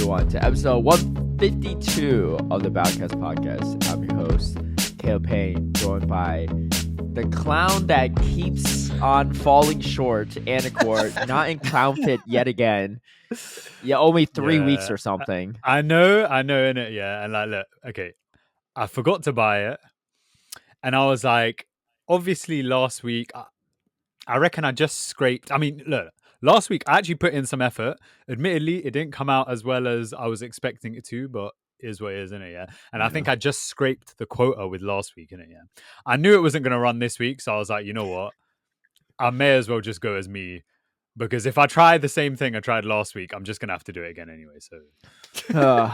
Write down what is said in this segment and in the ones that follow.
everyone, to episode 152 of the Battlecast Podcast. I'm your host, Peng, joined by the clown that keeps on falling short, Anicor, not in clown fit yet again. Yeah, only 3 weeks or something. I know, innit? Yeah, and like, look, okay, I forgot to buy it, and I was like, obviously, last week, I reckon I just scraped. I mean, look, last week I actually put in some effort. Admittedly, it didn't come out as well as I was expecting it to, but it is what it is, innit? Yeah, and I think I just scraped the quota with last week, innit? Yeah, I knew it wasn't going to run this week, so I was like, you know what? I may as well just go as me. Because if I try the same thing I tried last week, I'm just going to have to do it again anyway. So, all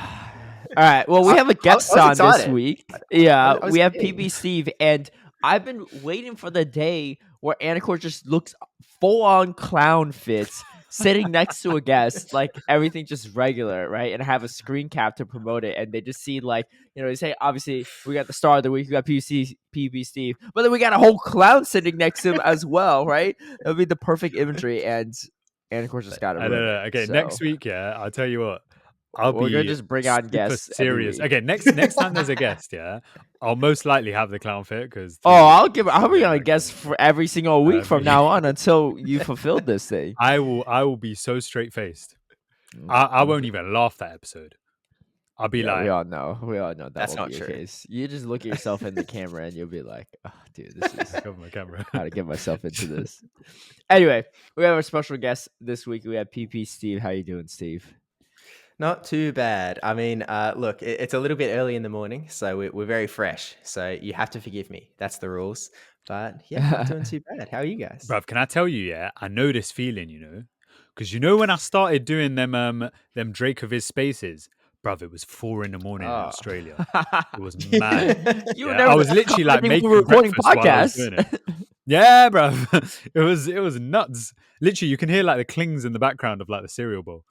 right. Well, we have a guest on this week. Yeah, we have PvP Steve, and I've been waiting for the day where Anicor just looks full on clown fits, sitting next to a guest, like everything just regular, right? And have a screen cap to promote it, and they just see like, they say obviously we got the star of the week, we got PvP Steve, but then we got a whole clown sitting next to him as well, right? That would be the perfect imagery, and Anicor just got it. I don't know. Okay, so. Next week, yeah, I'll tell you what. We're gonna just bring on guests. Serious. Okay, next time there's a guest, yeah, I'll most likely have the clown fit because. I'll bring on a guest for every single week from now on until you fulfilled this thing. I will be so straight faced. I won't even laugh that episode. I'll be like, we all know that's not true. Case. You just look at yourself in the camera and you'll be like, oh, dude, this is cover my camera. How to get myself into this. Anyway, we have a special guest this week. We have PP Steve. How you doing, Steve? Not too bad. I mean, look, it's a little bit early in the morning, so we're very fresh. So you have to forgive me. That's the rules. But yeah, not doing too bad. How are you guys? Bruv, can I tell you, yeah, I know this feeling, because when I started doing them Drake of his spaces, bruv, it was 4 a.m. in Australia. It was mad. I was literally like making recording podcasts. While I was doing it. Yeah, bruv. It was nuts. Literally, you can hear like the clings in the background of like the cereal bowl.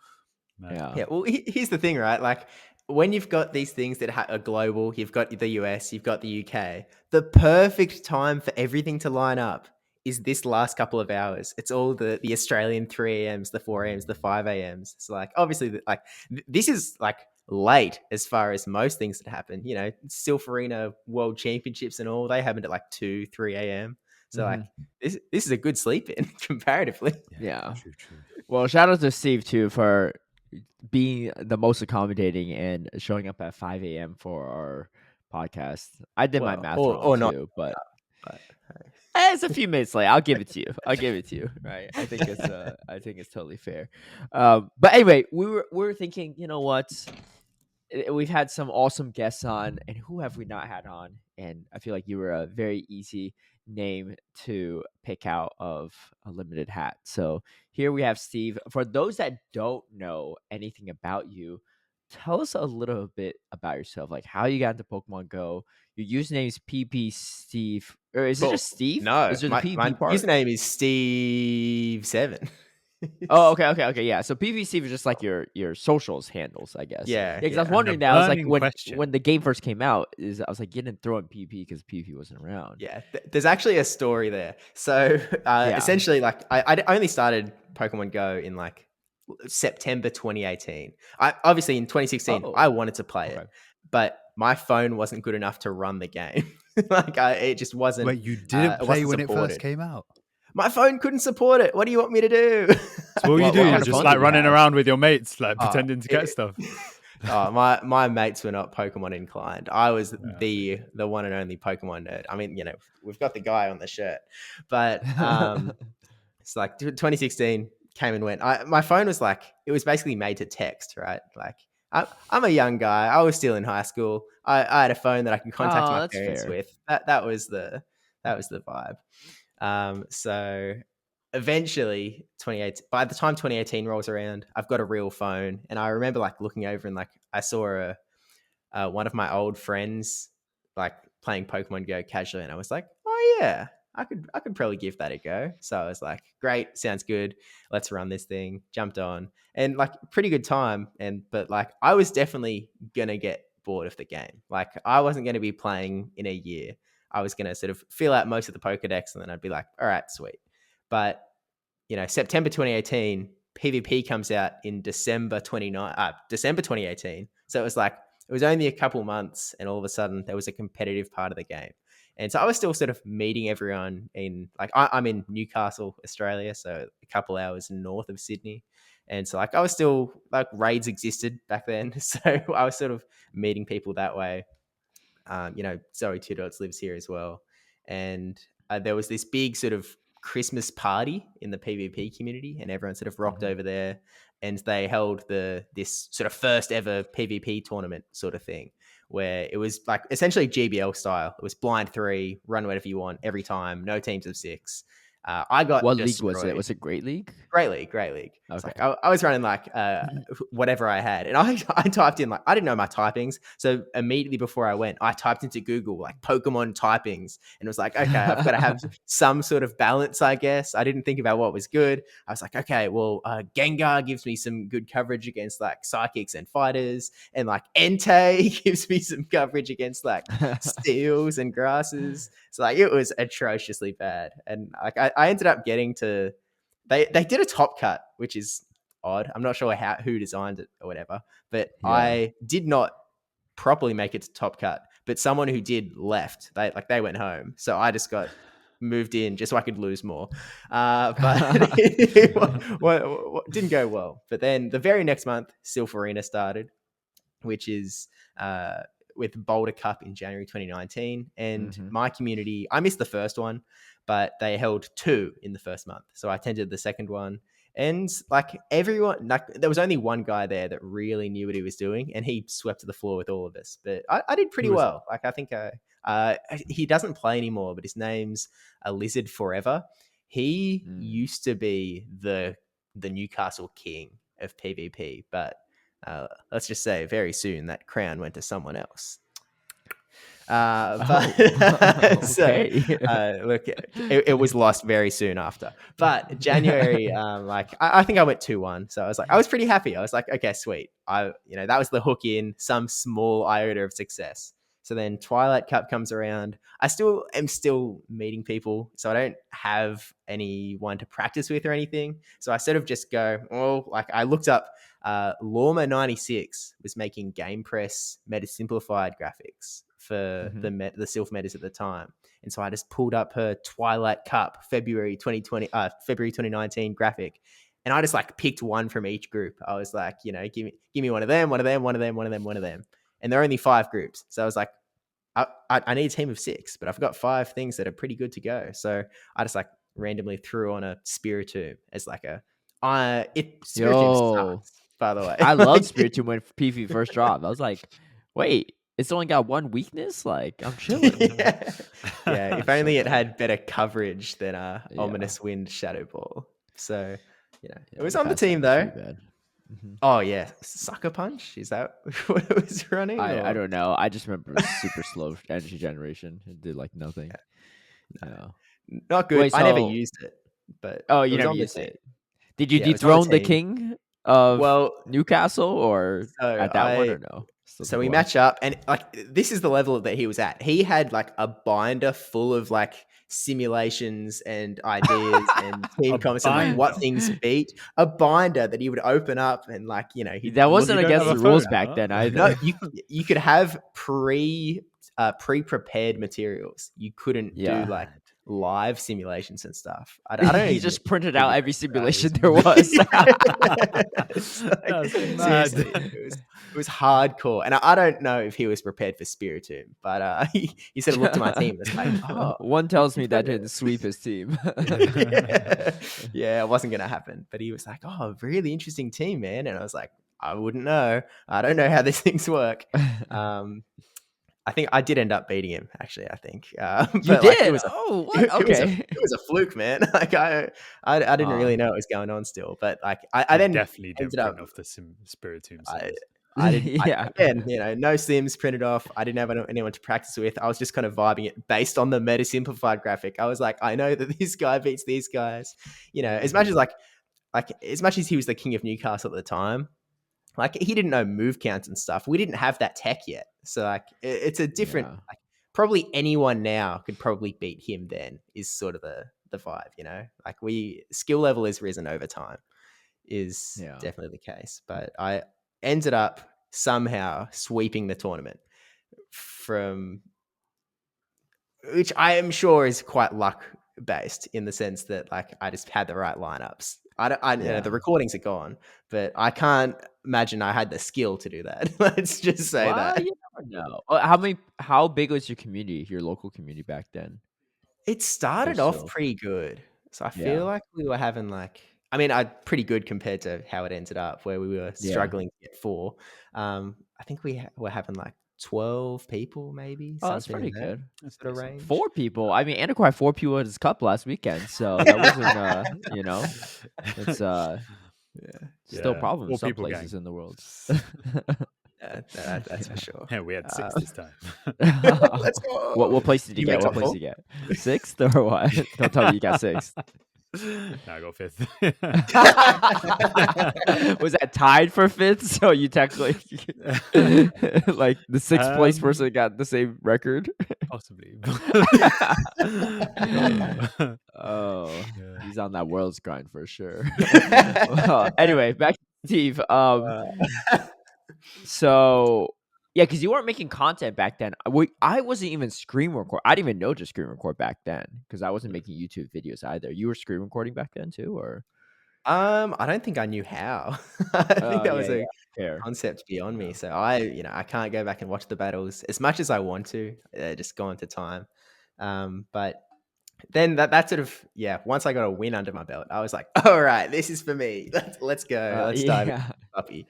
Yeah. Well, here's the thing, right? Like when you've got these things that are global, you've got the US, you've got the UK. The perfect time for everything to line up is this last couple of hours. It's all the Australian 3 a.m.s, the 4 a.m.s, the 5 a.m.s. It's like obviously like this is like late as far as most things that happen. Silverina World Championships and all, they happened at like 2, 3 a.m. So like this is a good sleep in comparatively. Yeah. True. Well, shout out to Steve too for being the most accommodating and showing up at 5 a.m. for our podcast. I did my math wrong too, but it's a few minutes late. I'll give it to you. Right? I think it's totally fair. But anyway, we were thinking, you know what? We've had some awesome guests on, and who have we not had on? And I feel like you were a very easy name to pick out of a limited hat. So here we have Steve. For those that don't know anything about you, tell us a little bit about yourself, like how you got into Pokemon Go. Your username is PP Steve, or is it just Steve? No, is my username is Steve7. Oh, okay. Yeah. So PvP Steve is just like your socials handles, I guess. Yeah. Because I was wondering that. I was like, when the game first came out, I was like, you didn't throw in PvP because PvP wasn't around. Yeah. There's actually a story there. So essentially, like I only started Pokemon Go in like September 2018. Obviously in 2016 I wanted to play it, but my phone wasn't good enough to run the game. It just wasn't. Wait, you didn't play when it first came out? My phone couldn't support it. What do you want me to do? So what you do? You're just like running around with your mates, like pretending to get stuff. My mates were not Pokemon inclined. I was the one and only Pokemon nerd. I mean, we've got the guy on the shirt, but it's like 2016 came and went. My phone was like, it was basically made to text, right? Like I'm a young guy. I was still in high school. I had a phone that I could contact my parents with. That was the vibe. So eventually by the time 2018 rolls around, I've got a real phone, and I remember like looking over and like I saw one of my old friends like playing Pokemon Go casually, and I was like, oh yeah, I could probably give that a go. So I was like, great, sounds good. Let's run this thing. Jumped on, and like pretty good time. But like I was definitely gonna get bored of the game. Like I wasn't gonna be playing in a year. I was going to sort of fill out most of the Pokedex, and then I'd be like, all right, sweet. But, September 2018 PvP comes out in December 2018. So it was only a couple months, and all of a sudden there was a competitive part of the game. And so I was still sort of meeting everyone in I'm in Newcastle, Australia, so a couple hours north of Sydney. And so I was still raids existed back then. So I was sort of meeting people that way. Zoe Two Dots lives here as well. And there was this big sort of Christmas party in the PvP community, and everyone sort of rocked over there, and they held this sort of first ever PvP tournament sort of thing, where it was essentially GBL style. It was blind 3, run whatever you want every time, no teams of 6. I got what destroyed. league was it? Was it Great League? Great League. Okay. I was running whatever I had, and I typed in I didn't know my typings, so immediately before I went, I typed into Google Pokemon typings, and it was okay, I've got to have some sort of balance, I guess. I didn't think about what was good. I was okay, well, Gengar gives me some good coverage against psychics and fighters, and Entei gives me some coverage against steels and grasses. So it was atrociously bad, and I ended up getting to. They did a top cut, which is odd. I'm not sure who designed it or whatever, but yeah. I did not properly make it to top cut. But someone who did left. They went home, so I just got moved in just so I could lose more. But it didn't go well. But then the very next month, Silpharina started, which is with Boulder Cup in January 2019, and my community. I missed the first one, but they held 2 in the first month. So I attended the second one, and everyone, there was only one guy there that really knew what he was doing, and he swept to the floor with all of us. But I did pretty well. I think he doesn't play anymore, but his name's Lizard Forever. He used to be the Newcastle king of PvP, but let's just say very soon that crown went to someone else. Look, it was lost very soon after. But January, I think I went 2-1. So I was pretty happy. I was okay, sweet. That was the hook in some small iota of success. So then Twilight Cup comes around. I am still meeting people, so I don't have anyone to practice with or anything. So I sort of just go, I looked up Lorma 96 was making Game Press meta simplified graphics for the Sylph metas at the time. And so I just pulled up her Twilight Cup February 2019 graphic. And I just picked one from each group. I was give me one of them, one of them, one of them, one of them, one of them. And there are only 5 groups. So I was I need a team of 6, but I've got 5 things that are pretty good to go. So I just randomly threw on a Spiritomb as Spiritomb sucks, by the way. I love Spiritomb when PvP first dropped. I was wait, it's only got 1 weakness? I'm chilling. Yeah, if only it had better coverage than Ominous Wind Shadow Ball. So, it was on the team though. Oh yeah, Sucker Punch, is that what it was running? I don't know. I just remember it was super slow energy generation. It did nothing. No. Not good. Wait, I never used it, but you never used it. Did you dethrone the king of Newcastle or at that one or no? So we match up, and this is the level that he was at. He had a binder full of simulations and ideas and team comments and what things beat. A binder that he would open up and that wasn't against the rules back then either. No, you could have pre-prepared materials. You couldn't do live simulations and stuff. I don't he just printed out every simulation there was. Seriously, it was hardcore, and I don't know if he was prepared for Spiritomb, but he said, "Look to my team." It's one tells me that didn't sweep his team. Yeah, it wasn't gonna happen. But he was "Oh, really interesting team, man," and I was "I wouldn't know. I don't know how these things work." I think I did end up beating him. Actually, I think you did. It was okay. It was a fluke, man. I didn't really know what was going on still, but I then definitely didn't print off the Spiritomb. I didn't. Again, no sims printed off. I didn't have anyone to practice with. I was just kind of vibing it based on the meta simplified graphic. I was I know that this guy beats these guys. As much as as much as he was the king of Newcastle at the time. He didn't know move counts and stuff. We didn't have that tech yet. So it's a different, probably anyone now could probably beat him then is sort of the vibe, skill level has risen over time. is definitely the case. But I ended up somehow sweeping the tournament, from which I am sure is quite luck based, in the sense that like I just had the right lineups. You know, the recordings are gone, but I can't imagine I had the skill to do that. Let's just say that. You never know. How big was your community, your local community back then? It started off pretty good. So I feel like we were having like, I mean, pretty good compared to how it ended up, where we were struggling to get 4. I think we were having like 12 people, maybe. Oh, that's pretty good. That's sort of range. 4 people. I mean, Anicor had 4 people at his cup last weekend, so that wasn't, you know, it's still a problem in some places in the world. That's for sure. Yeah, we had 6 this time. Let's go. What place did you get? What place did you get? 6th or what? Don't tell me you got 6th. No, I got 5th. Was that tied for 5th? So you technically like the 6th place person got the same record? Possibly. He's on that world's grind for sure. Well, anyway, back to Steve. So yeah, because you weren't making content back then. I wasn't even screen record. I didn't even know to screen record back then, because I wasn't making YouTube videos either. You were screen recording back then too, or? I don't think I knew how. I think that was a concept beyond me. So I can't go back and watch the battles as much as I want to. Just gone to time. But then that sort of, once I got a win under my belt, I was like, all right, this is for me. Let's go. Let's dive into the puppy.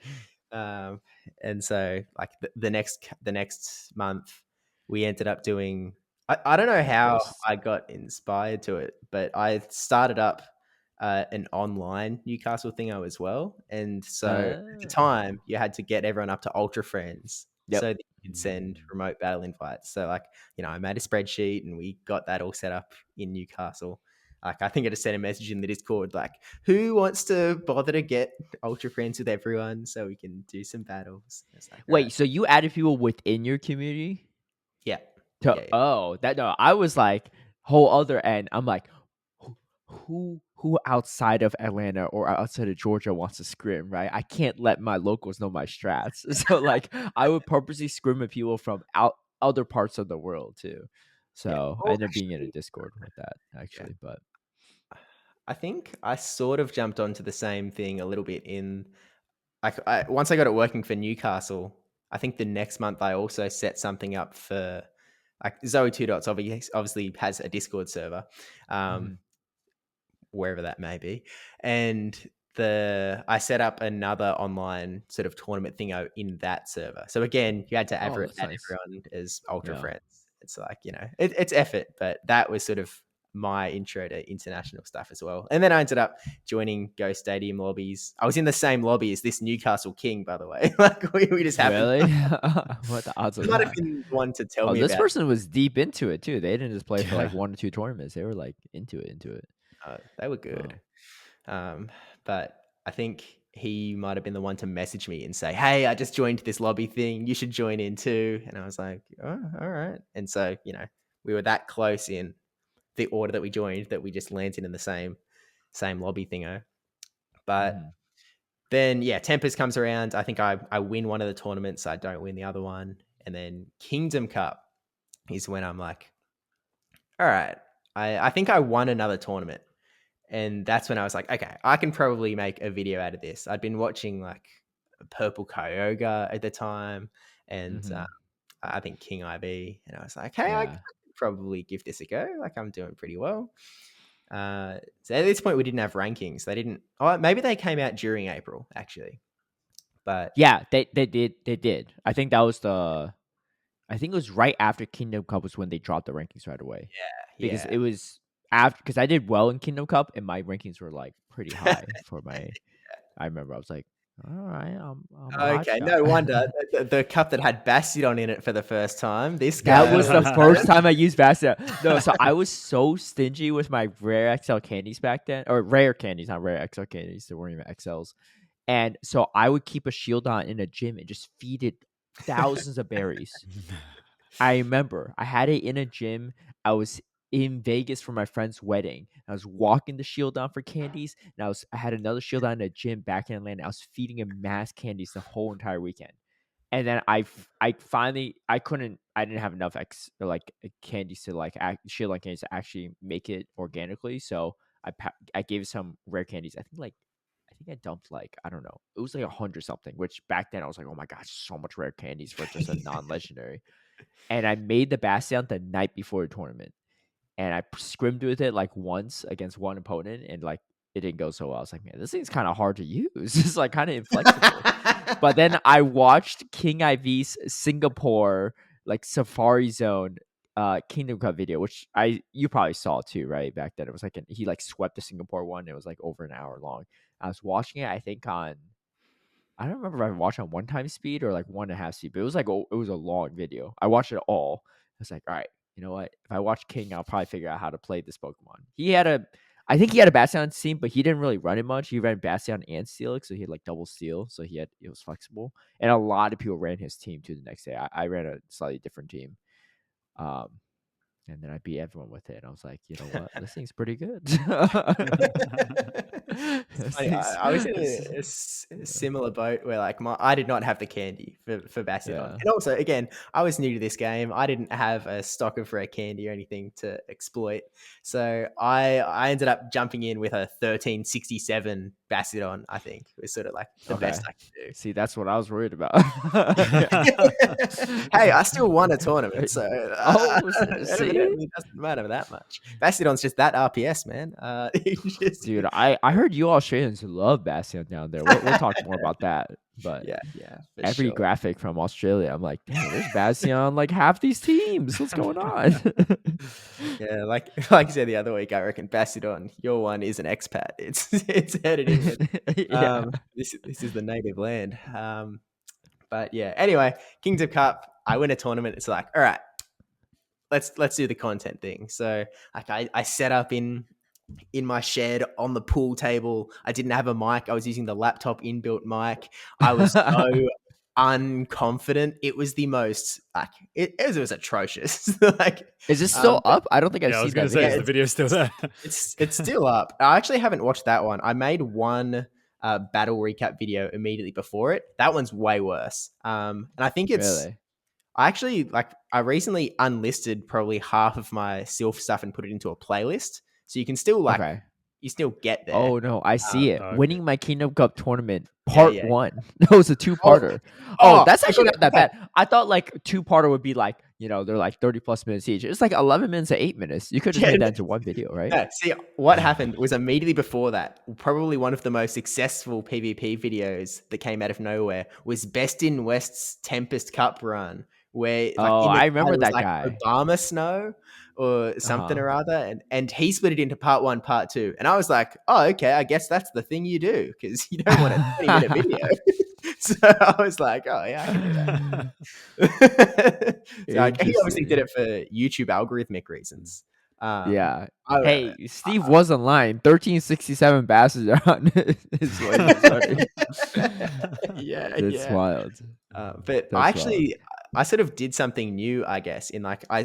And so like the next month we ended up doing, I don't know how I got inspired to it, but I started up an online Newcastle thingo as well. And so at the time you had to get everyone up to Ultra Friends so that you could send remote battle invites. So like, I made a spreadsheet and we got that all set up in Newcastle. Like, I think I just sent a message in the Discord, like, who wants to bother to get Ultra Friends with everyone so we can do some battles? Like, wait, so you added people within your community? Yeah. Oh, no, I was like, whole other end. I'm like, who outside of Atlanta or outside of Georgia wants to scrim, right? I can't let my locals know my strats. So like, I would purposely scrim with people from other parts of the world too. So I ended up being in a Discord with that, actually. But I think I sort of jumped onto the same thing a little bit in, like, once I got it working for Newcastle, I think the next month I also set something up for, like, Zoe 2 Dots obviously has a Discord server, wherever that may be. And I set up another online sort of tournament thingo in that server. So again, you had to add everyone as Ultra Friends. It's like, it's effort, but that was sort of my intro to international stuff as well. And then I ended up joining Go Stadium lobbies. I was in the same lobby as this Newcastle King, by the way. Like we just happened. Really? What the odds of that? Might have been one to tell me this about. person was deep into it too. They didn't just play for like 1 or 2 tournaments. They were like into it. They were good. But I think he might have been the one to message me and say, hey, I just joined this lobby thing. You should join in too. And I was like, oh, all right. And so, we were that close in the order that we joined that we just landed in the same lobby thingo. But then, Tempest comes around. I think I win one of the tournaments. I don't win the other one. And then Kingdom Cup is when I'm like, all right, I think I won another tournament. And that's when I was like, okay, I can probably make a video out of this. I'd been watching like Purple Kyogre at the time, and I think King IB. And I was like, hey, I could probably give this a go. Like, I'm doing pretty well. So at this point, we didn't have rankings. They didn't. Oh, maybe they came out during April, actually. But yeah, they did. They did. I think that was I think it was right after Kingdom Cup was when they dropped the rankings right away. Yeah, because it was after, because I did well in Kingdom Cup and my rankings were like pretty high for my. I remember I was like, all right, I'm okay. No wonder the cup that had Bastion in it for the first time. This guy, that was the first time I used Bastion. No, so I was so stingy with my rare XL candies back then, or rare candies, not rare XL candies. They weren't even XLs, and so I would keep a shield on in a gym and just feed it thousands of berries. I remember I had it in a gym. I was in Vegas for my friend's wedding. I was walking the shield down for candies, and I had another shield down in a gym back in Atlanta. I was feeding him mass candies the whole entire weekend. And then I finally I didn't have enough candies to shield on candies to actually make it organically. So I gave some rare candies. I think I dumped I don't know. It was 100 something, which back then I was like, oh my gosh, so much rare candies for just a non-legendary. And I made the Bastion the night before the tournament. And I scrimmed with it once against one opponent, and it didn't go so well. I was like, man, this thing's kind of hard to use. It's kind of inflexible. But then I watched King IV's Singapore Safari Zone Kingdom Cup video, which you probably saw too, right? Back then it was he swept the Singapore one. It was over an hour long. I was watching it, I think I don't remember if I watched on 1x speed or 1.5 speed, but it was it was a long video. I watched it all. I was like, all right, you know what? If I watch King, I'll probably figure out how to play this Pokemon. I think he had a Bastion team, but he didn't really run it much. He ran Bastion and Steelix, so he had double Steel, so it was flexible. And a lot of people ran his team too the next day. I ran a slightly different team. And then I beat everyone with it. And I was like, you know what? This thing's pretty good. I was in a similar boat where I did not have the candy for Bastion. Yeah. And also, again, I was new to this game. I didn't have a stock of rare candy or anything to exploit. So I ended up jumping in with a 1367 Bastion, I think. It was sort of the best I could do. See, that's what I was worried about. Hey, I still won a tournament, so it doesn't matter that much. Bastion's just that RPS, man. Dude, I heard you Australians love Bastion down there. We'll talk more about that. But yeah, every graphic from Australia, I'm like, damn, there's Bastion half these teams. What's going on? Yeah, like I said the other week, I reckon Bastion, your one is an expat. It's headed in. Yeah. This is the native land. But yeah, anyway, Kingdom Cup, I win a tournament. It's all right, let's do the content thing. So I set up in my shed on the pool table. I didn't have a mic. I was using the laptop inbuilt mic. I was so unconfident. It was the most it was atrocious. Is this still up? I don't think I've seen that. Is the video still there? It's still up. I actually haven't watched that one. I made one battle recap video immediately before it. That one's way worse. And I think it's really? I actually I recently unlisted probably half of my Sylph stuff and put it into a playlist, so you can still you still get there. Oh no, I see it. Okay. Winning my Kingdom Cup tournament part 1. That was a 2-parter. That's actually not that bad. I thought 2-parter would be they're 30 plus minutes each. It's 11 minutes to 8 minutes. You could just made that into one video, right? Yeah. See, what happened was immediately before that, probably one of the most successful PvP videos that came out of nowhere was Best in West's Tempest Cup run, where I remember that guy, Obama Snow or something or other, and he split it into part 1, part 2, and I was like, oh, okay, I guess that's the thing you do, because you don't want a 20-minute video. So I was like, oh yeah, I can do that. So he obviously did it for YouTube algorithmic reasons. Yeah. Hey, Steve was online. 1367 basses on his way. Yeah, it's wild. But I sort of did something new, I guess.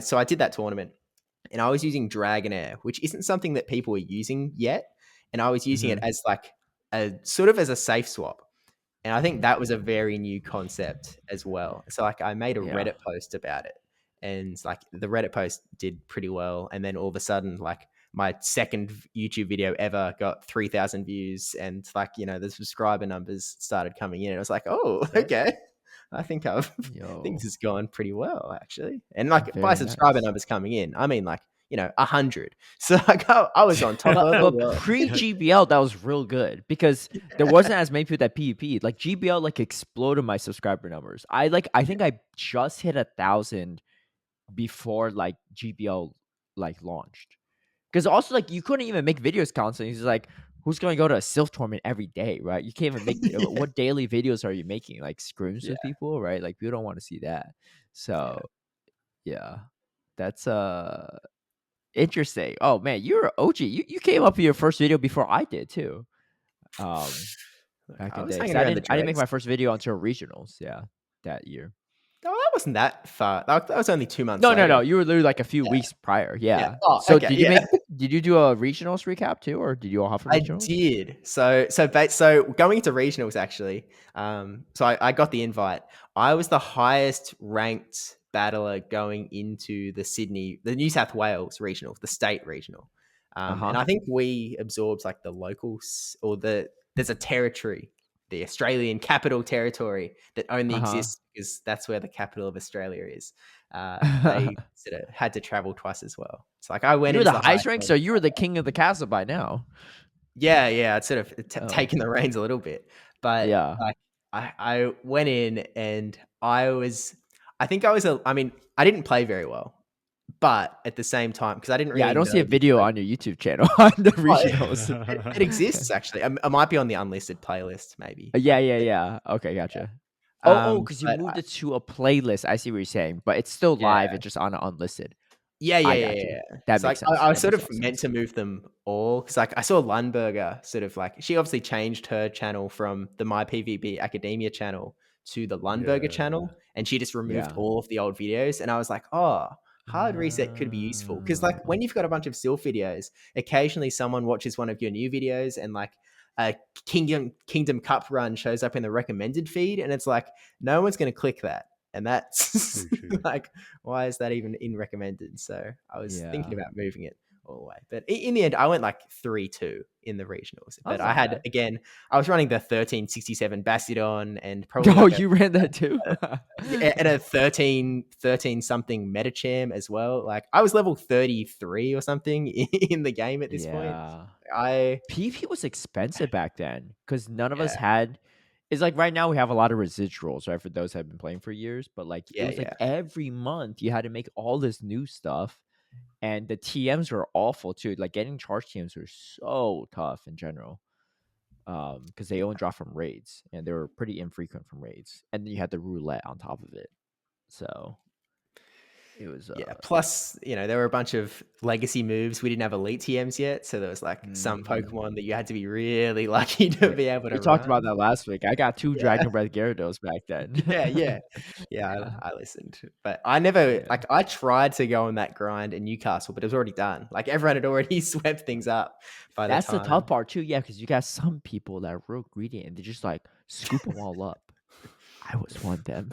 So I did that tournament, and I was using Dragonair, which isn't something that people are using yet, and I was using it as a sort of as a safe swap. And I think that was a very new concept as well. So I made a Reddit post about it, and the Reddit post did pretty well. And then all of a sudden, my second YouTube video ever got 3,000 views, and the subscriber numbers started coming in. And I was like, oh, okay. I think things has gone pretty well, actually. And by subscriber numbers coming in, I mean 100. So I was on top of it. But pre-GBL, that was real good, because there wasn't as many people that PvP. GBL exploded my subscriber numbers. I think I just hit 1,000 before GBL launched. Because also you couldn't even make videos constantly. It's who's going to go to a Sylph tournament every day, right? You can't even make what daily videos are you making? Scrims with people, right? People don't want to see that. So yeah, that's interesting. Oh man, you're an OG. You came up with your first video before I did too. Back in the day. I didn't make my first video until regionals. Yeah, that year. Oh, that wasn't that far. That was only 2 months. No, later. no. You were literally like a few weeks prior. Yeah. Oh, so okay, did you do a regionals recap too, or did you all have a regionals? I did. So going into regionals actually. So I got the invite. I was the highest ranked battler going into the New South Wales regional, the state regional. And I think we absorbed like the locals or there's a territory, the Australian Capital Territory, that only exists because that's where the capital of Australia is. They sort of had to travel twice as well. It's like I went. You were the highest rank, so you were the king of the castle by now. Yeah, I'd sort of taken the reins a little bit, but yeah, like I went in and I didn't play very well, but at the same time, because I didn't really. I don't see a video on your YouTube channel on the regionals. It exists actually. I might be on the unlisted playlist, maybe. Yeah. Okay, gotcha. Because you moved it to a playlist. I see what you're saying, but it's still live. It's just on an unlisted. Yeah. That makes sense. I was sort of meant to move them all because like I saw Lundberger sort of like she obviously changed her channel from the My PvP Academia channel to the Lundberger channel, and she just removed all of the old videos. And I was like, oh, hard reset could be useful because like when you've got a bunch of Sylph videos, occasionally someone watches one of your new videos and like a Kingdom Cup run shows up in the recommended feed, and it's like no one's going to click that. And that's like, why is that even in recommended? So I was thinking about moving it all the way. But in the end, I went like 3-2 in the regionals. But I had, again, I was running the 1367 Bastion and probably. Oh, you ran that too? And a 13 something Metacham as well. Like I was level 33 or something in the game at this point. PvP was expensive back then because none of us had. It's like right now we have a lot of residuals, right? For those that have been playing for years, but like it was like every month you had to make all this new stuff, and the TMs were awful too. Like getting charge TMs were so tough in general, because they only drop from raids, and they were pretty infrequent from raids, and then you had the roulette on top of it, so. It was plus there were a bunch of legacy moves. We didn't have elite TMs yet, so there was like some Pokemon that you had to be really lucky to be able to we talked about that last week. I got 2 Dragon Breath Gyarados back then. I listened, but I never like I tried to go on that grind in Newcastle, but it was already done. Like everyone had already swept things up by That's the time. The tough part too, because you got some people that are real greedy and they just like scoop them all up. I was one of them.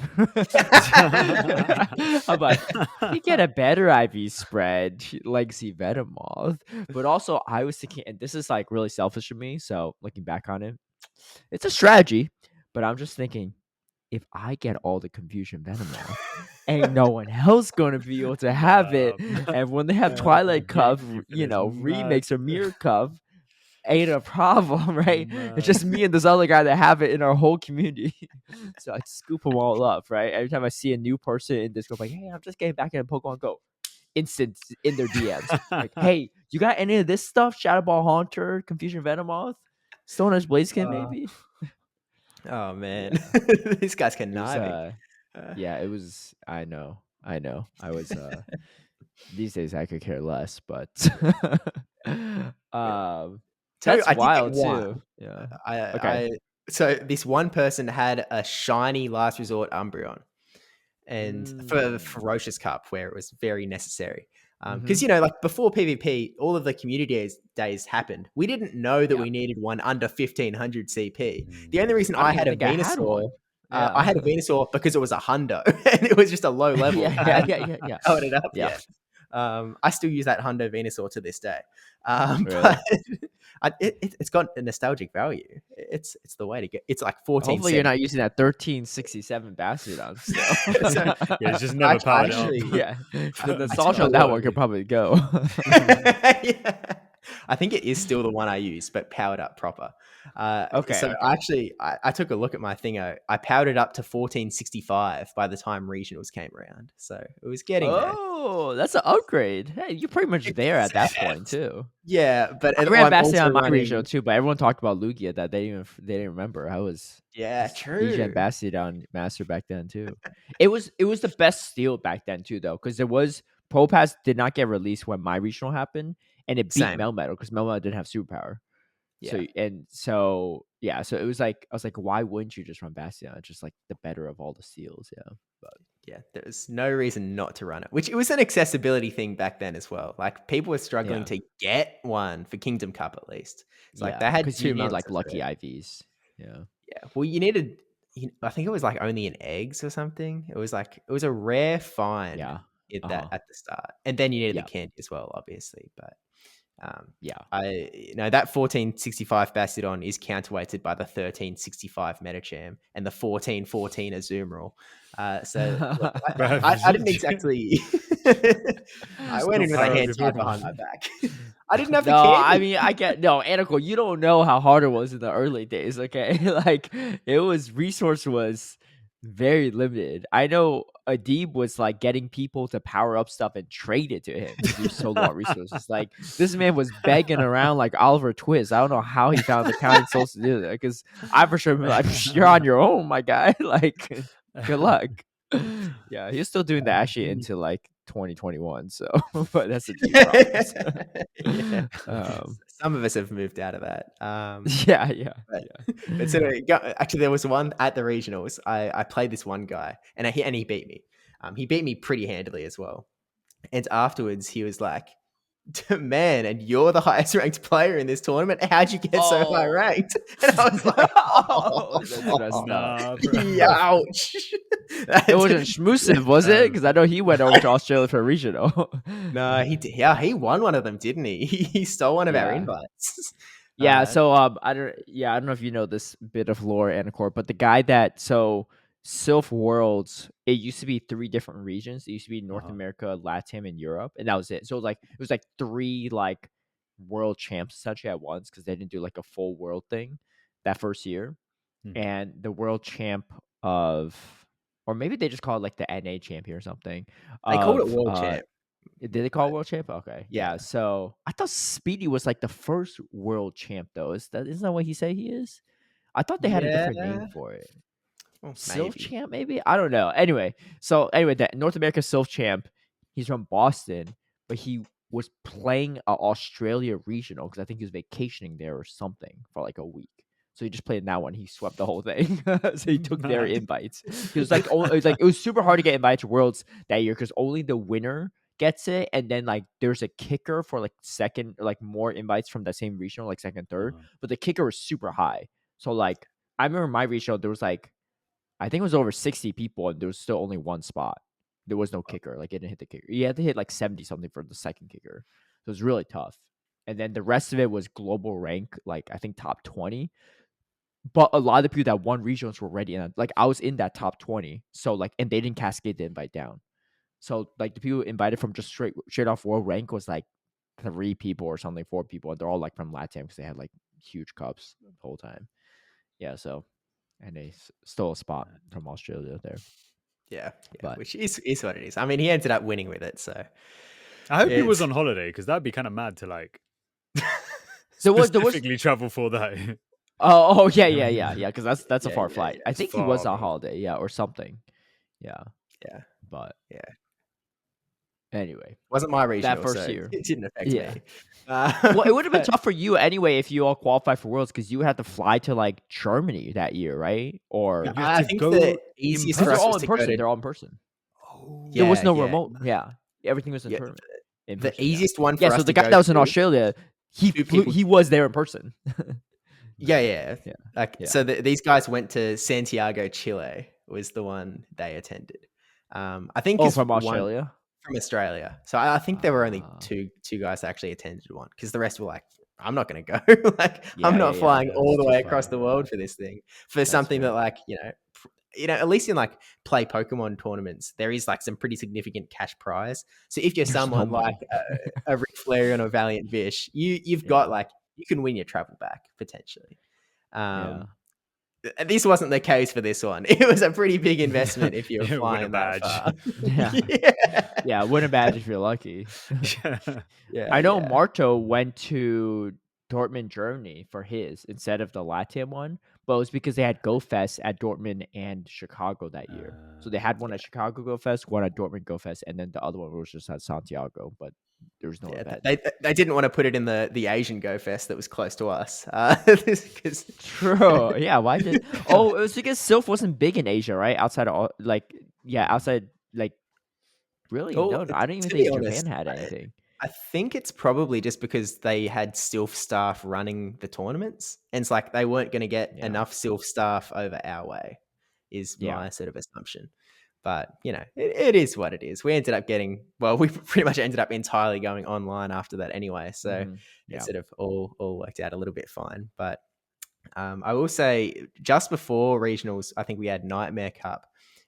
I'm like, you get a better IV spread, Legacy Venomoth. But also, I was thinking, and this is like really selfish of me. So looking back on it, it's a strategy. But I'm just thinking, if I get all the Confusion Venomoth, ain't no one else gonna be able to have it. And when they have Twilight Cup, remakes or Mirror Cup, ain't a problem, right? It's just me and this other guy that have it in our whole community. So I scoop them all up, right? Every time I see a new person in Discord, like, hey, I'm just getting back in Pokemon Go. Instant in their DMs. Like, hey, you got any of this stuff? Shadow Ball Haunter, Confusion Venomoth, Stone Edge Blaziken, maybe? Oh man, these guys can knife. It was. I know. I was. These days, I could care less, but. That's wild too. Yeah. So this one person had a shiny Last Resort Umbreon, and for the Ferocious Cup, where it was very necessary. Because like before PvP, all of the community days happened. We didn't know that we needed one under 1500 CP. The only reason I had a Venusaur. I had a Venusaur because it was a hundo, and it was just a low level. Yeah. Powered it up. Yeah. I still use that hundo Venusaur to this day. But it's got a nostalgic value. It's the way to get. It's like 14. Hopefully, you're not using that 1367 Bastiodon still. It's just never powered up. Yeah, the nostalgia on that one could probably go. I think it is still the one I use, but powered up proper. So I took a look at my thing. I powered it up to 1465 by the time regionals came around. So it was getting there. Oh, that's an upgrade. Hey, you're pretty much there at that point too. Yeah, but I ran Bastion on my regional too. But everyone talked about Lugia that they didn't remember. I was true. DJ and Bastion master back then too. It was the best steal back then too, though, because there was Propass did not get released when my regional happened, and it beat Melmetal because Melmetal didn't have superpower. Yeah. So it was like, I was like, why wouldn't you just run Bastion? It's just like the better of all the seals. Yeah. But yeah, there's no reason not to run it, which it was an accessibility thing back then as well. Like people were struggling to get one for Kingdom Cup at least. It's like they had 2 you need months like of lucky it. IVs. Yeah. Yeah. Well, you needed, I think it was like only in eggs or something. It was a rare find at the start. And then you needed the candy as well, obviously. But that 1465 Bastiodon is counterweighted by the 1365 Metacham and the 1414 Azumarill. So look, I didn't exactly. I went in with a hand tied behind my back. I didn't have the candy. I mean, Anicor, you don't know how hard it was in the early days, okay? Like, resource was very limited. I know Adib was like getting people to power up stuff and trade it to him because he was so low on resources. Like, this man was begging around like Oliver Twist. I don't know how he found the counting souls to do that, because I for sure been like, you're on your own, my guy. Like, good luck. Yeah, he's still doing that actually into like 2021. So, but that's a deep problem. Some of us have moved out of that. But so actually, there was one at the regionals. I played this one guy, and he beat me. He beat me pretty handily as well. And afterwards, he was like, "Man, and you're the highest ranked player in this tournament. How'd you get so high ranked?" And I was like, ouch. It wasn't Shmusiv, was it? Because I know he went over to Australia for a regional. No, he did. Yeah, he won one of them, didn't he? He stole one of our invites. So I don't know if you know this bit of lore, Anicor, but the guy that Sylph Worlds, it used to be 3 different regions. It used to be North America, Latam, and Europe, and that was it. So it was like 3 like world champs essentially at once, because they didn't do like a full world thing that first year. And the world champ of, or maybe they just call it like the NA champion or something. They called it world champ. Did they call it world champ? Okay, yeah. So I thought Speedy was like the first world champ, though. Isn't that what he said he is? I thought they had a different name for it. Sylph champ, maybe? I don't know. Anyway, that North America Sylph champ, he's from Boston, but he was playing a Australia regional because I think he was vacationing there or something for like a week. So he just played in that one. He swept the whole thing. So he took their invites. It was like it was super hard to get invited to Worlds that year because only the winner gets it, and then like there's a kicker for like second, like more invites from that same regional, like second, third. But the kicker was super high. So like I remember my regional, there was like, I think it was over 60 people, and there was still only one spot. There was no kicker. Like, it didn't hit the kicker. You had to hit like 70 something for the second kicker. So it was really tough. And then the rest of it was global rank, like I think top 20. But a lot of the people that won regionals were already in. Like, I was in that top 20. So like, and they didn't cascade the invite down. So like the people invited from just straight off world rank was like 3 people or something, 4 people. And they're all like from Latam because they had like huge cups the whole time. Yeah, so. And they stole a spot from Australia there. Yeah, which is what it is. I mean, he ended up winning with it, so. I hope he was on holiday, because that'd be kind of mad to like specifically travel for that. Yeah, because that's a far flight. I think he was on holiday, or something. Yeah. But anyway, wasn't my regional that first year. It didn't affect me. Well, it would have been tough for you anyway if you all qualified for Worlds, because you had to fly to like Germany that year, right? Or I think the easiest for us was to go to. They're all in person. Oh, there was no remote. Yeah, everything was in tournament. The easiest one for us. So the guy that was in Australia, he was there in person. So these guys went to Santiago, Chile. Was the one they attended. I think from Australia. From Australia. So I think there were only two guys that actually attended one, because the rest were like, I'm not going to go. Like, I'm not flying all the way across the world for this thing, for something that like, at least in like play Pokemon tournaments, there is like some pretty significant cash prize. So if you're someone like a Ric Flair or Valiant Vish, you've got like, you can win your travel back potentially. This wasn't the case for this one. It was a pretty big investment if you're flying that far. Win a badge if you're lucky. I know Marto went to Dortmund, Germany for his instead of the Latin one, but it was because they had Go Fest at Dortmund and Chicago that year. So they had one at Chicago Go Fest, one at Dortmund Go Fest, and then the other one was just at Santiago, but there was no event. They didn't want to put it in the Asian Go Fest that was close to us. True. Yeah. Why did? Oh, it was because Sylph wasn't big in Asia, right? Outside of outside really. No, I don't even think Japan had anything. I think it's probably just because they had Sylph staff running the tournaments, and it's like they weren't going to get enough Sylph staff over our way, is my sort of assumption. But it is what it is. We ended up we pretty much ended up entirely going online after that anyway. So it sort of all worked out a little bit fine. But I will say, just before regionals, I think we had Nightmare Cup,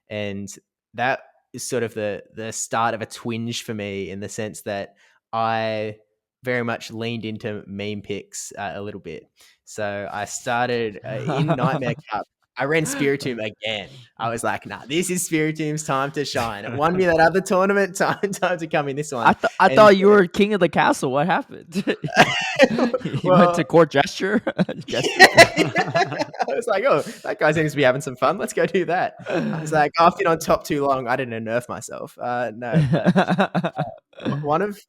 and that is sort of the start of a twinge for me, in the sense that I very much leaned into meme picks a little bit. So I started in Nightmare Cup. I ran Spiritomb again. I was like, nah, this is Spiritomb's time to shine. It won me that other tournament, time to come in this one. I thought you were king of the castle. What happened? You went to court gesture? I was like, oh, that guy seems to be having some fun. Let's go do that. I was like, I've been on top too long. I didn't nerf myself. One of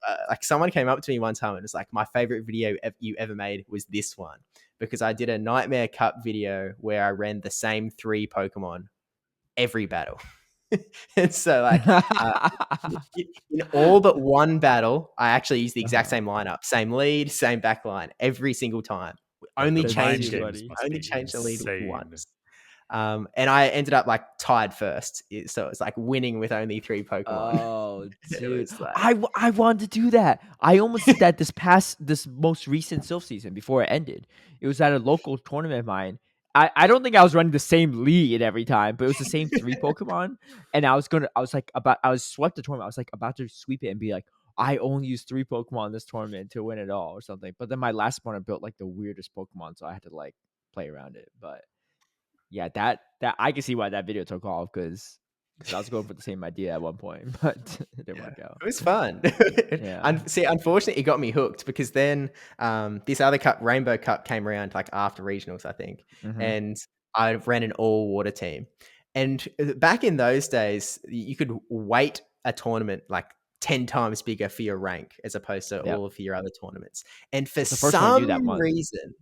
someone came up to me one time and was like, my favorite video you ever made was this one, because I did a Nightmare Cup video where I ran the same 3 Pokemon every battle. And so in all but one battle, I actually used the exact same lineup, same lead, same back line every single time. Only changed the lead once. And I ended up tied first, so it's winning with only 3 Pokemon. Oh, dude, I wanted to do that. I almost did that this most recent Sylph season before it ended. It was at a local tournament of mine. I don't think I was running the same lead every time, but it was the same 3 Pokemon. And I was swept the tournament. I was about to sweep it and be like, I only used 3 Pokemon in this tournament to win it all or something. But then my last one, I built the weirdest Pokemon, so I had to play around it. But yeah, that I can see why that video took off, because I was going for the same idea at one point, but it didn't work out. It was fun. See, unfortunately, it got me hooked, because then this other cup, Rainbow Cup, came around after regionals, I think, and I ran an all water team. And back in those days, you could weight a tournament 10 times bigger for your rank as opposed to all of your other tournaments. And for some reason.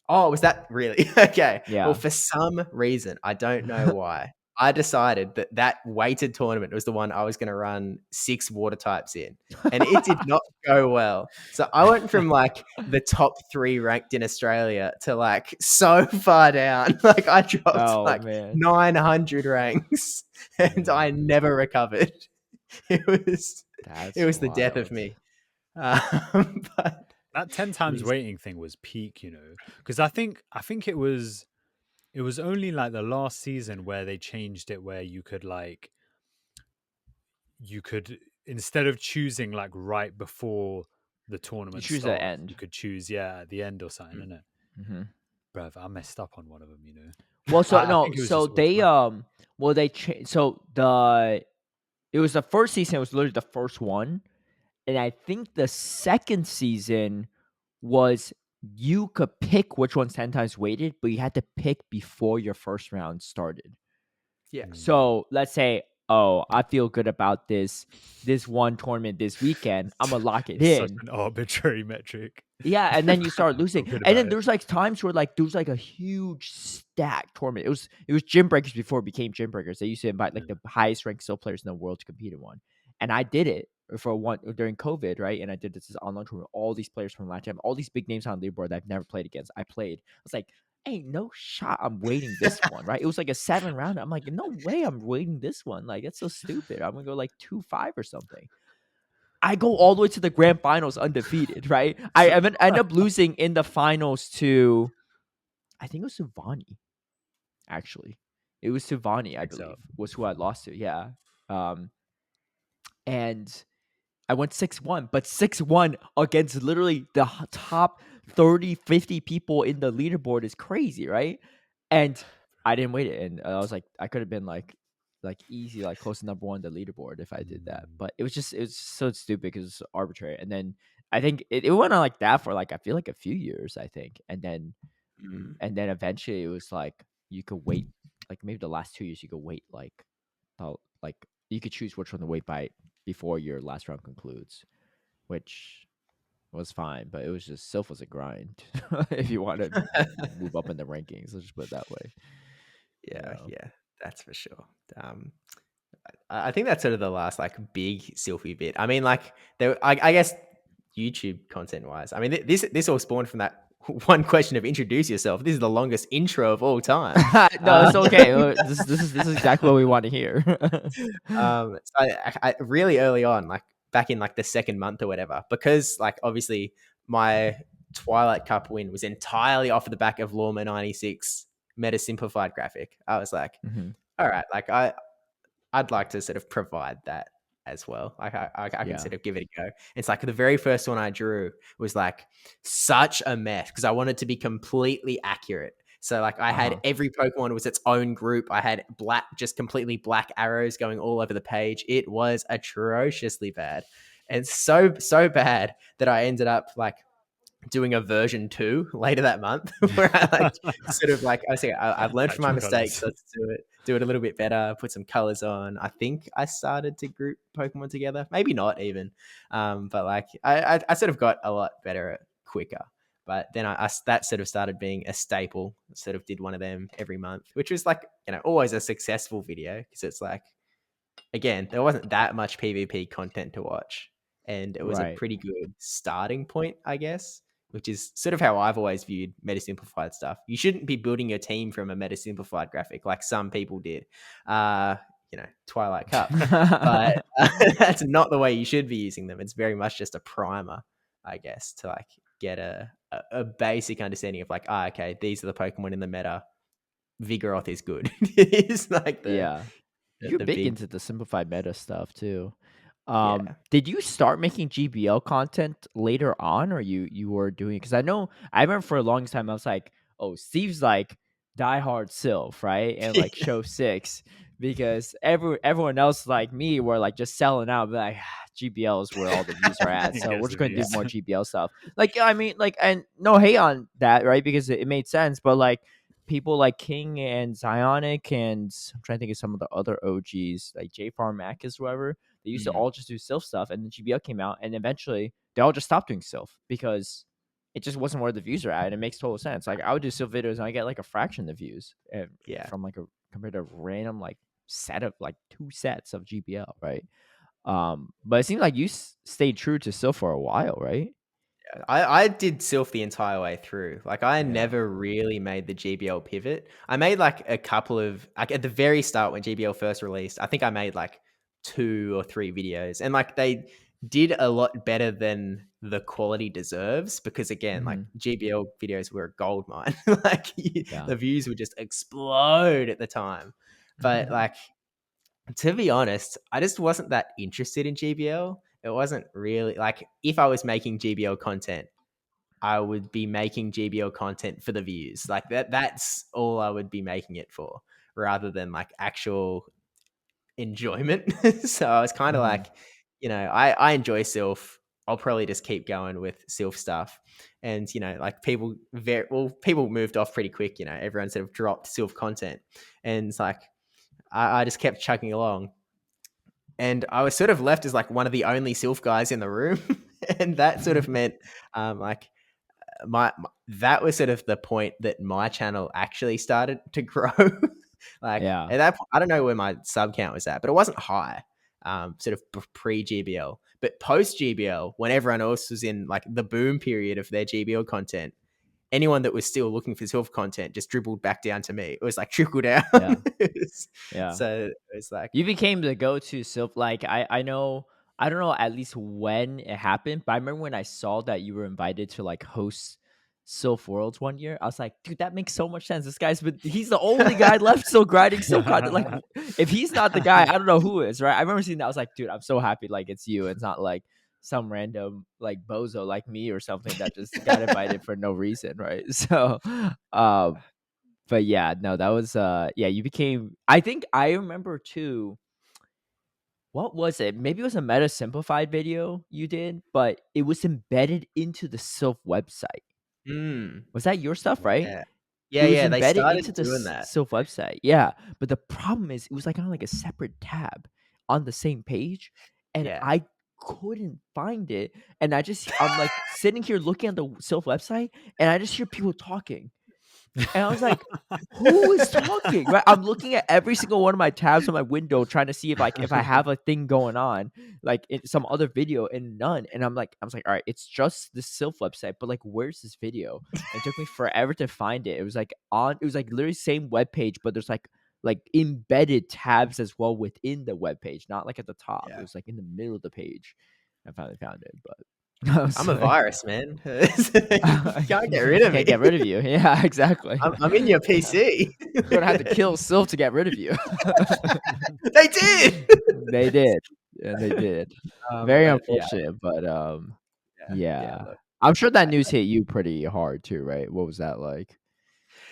Oh, was that really? Okay. Yeah. Well, for some reason, I don't know why, I decided that weighted tournament was the one I was going to run 6 water types in. And it did not go well. So I went from the top 3 ranked in Australia to so far down. I dropped 900 ranks, and I never recovered. It was the death of me. But that 10 times waiting thing was peak, because I think it was only the last season where they changed it, where you could instead of choosing right before the tournament choose starts, the end. You could choose at the end or something, isn't it? Mm-hmm. Bruv, I messed up on one of them, Well, so no, so they it was the first season. It was literally the first one. And I think the second season was you could pick which one's 10 times weighted, but you had to pick before your first round started. Yeah. So let's say, I feel good about this one tournament this weekend. I'm going to lock it in. Such an arbitrary metric. Yeah, and then you start losing. And then there's times where there was a huge stack tournament. It was Gym Breakers before it became Gym Breakers. They used to invite the highest ranked Sylph players in the world to compete in one. And I did it for one during COVID, right? And I did this online tournament. All these players from Latin, all these big names on the leaderboard that I've never played against. I played. I was like, ain't no shot I'm waiting this one, right? It was a 7 round. I'm like, no way I'm waiting this one. That's so stupid. I'm gonna go 2-5 or something. I go all the way to the grand finals undefeated, right? I end up losing in the finals to, I think it was to Vani. Actually, it was to Vani, I believe, was who I lost to. Yeah. And I went 6-1, but 6-1 against literally the top 30, 50 people in the leaderboard is crazy, right? And I didn't wait it. And I was I could have been easy, close to number 1 on the leaderboard if I did that. But it was so stupid because it's arbitrary. And then I think it went on like that for like I feel like a few years, I think, and then eventually it was like you could wait, like maybe the last 2 years you could wait like you could choose which one to wait by before your last round concludes, which was fine, but it was just Sylph was a grind if you want to move up in the rankings. Let's just put it that way. Yeah, that's for sure. I think that's sort of the last like big Sylphie bit. I mean, like I guess YouTube content wise, I mean this all spawned from that one question of introduce yourself. This is the longest intro of all time. No, it's okay. This is exactly what we want to hear. So I really early on, like back in like the second month or whatever, because like obviously my Twilight Cup win was entirely off of the back of Lawma 96 meta simplified graphic. I was like, all right, like I'd like to sort of provide that as well. Like I can sort of give it a go. It's like the very first one I drew was like such a mess because I wanted to be completely accurate. So like I had every Pokemon was its own group. I had just completely black arrows going all over the page. It was atrociously bad. And so bad that I ended up like doing a version 2 later that month where I like sort of like I say I've learned from my mistakes. Let's do it a little bit better, put some colors on. I think I started to group Pokemon together, maybe not even, but like I sort of got a lot better quicker. But then I that sort of started being a staple. Sort of did one of them every month, which was like, you know, always a successful video because it's like, again, there wasn't that much PvP content to watch, and it was a pretty good starting point, I guess, which is sort of how I've always viewed meta simplified stuff. You shouldn't be building your team from a meta simplified graphic like some people did, you know, Twilight Cup, but that's not the way you should be using them. It's very much just a primer, I guess, to like get a basic understanding of like, okay, these are the Pokemon in the meta. Vigoroth is good. It's like you're big into the simplified meta stuff too. Did you start making GBL content later on, or you were doing? Because I remember for a long time I was like, oh, Steve's like diehard Sylph, right, and like show 6 because everyone else like me were like just selling out, but like GBL is where all the views are at, so we're just going to do more GBL stuff. Like I mean, like, and no hate on that, right? Because it made sense, but like people like King and Zionic, and I'm trying to think of some of the other OGs like J Farm Mac is whoever. They used to all just do Sylph stuff, and then GBL came out, and eventually they all just stopped doing Sylph because it just wasn't where the views are at. And it makes total sense. Like I would do Sylph videos, and I get like a fraction of the views, from like compared to random like set of like 2 sets of GBL, right? But it seems like you stayed true to Sylph for a while, right? I did Sylph the entire way through. Like I never really made the GBL pivot. I made like a couple of like at the very start when GBL first released. I think I made like 2 or 3 videos, and like they did a lot better than the quality deserves because again, like GBL videos were a gold mine. Like the views would just explode at the time. But like, to be honest, I just wasn't that interested in GBL. It wasn't really like if I was making GBL content, I would be making GBL content for the views. Like that's all I would be making it for, rather than like actual enjoyment. So I was kind of like, you know, I enjoy Sylph. I'll probably just keep going with Sylph stuff. And, you know, like people moved off pretty quick, you know, everyone sort of dropped Sylph content. And it's like, I just kept chugging along. And I was sort of left as like one of the only Sylph guys in the room. And that sort of meant like that was sort of the point that my channel actually started to grow. Like at that point, I don't know where my sub count was at, but it wasn't high, sort of pre GBL. But post GBL, when everyone else was in like the boom period of their GBL content, anyone that was still looking for Sylph content just dribbled back down to me. It was like trickle down. So it's like you became the go-to Sylph. Like I know, I don't know at least when it happened, but I remember when I saw that you were invited to like host Sylph Worlds one year. I was like, dude, that makes so much sense. He's the only guy left still grinding Sylph content. Like, if he's not the guy, I don't know who is, right? I remember seeing that. I was like, dude, I'm so happy. Like, it's you. It's not like some random like bozo like me or something that just got invited for no reason, right? So, but yeah, no, that was you became. I think I remember too. what was it? Maybe it was a meta simplified video you did, but it was embedded into the Sylph website. Was that your stuff, right? Yeah. It was They embedded started into the doing that. Sylph website. Yeah, but the problem is it was like on like a separate tab on the same page, and Yeah. I couldn't find it. And I'm like sitting here looking at the Sylph website, and I just hear people talking. And I was like, who is talking? Right? I'm looking at every single one of my tabs on my window trying to see if I have a thing going on, like in some other video, and none. And I was like, all right, it's just the Sylph website, but like where's this video? And it took me forever to find it. It was like literally same web page, but there's like embedded tabs as well within the web page, not like at the top. Yeah. It was like in the middle of the page. I finally found it, but I'm a virus, man. You can't get rid of me. Can't get rid of you. Yeah, exactly. I'm in your PC. You're gonna have to kill Sylph to get rid of you. They did. They did. And they did. Very unfortunate, but yeah. Look, I'm sure that news hit you pretty hard too, right? What was that like?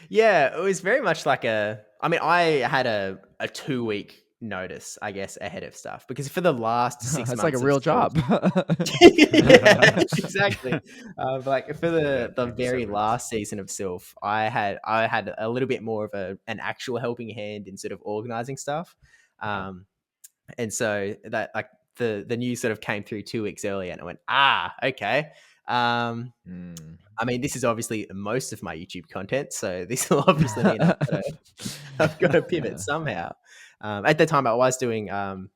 Yeah, it was very much like I had a 2-week notice, I guess, ahead of stuff, because for the last 6 months, it's like a real job. Yeah, exactly. Like for the very last season of Sylph, I had a little bit more of an actual helping hand in sort of organizing stuff, and so that like the news sort of came through 2 weeks earlier, and I went, okay. I mean, this is obviously most of my YouTube content, so this will obviously mean I've got to pivot somehow. At the time, I was doing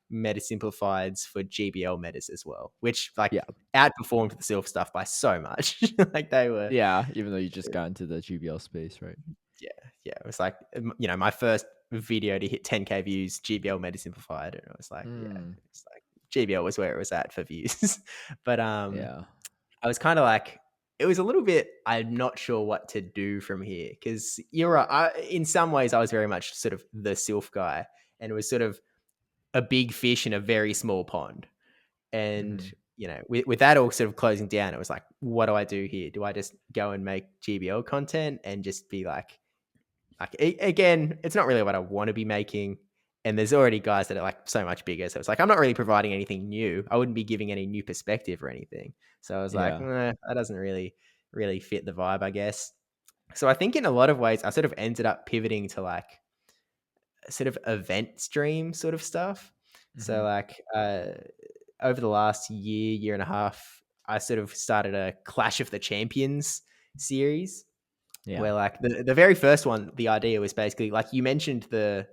meta simplifieds for GBL metas as well, which outperformed the Sylph stuff by so much. Like they were, even though you just got into the GBL space, right? Yeah. It was like, my first video to hit 10K views, GBL meta simplified, and it was like, it's like GBL was where it was at for views, but I was kind of like, it was a little bit, I'm not sure what to do from here, because you're right. In some ways, I was very much sort of the Sylph guy, and it was sort of a big fish in a very small pond. And, with that all sort of closing down, it was like, what do I do here? Do I just go and make GBL content and just be like again, it's not really what I want to be making. And there's already guys that are like so much bigger. So it's like, I'm not really providing anything new. I wouldn't be giving any new perspective or anything. So I was like, that doesn't really fit the vibe, I guess. So I think in a lot of ways, I sort of ended up pivoting to like sort of event stream sort of stuff. So like over the last year and a half, I sort of started a Clash of the Champions series. Where like the very first one, the idea was basically like you mentioned the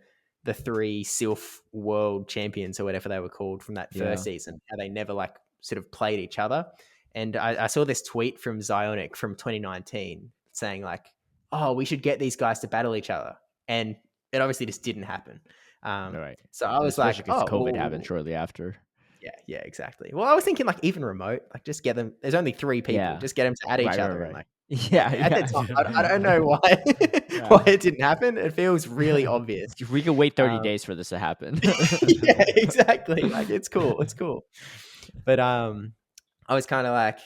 3 Sylph world champions or whatever they were called from that first season, how they never like sort of played each other. And I saw this tweet from Zionic from 2019 saying like, oh, we should get these guys to battle each other. And it obviously just didn't happen. Right. So I was like, COVID happened shortly after. Yeah, exactly. Well, I was thinking like even remote, like just get them. There's only 3 people. Just get them to add each other. Right. And like, at the time, I don't know why why it didn't happen. It feels really obvious. We could wait 30 days for this to happen. Yeah, exactly. Like it's cool. But I was kind of like,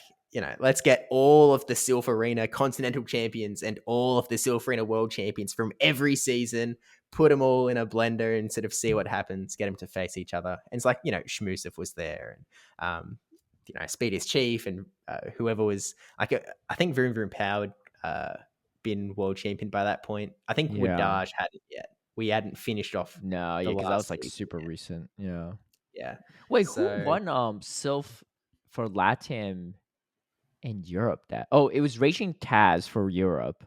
let's get all of the Sylph Arena Continental Champions and all of the Sylph Arena World Champions from every season, put them all in a blender and sort of see what happens, get them to face each other. And it's like, Shmusif was there, and Speed is Chief, and whoever was like, I think Vroom Vroom Power had been world champion by that point. I think Wadaj hadn't yet. We hadn't finished off. No, because that was like super recent. Yeah. Wait, who won Sylph for Latam and Europe? It was Raging Taz for Europe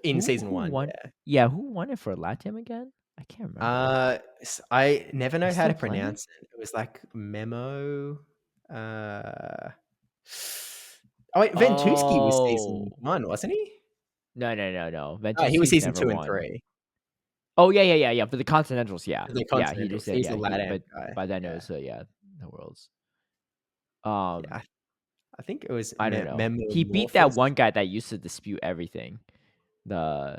in season 1. Who won it for Latam again? I can't remember. I never know how to pronounce it. It was like Memo. Ventuski was season 1, wasn't he? No. He was season 2 and 3. Oh yeah. For the Continentals, he just said he's the Latam guy. By then it was the Worlds. I think it was. I don't know. He beat that one guy that used to dispute everything. No,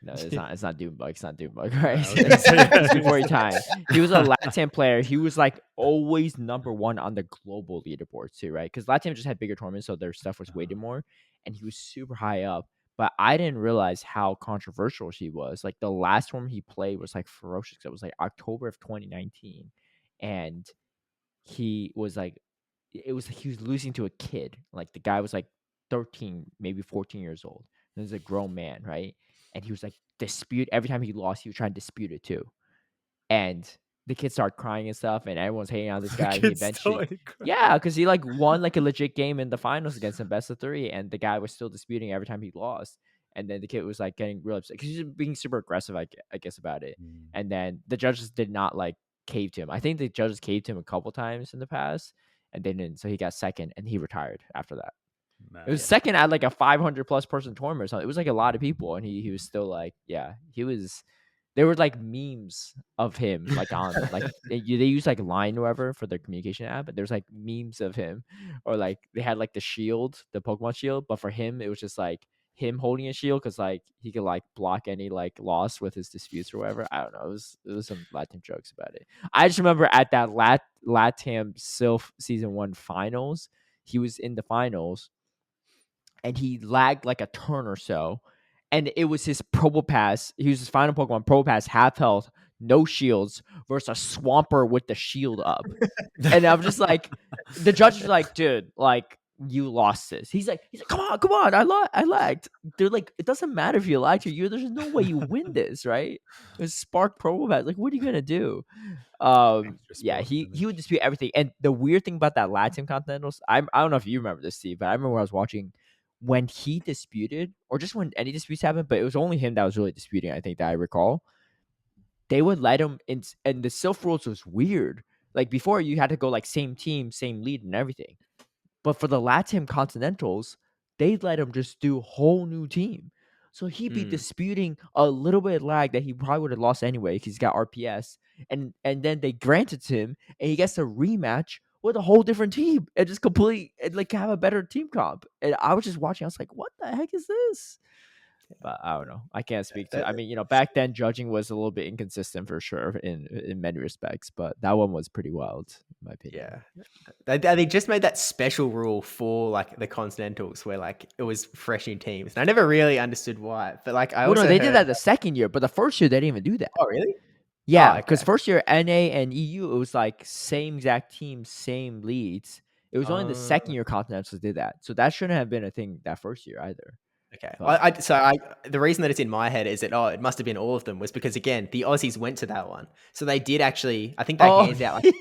it's not Doombug. It's not Doombug, right? It's before your time. He was a Latam player. He was like always number 1 on the global leaderboard too, right? Because Latam just had bigger tournaments, so their stuff was weighted more, and he was super high up. but I didn't realize how controversial she was. Like the last tournament he played was like ferocious. It was like October of 2019, and he was like, he was losing to a kid. Like the guy was like 13, maybe 14 years old. He was a grown man, right? And he was like every time he lost, he was trying to dispute it too. And the kids started crying and stuff, and everyone's hating on this guy. He eventually, because he like won like a legit game in the finals against him, best of 3, and the guy was still disputing every time he lost. And then the kid was like getting real upset because he's being super aggressive, I guess, about it. And then the judges did not like cave to him. I think the judges caved to him a couple times in the past, and they didn't. So he got second, and he retired after that. It was second at like a 500+ person tournament or something. It was like a lot of people, and he was still like, he was. There were like memes of him, like on like they use like Line or whatever for their communication app, but there's like memes of him, or like they had like the shield, the Pokemon shield, but for him it was just like him holding a shield because like he could like block any like loss with his disputes or whatever. I don't know. It was some Latam jokes about it. I just remember at that Latam Sylph season 1 finals, he was in the finals, and he lagged like a turn or so. And it was his Probopass. He was his final Pokemon, Probopass, half health, no shields, versus a Swampert with the shield up. And I'm just like, the judges are like, dude, like, you lost this. He's like, come on, I lagged. They're like, it doesn't matter if you lagged or there's no way you win this, right? It was Spark Probopass. Like, what are you gonna do? He would dispute everything. And the weird thing about that Latin Continentals, I don't know if you remember this, Steve, but I remember when I was watching when he disputed, or just when any disputes happened, but it was only him that was really disputing, I think, that I recall. They would let him in, and the Sylph rules was weird. Like before, you had to go like same team, same lead, and everything. But for the Latam Continentals, they'd let him just do a whole new team. So he'd be disputing a little bit of lag that he probably would have lost anyway because he's got RPS. And then they granted to him, and he gets a rematch with a whole different team and just like have a better team comp. And I was just watching. I was like, what the heck is this? But I don't know. I can't speak to. I mean, back then judging was a little bit inconsistent for sure in many respects, but that one was pretty wild in my opinion. Yeah, they just made that special rule for like the Continentals where like it was fresh new teams. And I never really understood why, but like they did that the second year, but the first year they didn't even do that. Oh, really? Yeah, because first year NA and EU it was like same exact team, same leads. It was only the second year Continentals did that, so that shouldn't have been a thing that first year either. Okay. The reason that it's in my head is that it must have been all of them was because again the Aussies went to that one, so they did actually. I think they handed out like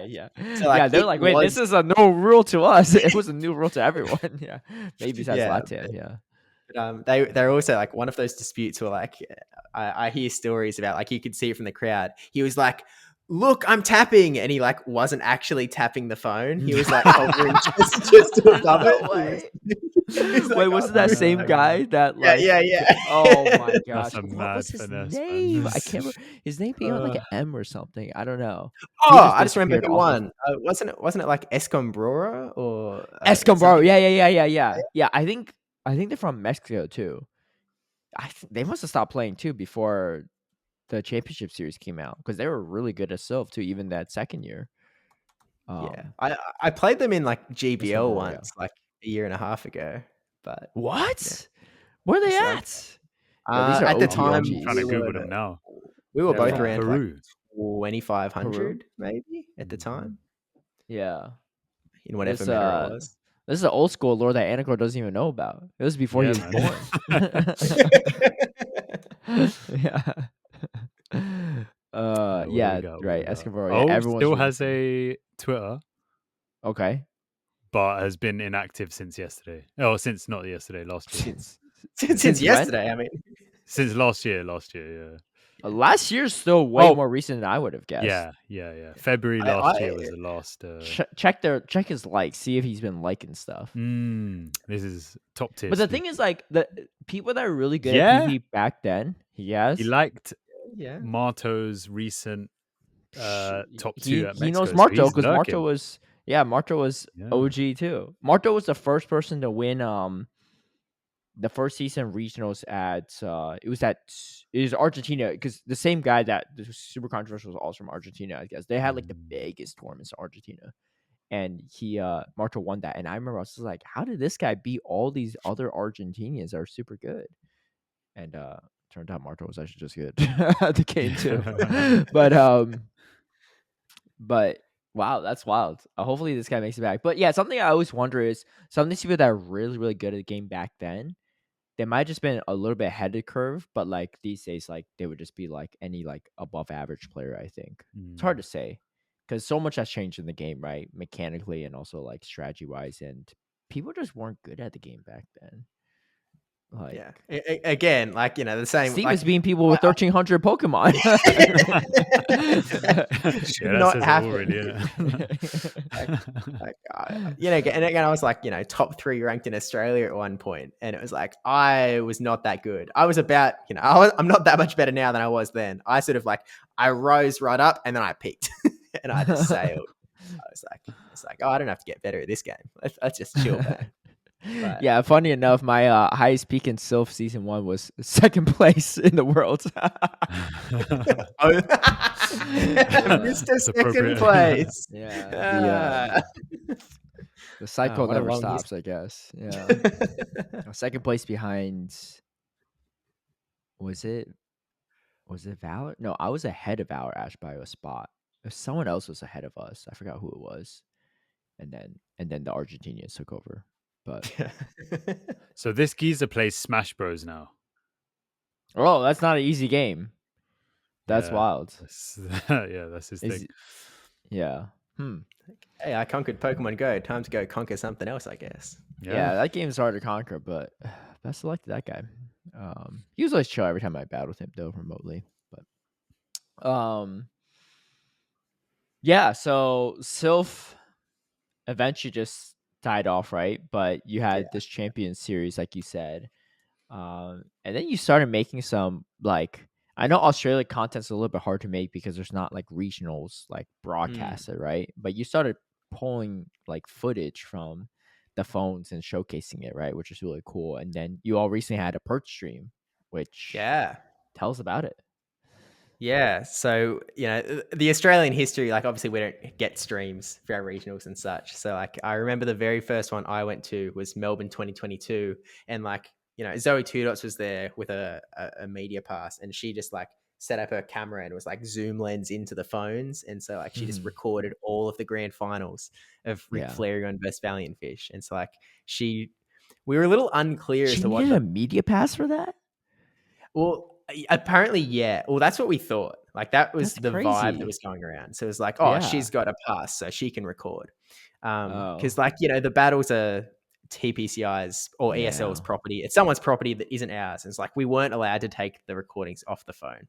yeah. So like, they're like, wait, this is a new rule to us. It was a new rule to everyone. Yeah, maybe besides Latam. Yeah. But, they're also like one of those disputes where like I hear stories about like you could see it from the crowd. He was like, look, I'm tapping, and he like wasn't actually tapping the phone. He was like hovering just above it. Wait, wasn't that same guy that like? Yeah. Oh my gosh, what was his name? I can't remember. His name began like an M or something. I don't know. I just remember who won. Wasn't it like Escombrora or Escombrora? Yeah. I think they're from Mexico too. They must have stopped playing too before the championship series came out because they were really good at Sylph too, even that second year. I played them in like GBL once, like a year and a half ago. But what? Where are they at? These are at the time. I'm trying to Google them now. We were both around Peru. Like 2,500 maybe at the time. Yeah, in whatever meta it was. This is an old school lore that Anicor doesn't even know about. It was before he was born. Right. Escobar. Everyone still has a Twitter. Okay. But has been inactive since yesterday. Oh, since not yesterday, last year. Since yesterday, I mean. Since last year, yeah. Last year's still way more recent than I would have guessed. Yeah. February last year was the last. Check his likes. See if he's been liking stuff. This is top tier. But the thing is, like the people that are really good at PvP back then, he liked Marto's recent top 2 at Mexico. He knows Marto because Marto was OG too. Marto was the first person to win the first season regionals at it was Argentina, because the same guy that was super controversial was also from Argentina. I guess they had like the biggest tournaments in Argentina, and he Marto won that. And I remember I was just like, how did this guy beat all these other Argentinians that are super good? And turned out Marto was actually just good at the game too. But wow, that's wild. Hopefully this guy makes it back. But yeah, something I always wonder is some of these people that are really, really good at the game back then, they might have just been a little bit ahead of the curve, but like these days, like they would just be like any like above average player, I think. It's hard to say because so much has changed in the game, right? Mechanically and also like strategy wise, and people just weren't good at the game back then. Like, yeah, again, like, the same. Steve like, is being people with 1,300 Pokemon. Not happening. And again, I was like, top 3 ranked in Australia at one point, and it was like I was not that good. I was about, I'm not that much better now than I was then. I sort of like I rose right up, and then I peaked, and I just sailed. I was like, oh, I don't have to get better at this game. Let's just chill, man. But, yeah, funny enough, my highest peak in Sylph season 1 was 2nd place in the world. Mr. Second place. Yeah. The cycle never stops, I guess. Yeah. 2nd place behind. Was it Valor? No, I was ahead of Valor Ash by a spot. Someone else was ahead of us. I forgot who it was. And then the Argentinians took over. But so this geezer plays Smash Bros now. Oh, that's not an easy game. That's wild. That's his thing. Yeah. Hey, I conquered Pokemon Go. Time to go conquer something else, I guess. Yeah, that game's hard to conquer, but best of luck to that guy. He was always chill every time I battled him though remotely. But yeah, so Sylph eventually just died off, right? But you had this champion series, like you said. And then you started making some, like, I know Australia content's a little bit hard to make because there's not like regionals like broadcasted, right? But you started pulling like footage from the phones and showcasing it, right? Which is really cool. And then you all recently had a perch stream, which tell us about it. Yeah, so the Australian history, like obviously we don't get streams for our regionals and such. So like I remember the very first one I went to was Melbourne 2022, and like Zoe Two Dots was there with a media pass, and she just like set up her camera and was like zoom lens into the phones, and so like she just recorded all of the grand finals of Ric Flair versus Valiant Fish, and so like we were a little unclear as to what a media pass for that. Well, apparently, yeah. Well, that's what we thought. Like that was the vibe that was going around. So it was like, oh, she's got a pass, so she can record. Because like the battles are TPCI's or ESL's property. It's someone's property that isn't ours. And it's like we weren't allowed to take the recordings off the phone.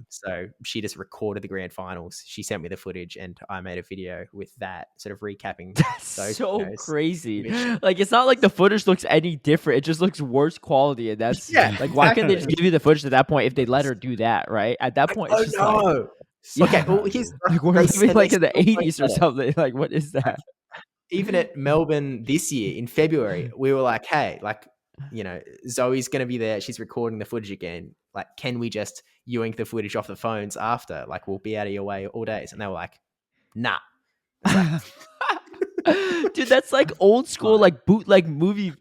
So she just recorded the grand finals. She sent me the footage, and I made a video with that, sort of recapping. That's so crazy. Like it's not like the footage looks any different. It just looks worse quality, and that's like why can't they just give you the footage at that point if they let her do that, right? At that point, it's just like, okay, well, here's like we're living like in the 80s or something. Like what is that? Even at Melbourne this year in February, we were like, hey, like, Zoe's going to be there. She's recording the footage again. Like, can we just yoink the footage off the phones after? Like, we'll be out of your way all days. And they were like, nah. Dude, that's like old school, like bootleg movies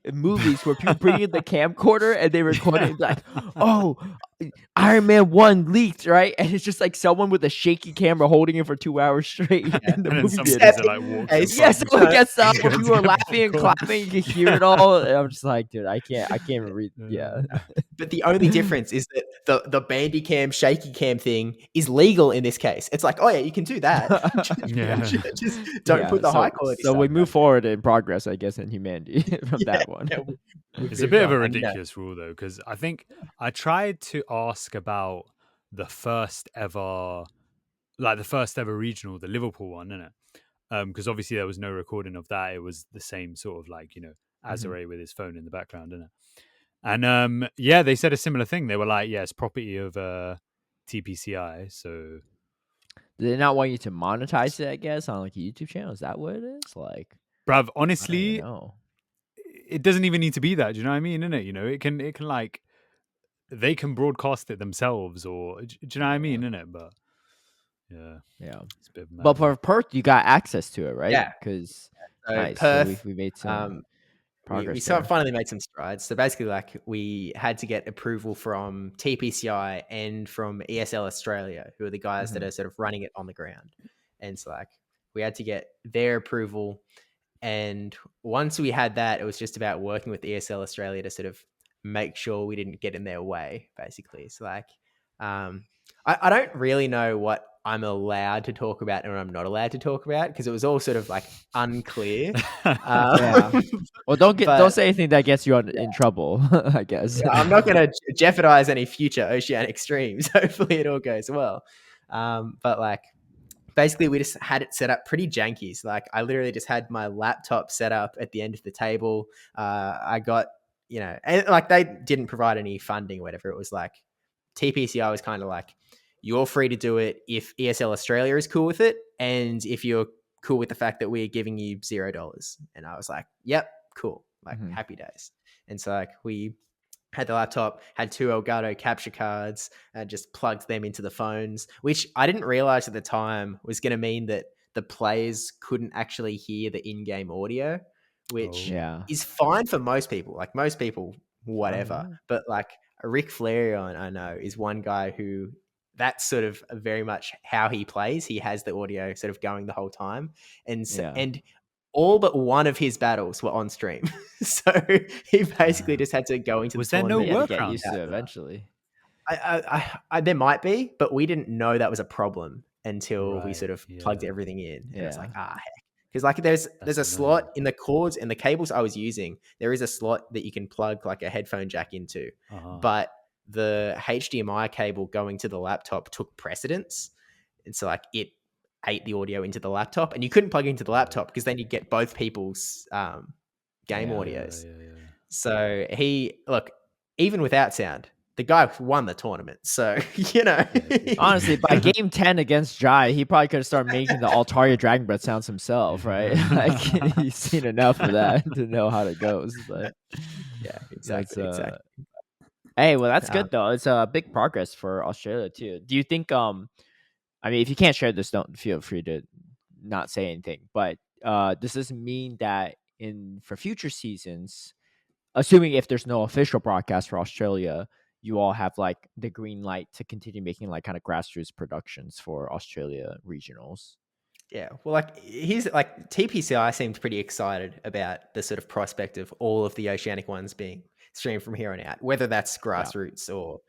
where people bring in the camcorder and they record it like, oh, Iron Man 1 leaked, right? And it's just like someone with a shaky camera holding it for 2 hours straight in the movie theater. Someone gets up where people are laughing and clapping, you can hear it all. And I'm just like, dude, I can't even read. Yeah. But the only difference is that the bandy cam, shaky cam thing is legal in this case. It's like, oh yeah, you can do that. Just don't put the high quality. So we move forward in progress, I guess, in humanity from that one. It's a bit of a ridiculous rule though, because I think I tried to ask about the first ever regional, the Liverpool one, isn't it? Because obviously there was no recording of that. It was the same sort of like, Azure with his phone in the background, isn't it? And they said a similar thing. They were like, it's property of TPCI. So do they not want you to monetize it, I guess, on like a YouTube channel? Is that what it is? Like, bruv, honestly, it doesn't even need to be that. Do you know what I mean? Innit? It can like, they can broadcast it themselves, or do you know what I mean? Innit? But Yeah. It's a bit But mad. for Perth, you got access to it, right? Yeah. Because So nice. Perth, So we made some progress we there. finally made some strides. So basically, like, we had to get approval from TPCI and from ESL Australia, who are the guys that are sort of running it on the ground. And so, like, we had to get their approval. And once we had that, it was just about working with ESL Australia to sort of make sure we didn't get in their way, basically. So, like, I don't really know what I'm allowed to talk about and what I'm not allowed to talk about, because it was all sort of like unclear. Yeah. Well, don't say anything that gets you in trouble, I guess. I'm not going to jeopardize any future oceanic streams. Hopefully it all goes well. But like, basically we just had it set up pretty janky. So like, I literally just had my laptop set up at the end of the table. I got, and like, they didn't provide any funding or whatever. It was like, TPCI was kind of like, you're free to do it if ESL Australia is cool with it, and if you're cool with the fact that we're giving you $0. And I was like, yep, cool, like happy days. And so like, we had the laptop, had 2 Elgato capture cards, and just plugged them into the phones, which I didn't realize at the time was going to mean that the players couldn't actually hear the in-game audio, which is fine for most people. Like, most people, whatever. But like, Rick Flareon, I know, is one guy who, that's sort of very much how he plays. He has the audio sort of going the whole time. And and all but one of his battles were on stream. So he basically just had to go into the tournament. Was there no workaround? Used to eventually. There might be, but we didn't know that was a problem until we sort of plugged everything in. And it's like, heck. Because like, there's a slot in the cords and the cables I was using. There is a slot that you can plug like a headphone jack into, but the HDMI cable going to the laptop took precedence. And so like, it ate the audio into the laptop, and you couldn't plug into the laptop because then you'd get both people's game audios. So even without sound, the guy won the tournament. So, honestly, by game 10 against Jai, he probably could have started making the Altaria Dragon Breath sounds himself, right? Like, he's seen enough of that to know how it goes. But yeah, exactly. Hey, well, that's good though. It's a big progress for Australia too. Do you think? I mean, if you can't share this, don't feel free to not say anything. But does this mean that for future seasons, assuming if there's no official broadcast for Australia, you all have like the green light to continue making like kind of grassroots productions for Australia regionals? Yeah, well, like, here's like, TPCI seemed pretty excited about the sort of prospect of all of the oceanic ones being streamed from here on out, whether that's grassroots or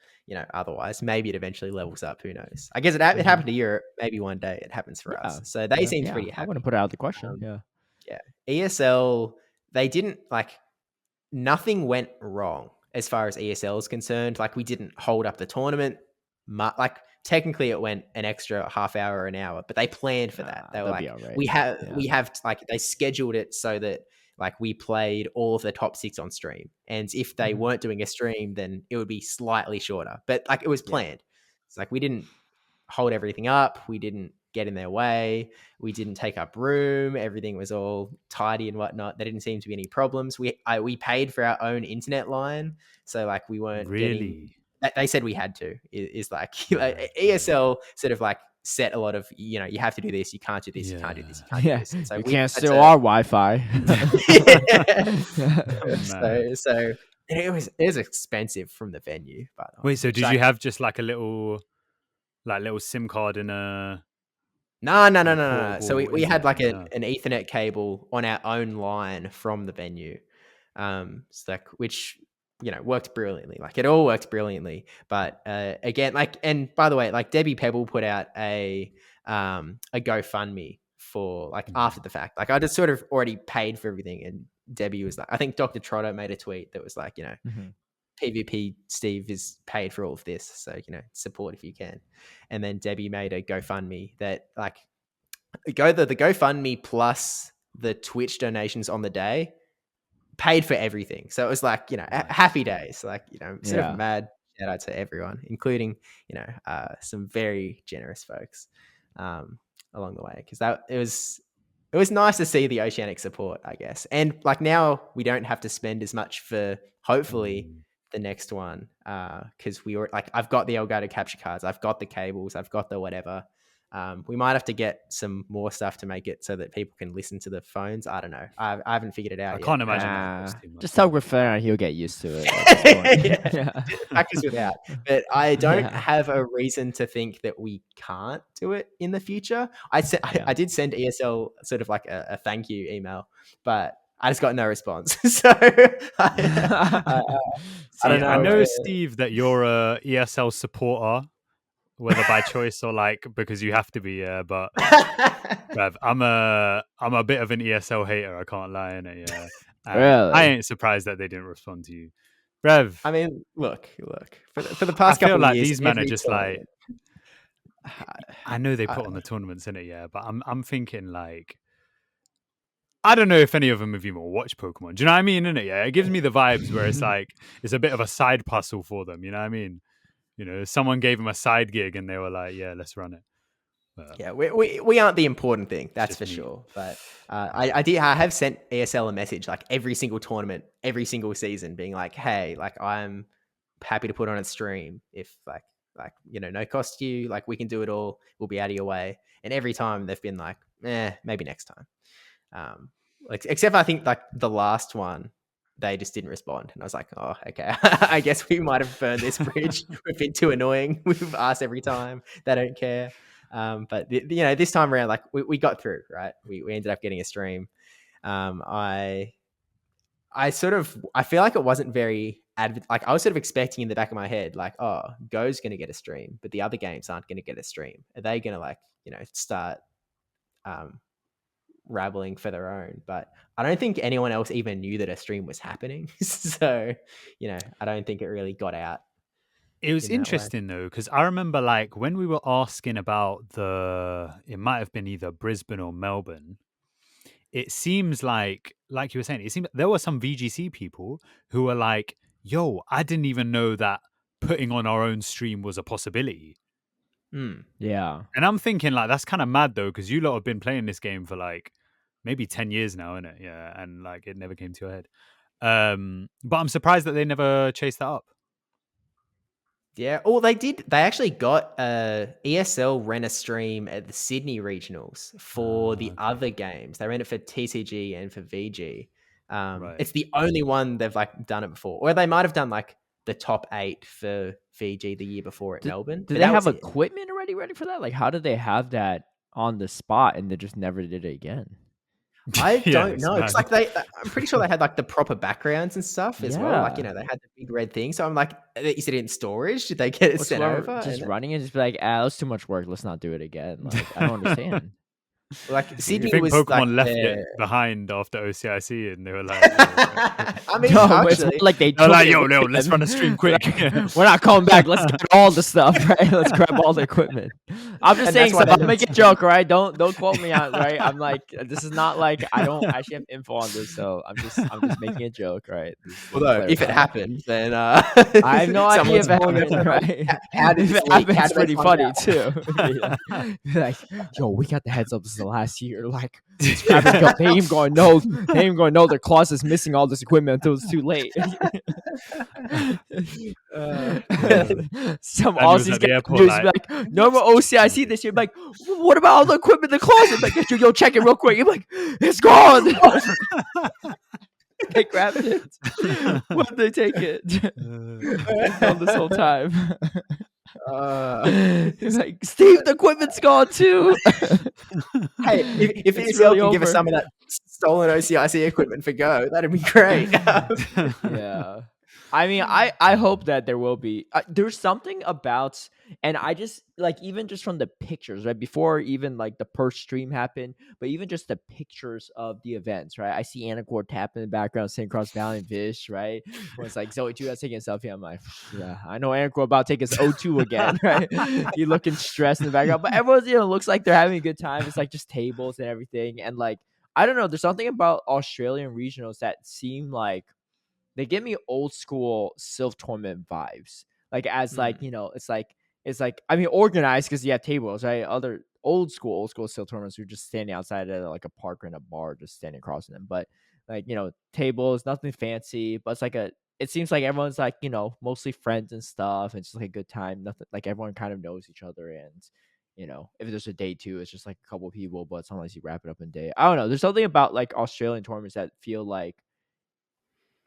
otherwise. Maybe it eventually levels up. Who knows? I guess it happened to Europe. Maybe one day it happens for us. So they seem pretty happy. I wouldn't put it out of the question. ESL, they didn't like. Nothing went wrong as far as ESL is concerned. Like, we didn't hold up the tournament. Like, technically it went an extra half hour or an hour, but they planned for that. They were like, right. we have like, they scheduled it so that like, we played all of the top 6 on stream. And if they weren't doing a stream, then it would be slightly shorter, but like, it was planned. It's like, we didn't hold everything up. We didn't get in their way. We didn't take up room. Everything was all tidy and whatnot. There didn't seem to be any problems. We paid for our own internet line, so like, we weren't getting. They said we had to. Is like, ESL sort of like set a lot of, you have to do this. You can't do this. You can't do this. You can't do this. And so you can't steal our Wi-Fi. So it was expensive from the venue. But wait, so did you have just like a little SIM card in a? No. So we had like an Ethernet cable on our own line from the venue, so like, which worked brilliantly. Like, it all worked brilliantly. But again, like, and by the way, like, Debbie Pebble put out a GoFundMe for like after the fact. Like, I just sort of already paid for everything, and Debbie was like, I think Dr. Trotter made a tweet that was like, PvP Steve is paid for all of this, so support if you can. And then Debbie made a GoFundMe that like the GoFundMe plus the Twitch donations on the day paid for everything. So it was like, happy days. Like, sort of mad shout out to everyone, including some very generous folks along the way, because it was nice to see the oceanic support, I guess. And like, now we don't have to spend as much for hopefully the next one, because we were like, I've got the Elgato capture cards, I've got the cables, I've got the whatever. We might have to get some more stuff to make it so that people can listen to the phones. I don't know. I haven't figured it out I yet. can't imagine that costs too much. Just tell Griffin he'll get used to it. Yeah. Practice without. But I don't have a reason to think that we can't do it in the future. I did send ESL sort of like a thank you email, but I just got no response. So I don't know. I know, Steve, that you're a ESL supporter, whether by choice or like because you have to be. But Rev, I'm a bit of an ESL hater. I can't lie in it. Yeah, really? I ain't surprised that they didn't respond to you, Rev. I mean, look. For the past couple of years, these men are just like. I know they put on the tournaments in it, yeah, but I'm thinking like. I don't know if any of them have even watched Pokemon. Do you know what I mean? Innit? Yeah, it gives me the vibes where it's like it's a bit of a side hustle for them. You know what I mean? You know, someone gave them a side gig and they were like, "Yeah, let's run it." Yeah, we aren't the important thing, that's for sure. But I have sent ESL a message like every single tournament, every single season, being like, "Hey, like I'm happy to put on a stream if like no cost to you, like we can do it all. We'll be out of your way." And every time they've been like, maybe next time." Like except I think like the last one they just didn't respond and I was like, oh, okay. I guess we might have burned this bridge. We've been too annoying. We've asked every time. They don't care. But this time around, like we got through, right? We ended up getting a stream. I feel like it wasn't very like I was sort of expecting in the back of my head like, oh, Go's going to get a stream, but the other games aren't going to get a stream. Are they going to like start rabbling for their own? But I don't think anyone else even knew that a stream was happening. So I don't think it really got out. It was interesting though, because I remember like when we were asking about it might have been either Brisbane or Melbourne. It seems like you were saying, it seemed there were some VGC people who were like, yo, I didn't even know that putting on our own stream was a possibility. Yeah. And I'm thinking like, that's kind of mad though, because you lot have been playing this game for like maybe 10 years now, innit? Yeah. And like, it never came to your head. But I'm surprised that they never chased that up. Yeah. Oh, they did. They actually got ESL ran a stream at the Sydney regionals for the other games. They ran it for TCG and for VG. Right. It's the only one they've like done it before, or they might have done like the top 8 for VG the year before at Melbourne. Did they have equipment already ready for that? Like, how did they have that on the spot and they just never did it again? I don't know. It's like I'm pretty sure they had like the proper backgrounds and stuff as well. Like, they had the big red thing. So I'm like, is it in storage? Did they get it sent over? Just running and just be like, that's too much work. Let's not do it again. Like, I don't understand. Like Sydney think was Pokemon like left it behind after OCIC, and they were like, I mean, actually, like they like, yo, let's run a stream quick. We're not coming back. Let's get all the stuff, right? Let's grab all the equipment. I'm just saying stuff. I'm making a joke, right? Don't quote me out, right? I'm like, this is not like I don't actually have info on this, so I'm just making a joke, right? Although if it happened, then I have no idea if it happened, right? If it happened, it's pretty funny too. Like, yo, we got the heads up. This is the last year. Like, they ain't gonna know. They ain't gonna know their closet's missing all this equipment until it's too late. Some Aussies get news like, no more OCIC this year. Like, what about all the equipment in the closet? Like, yo, check it real quick. You're like, it's gone. They grabbed it. Why'd they take it? It's gone this whole time. He's like, Steve, the equipment's gone too. Hey, if ESL can give us some of that stolen OCIC equipment for Go, that'd be great. Yeah. I mean, I hope that there will be. There's something about, and I just like, even just from the pictures, right, before even like the first stream happened, but even just the pictures of the events, right? I see Anicor tapping in the background, St. Cross Valley and Fish, right? When it's like Zoe 2 that's taking a selfie, I'm like, yeah, I know Anicor about to take his O2 again, right? He looking stressed in the background, but everyone's looks like they're having a good time. It's like just tables and everything, and like I don't know, there's something about Australian regionals that seem like they give me old school Sylph tournament vibes. Like as like, it's like I mean organized because you have tables, right? Other old school Sylph tournaments you're just standing outside at like a park or in a bar, just standing across them. But like, tables, nothing fancy, but it's like it seems like everyone's like, mostly friends and stuff. It's just like a good time. Nothing like everyone kind of knows each other, and if there's a day 2, it's just like a couple people, but sometimes you wrap it up in a day. I don't know. There's something about like Australian tournaments that feel like,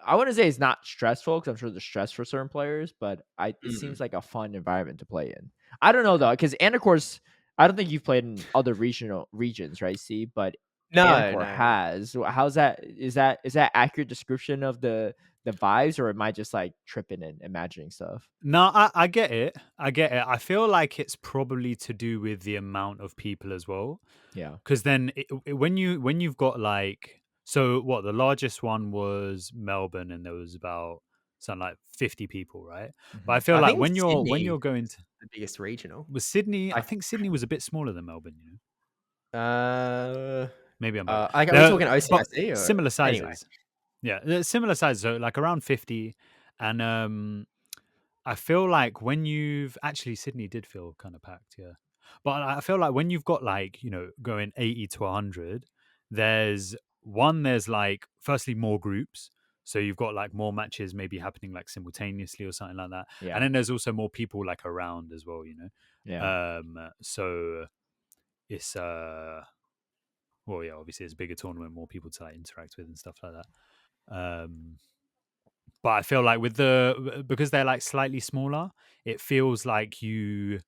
I wouldn't say it's not stressful, because I'm sure there's stress for certain players, but it seems like a fun environment to play in. I don't know though, because Anicor's, I don't think you've played in other regions, right? See, but Anicor has. How's that? Is that accurate description of the vibes, or am I just like tripping and imagining stuff? No, I get it. I feel like it's probably to do with the amount of people as well. Yeah. Because then when you've got like, so what, the largest one was Melbourne, and there was about something like 50 people, right? But I feel like when you're going to the biggest regional, was Sydney. I think Sydney was a bit smaller than Melbourne. Maybe I'm wrong. are we talking OCIC or similar sizes? Anyway. Yeah, similar sizes. So like around 50, and I feel like when you've actually, Sydney did feel kind of packed, yeah. But I feel like when you've got like, going 80 to 100, there's like, firstly, more groups. So you've got like more matches maybe happening like simultaneously or something like that. Yeah. And then there's also more people like around as well, Yeah. So it's, well, yeah, obviously it's a bigger tournament, more people to like interact with and stuff like that. But I feel like because they're like slightly smaller, it feels like you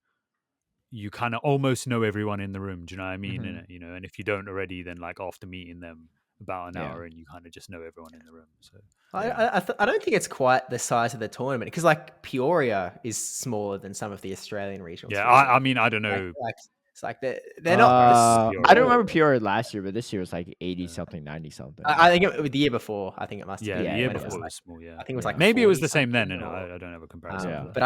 kind of almost know everyone in the room. Do you know what I mean? Mm-hmm. And if you don't already, then like after meeting them about an hour, and you kind of just know everyone in the room. So I don't think it's quite the size of the tournament, because like Peoria is smaller than some of the Australian regionals. Yeah, I mean, I don't know. It's like they're not. I don't remember Peoria last year, but this year was like 80 something, 90 something. I think the year before, I think it must have been. Yeah, the year before was small. Yeah, I think it was like maybe it was the same then. I don't have a comparison. But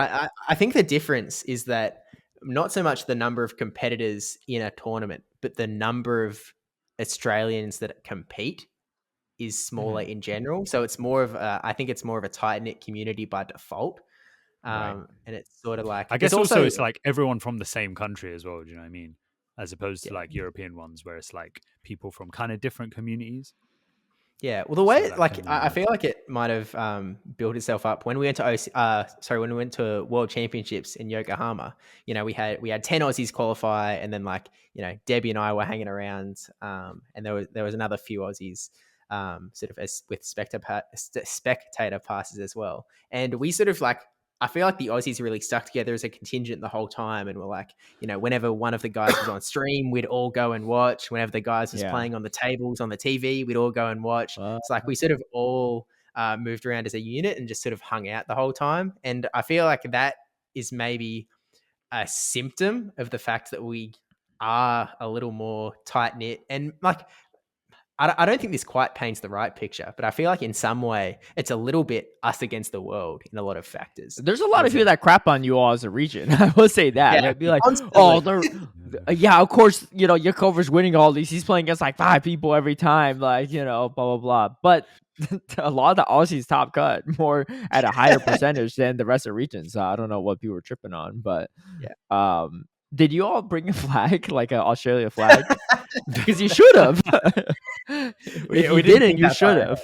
I think the difference is that not so much the number of competitors in a tournament, but the number of Australians that compete is smaller in general. So it's more of I think it's more of a tight knit community by default. And it's sort of like, I guess also it's like everyone from the same country as well. Do you know what I mean? As opposed to like European ones, where it's like people from kind of different communities. Yeah, well, the way I feel like it might have built itself up when we went to when we went to World Championships in Yokohama. We had 10 Aussies qualify, and then Debbie and I were hanging around, and there was another few Aussies sort of with spectator passes as well, and we sort of like, I feel like the Aussies really stuck together as a contingent the whole time, and we're like, whenever one of the guys was on stream, we'd all go and watch. Whenever the guys was playing on the tables on the TV, we'd all go and watch. It's like we sort of all moved around as a unit and just sort of hung out the whole time. And I feel like that is maybe a symptom of the fact that we are a little more tight knit, and like, I don't think this quite paints the right picture, but I feel like in some way it's a little bit us against the world in a lot of factors. There's a lot of people that crap on you all as a region. I will say that. Yeah, they'd be like, oh, of course, Yakover's winning all these. He's playing against like 5 people every time, like, blah, blah, blah. But a lot of the Aussies top cut more at a higher percentage than the rest of the regions. So I don't know what people were tripping on, but did you all bring a flag, like an Australia flag? Because you should have. If you didn't, you should have.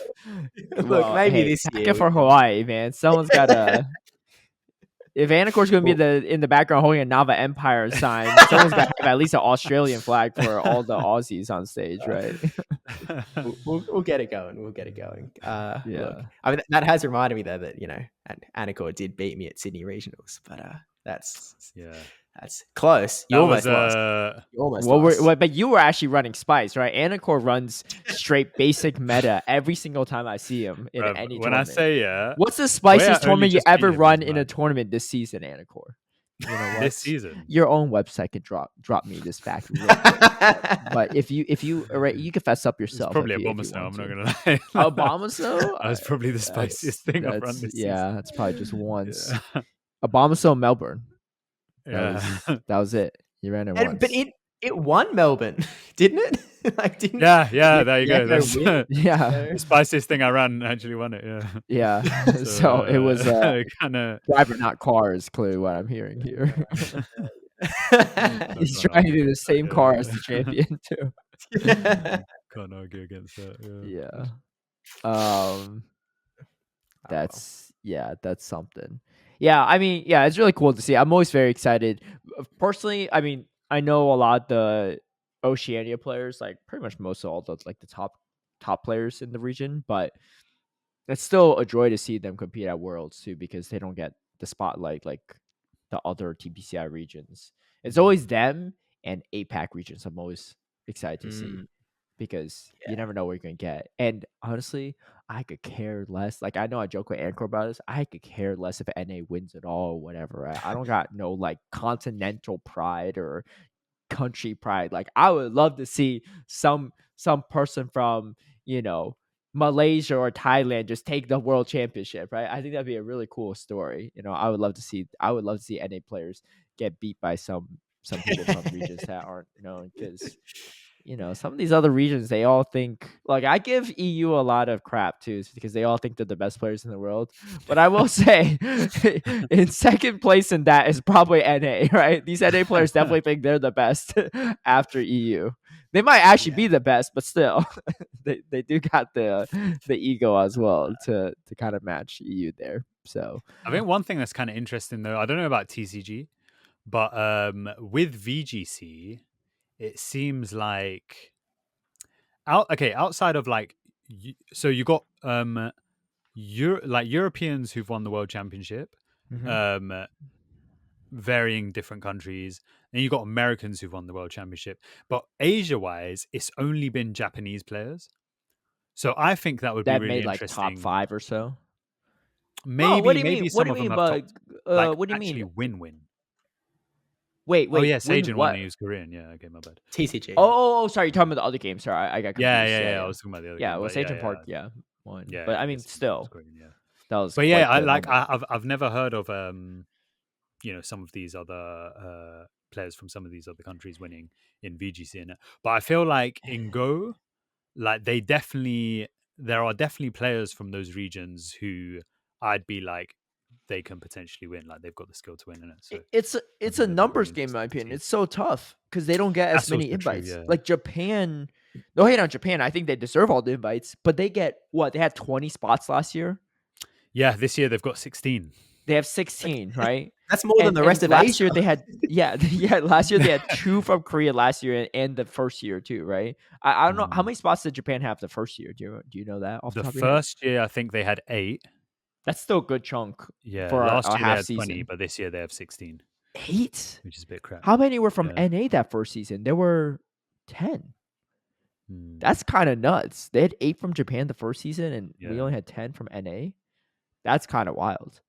Look, maybe this year for Hawaii, man. Someone's got to. If Anicor's going to be in the background holding a Nava Empire sign, someone's got to have at least an Australian flag for all the Aussies on stage, right? We'll get it going. We'll get it going. Look, I mean, that has reminded me though that Anicor did beat me at Sydney Regionals, but that's close. You almost lost. You almost lost. But you were actually running Spice, right? Anicor runs straight basic meta every single time I see him in any tournament. When I say what's the spiciest tournament you ever run in a tournament this season, Anicor? You know what? This season, your own website could drop me this fact real quick. But if you you can fess up yourself. It's probably a bomber snow. I'm not gonna lie. Oh, bomber snow? That was probably the spiciest thing I've run this season. Yeah, that's probably just once. A bomber snow Melbourne. That was it. You ran it once. But it won Melbourne, didn't it? There you go. That's the spiciest thing I ran actually won it. Yeah. So it was kind of driver, not car, is clearly what I'm hearing here. He's trying to do the same car as the champion too. Can't argue against that. Yeah. That's something. Yeah, I mean, it's really cool to see. I'm always very excited. Personally, I mean, I know a lot of the Oceania players, like pretty much most of all the like the top players in the region, but it's still a joy to see them compete at Worlds too, because they don't get the spotlight like the other TPCI regions. It's always them and APAC regions. I'm always excited to see because you never know what you're gonna get. And honestly, I could care less. Like I know I joke with Anicor about this. I could care less if NA wins at all or whatever. I don't got no like continental pride or country pride. Like I would love to see some person from, you know, Malaysia or Thailand just take the world championship, right? I think that'd be a really cool story. You know, I would love to see NA players get beat by some people from regions that aren't known, because you know, some of these other regions, they all think, like, I give EU a lot of crap too, because they all think they're the best players in the world. But I will say, in second place in that is probably NA, right? These NA players definitely think they're the best after EU. They might actually be the best, but still, they do got the ego as well to kind of match EU there. So I think one thing that's kind of interesting though, I don't know about TCG, but with VGC, it seems like outside of like, so you got Europeans who've won the world championship, varying different countries, and you got Americans who've won the world championship. But Asia wise, it's only been Japanese players. So I think that would be really made like interesting. top 5 or so. Maybe some of them have top, like, what do you actually mean? win? Wait. Oh yeah, Sajin won. He was Korean. Yeah, okay, my bad. TCG. Oh, sorry. You're talking about the other game. Sorry, I got confused. Yeah. I was talking about the other game. Yeah, well, Sajin Park, won. Yeah, but I mean, still, that was. But yeah, I've never heard of you know, some of these other players from some of these other countries winning in VGC in it. But I feel like in Go, like there are definitely players from those regions who I'd be like, they can potentially win. Like they've got the skill to win in it. So it's a numbers game, in my opinion. It's so tough because they don't get as many invites. True, yeah. Like Japan, no hate on Japan. I think they deserve all the invites, but they get what? They had 20 spots last year. Yeah, this year they've got 16. They have 16, right? That's more than the rest of last year. They had last year they had 2 from Korea last year and the first year too, right? I don't know how many spots did Japan have the first year. Do you know that off the top of your head? First year I think they had 8. That's still a good chunk. Yeah, for last year they had 20, but this year they have 16. 8, which is a bit crap. How many were from NA that first season? There were 10. That's kind of nuts. They had 8 from Japan the first season, and we only had 10 from NA. That's kind of wild.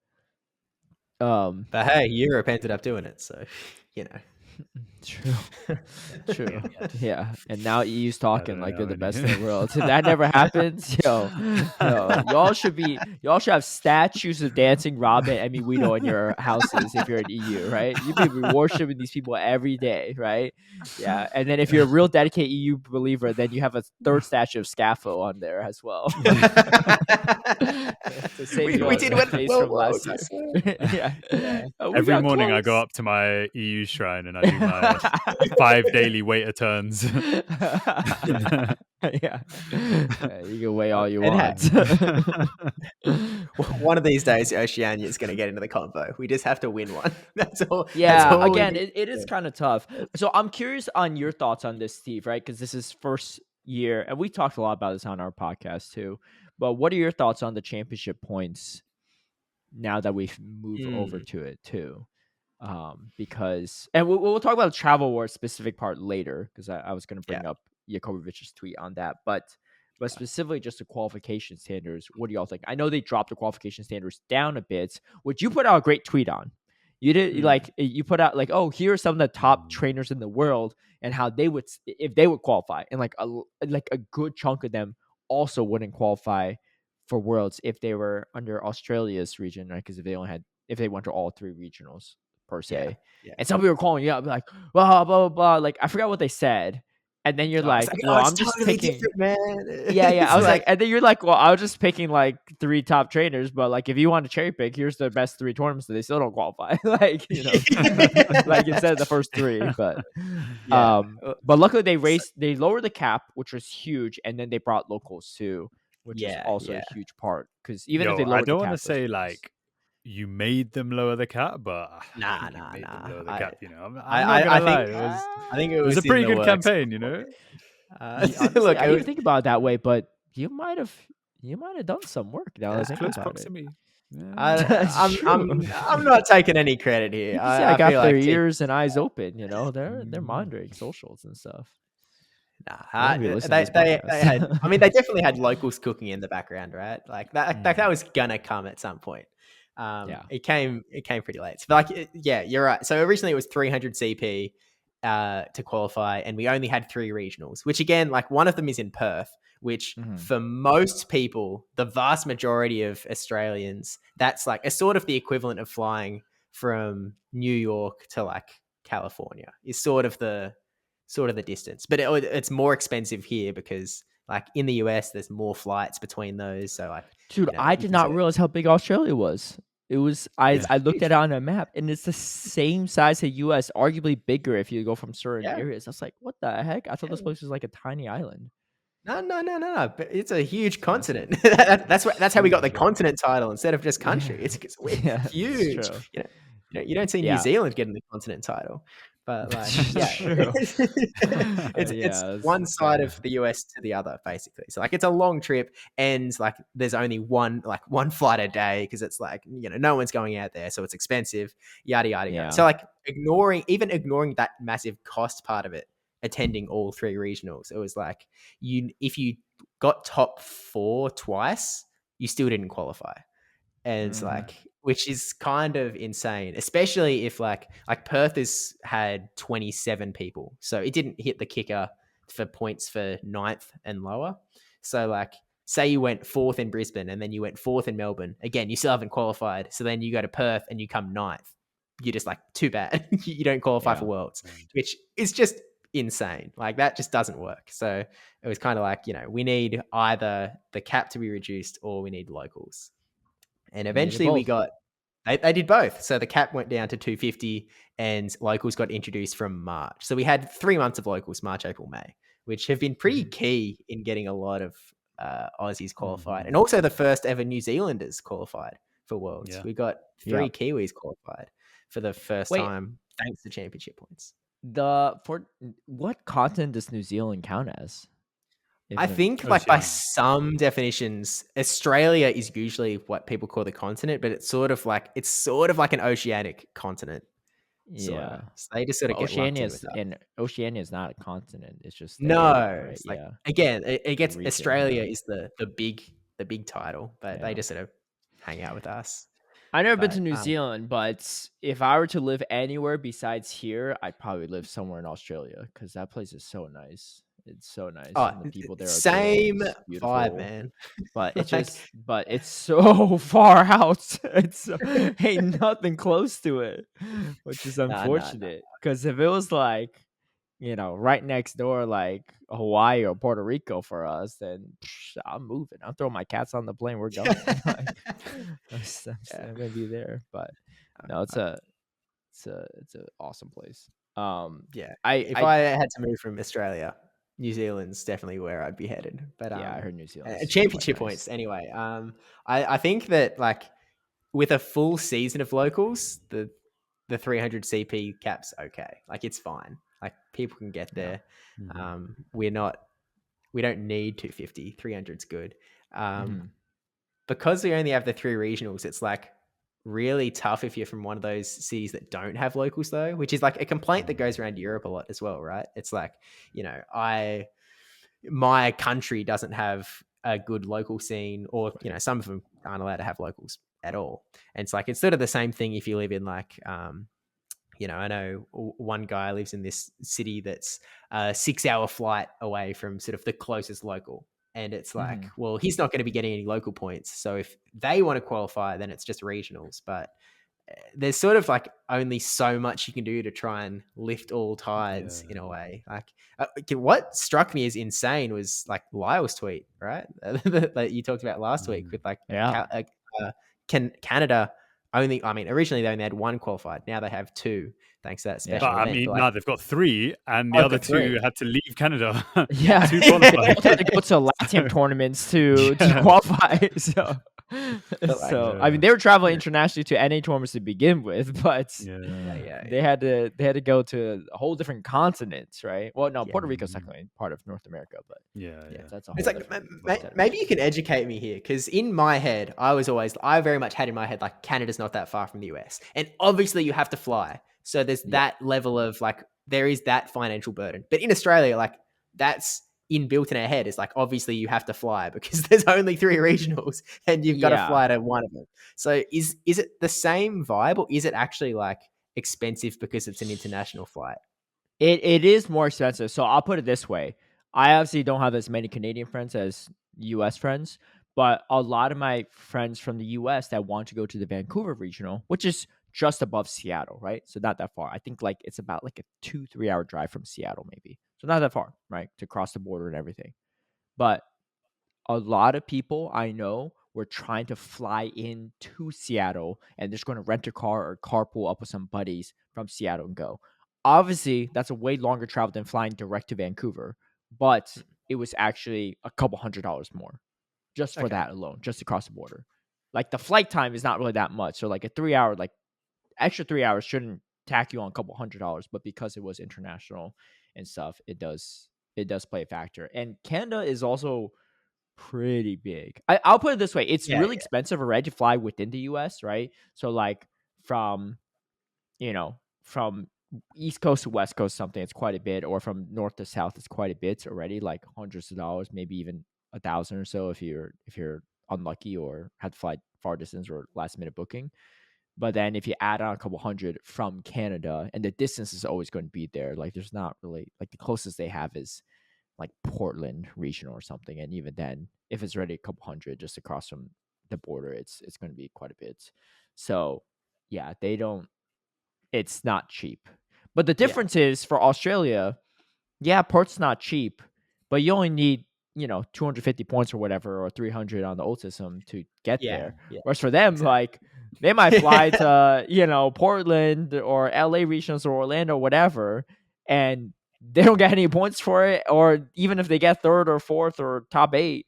But hey, Europe ended up doing it, so you know. True. Yeah. And now EU's talking like they're the best in the world. If that never happens, y'all should have statues of Dancing Robin and Miwito in your houses if you're in EU, right? You'd be worshiping these people every day, right? Yeah. And then if you're a real dedicated EU believer, then you have a third statue of Scafo on there as well. we did what from last year. Yeah. Every morning I go up to my EU shrine and I do my 5 daily waiter turns. Yeah, you can weigh all you want. One of these days, Oceania is going to get into the combo. We just have to win one. That's all. Yeah, that's all again, it is kind of tough. So I'm curious on your thoughts on this, Steve, right? Because this is first year, and we talked a lot about this on our podcast too. But what are your thoughts on the championship points now that we've moved over to it too? Because, and we'll talk about the travel war specific part later, because I was going to bring up Jakovic's tweet on that, but specifically just the qualification standards. What do y'all think? I know they dropped the qualification standards down a bit, which you put out a great tweet on. You did you put out like, oh, here are some of the top trainers in the world and how they would, if they would qualify, and like a good chunk of them also wouldn't qualify for Worlds if they were under Australia's region, right? Because if they went to all 3 regionals per se. And some people were calling you up like, blah, blah, blah. Like, I forgot what they said. And then you're I'm just totally picking, man. Yeah. I was like, and then you're like, well, I was just picking like 3 top trainers, but like, if you want to cherry pick, here's the best 3 tournaments that they still don't qualify. Like, like instead of the first 3, but luckily they lowered the cap, which was huge. And then they brought locals too, which is also a huge part. Cause even if they lowered I don't want to say like, you made them lower the cap, but Nah. Lower the cap, you know. I'm not I gonna lie. I think it was a in pretty the good works campaign, you before. know. Honestly, Look, I didn't even think about it that way, but you might have done some work. Now I was thinking close about proximity. I'm not taking any credit here. You can see I got feel their like ears and eyes open. You know, they're monitoring socials and stuff. Nah, they had. I mean, they definitely had locals cooking in the background, right? Like that was gonna come at some point. It came pretty late. So like, yeah, you're right. So originally it was 300 CP to qualify, and we only had 3 regionals. Which again, like one of them is in Perth, which for most people, the vast majority of Australians, that's like a sort of the equivalent of flying from New York to like California. Is sort of the distance, but it's more expensive here because like in the US there's more flights between those. So like, dude, I did not realize how big Australia was. It was I looked at it on a map, and it's the same size as US, arguably bigger if you go from certain areas. I was like, what the heck? I thought this place was like a tiny island. No. But it's a huge continent. That's how we got the continent title instead of just country. It's huge. It's you don't see New Zealand getting the continent title. But like, it's one side of the US to the other, basically. So like, it's a long trip, and like, there's only one flight a day because it's like, you know, no one's going out there, so it's expensive. Yada yada. So like, ignoring that massive cost part of it, attending all 3 regionals, it was like, if you got top 4 twice, you still didn't qualify. And it's like, which is kind of insane, especially if like Perth had 27 people. So it didn't hit the kicker for points for 9th and lower. So like, say you went 4th in Brisbane and then you went 4th in Melbourne. Again, you still haven't qualified. So then you go to Perth and you come 9th. You're just like, too bad. You don't qualify for Worlds, which is just insane. Like, that just doesn't work. So it was kind of like, you know, we need either the cap to be reduced or we need locals. And eventually they did both. So the cap went down to 250 and locals got introduced from March. So we had 3 months of locals, March, April, May, which have been pretty key in getting a lot of Aussies qualified. And also the first ever New Zealanders qualified for Worlds. Yeah. We got 3 Kiwis qualified for the first time, thanks to championship points. For what continent does New Zealand count as? I think like by some definitions, Australia is usually what people call the continent, but it's sort of like an oceanic continent. Yeah, so they just sort of get Oceania is not a continent. It's just right? Like, again, it gets region, Australia is the big title, but they just sort of hang out with us. I've never been to New Zealand, but if I were to live anywhere besides here, I'd probably live somewhere in Australia because that place is so nice. It's so nice. And the people there are same vibe, man. But it's but it's so far out. It's ain't nothing close to it, which is unfortunate. Because if it was like, you know, right next door, like Hawaii or Puerto Rico for us, then I'm moving. I'm throwing my cats on the plane. We're going. I'm gonna be there. But no, it's an awesome place. If I had to move from Australia, New Zealand's definitely where I'd be headed. But I heard New Zealand. Championship points anyway. I think that like with a full season of locals, the 300 CP cap's okay. Like, it's fine. Like, people can get there. We don't need 250. 300's good. Because we only have the 3 regionals, it's like really tough if you're from one of those cities that don't have locals, though, which is like a complaint that goes around Europe a lot as well, right? It's like, you know, my country doesn't have a good local scene, or, you know, some of them aren't allowed to have locals at all. And it's like, it's sort of the same thing if you live in like, you know, I know one guy lives in this city that's a 6-hour flight away from sort of the closest local. And it's like, well, he's not going to be getting any local points. So if they want to qualify, then it's just regionals. But there's sort of like only so much you can do to try and lift all tides in a way. Like, what struck me as insane was like Lyle's tweet, right? That you talked about last week with like, Canada only, I mean, originally they only had 1 qualified. Now they have 2, thanks to that special event. I mean, now they've got 3, and the other 2 had to leave Canada. 2 qualified. They go to Latin tournaments to qualify. So So I mean, they were traveling internationally to NA tournaments to begin with, but they had to go to a whole different continent, right? Well, no, Puerto Rico's technically part of North America, but that's a whole. It's like maybe you can educate me here, because in my head, I very much had in my head like Canada's not that far from the US, and obviously you have to fly, so there's that level of like there is that financial burden. But in Australia, like that's inbuilt in our head, is like obviously you have to fly because there's only 3 regionals and you've got to fly to one of them. So is it the same vibe, or is it actually like expensive because it's an international flight? It is more expensive. So I'll put it this way. I obviously don't have as many Canadian friends as US friends, but a lot of my friends from the US that want to go to the Vancouver regional, which is just above Seattle, right? So not that far. I think like it's about like a 2-3 hour drive from Seattle, maybe. So not that far, right? To cross the border and everything. But a lot of people I know were trying to fly into Seattle and just going to rent a car or carpool up with some buddies from Seattle and go. Obviously, that's a way longer travel than flying direct to Vancouver, but it was actually a couple $100 more just for that alone, just to cross the border. Like the flight time is not really that much. So like a 3 hour, like extra 3 hours shouldn't tack you on a couple $100, but because it was international and stuff, it does play a factor. And Canada is also pretty big. I'll put it this way. It's really expensive already to fly within the US, right? So like from East Coast to West Coast, something, it's quite a bit, or from north to south, it's quite a bit already, like hundreds of dollars, maybe even 1,000 or so if you're unlucky or had to fly far distance or last minute booking. But then if you add on a couple hundred from Canada, and the distance is always going to be there, like there's not really, like the closest they have is like Portland regional or something, and even then, if it's already a couple hundred just across from the border, it's going to be quite a bit. So yeah, it's not cheap. But the difference is for Australia, Perth's not cheap, but you only need 250 points or whatever, or 300 on the old system to get there. Whereas for them, like they might fly to Portland or LA regionals or Orlando, whatever, and they don't get any points for it. Or even if they get 3rd or 4th or top 8,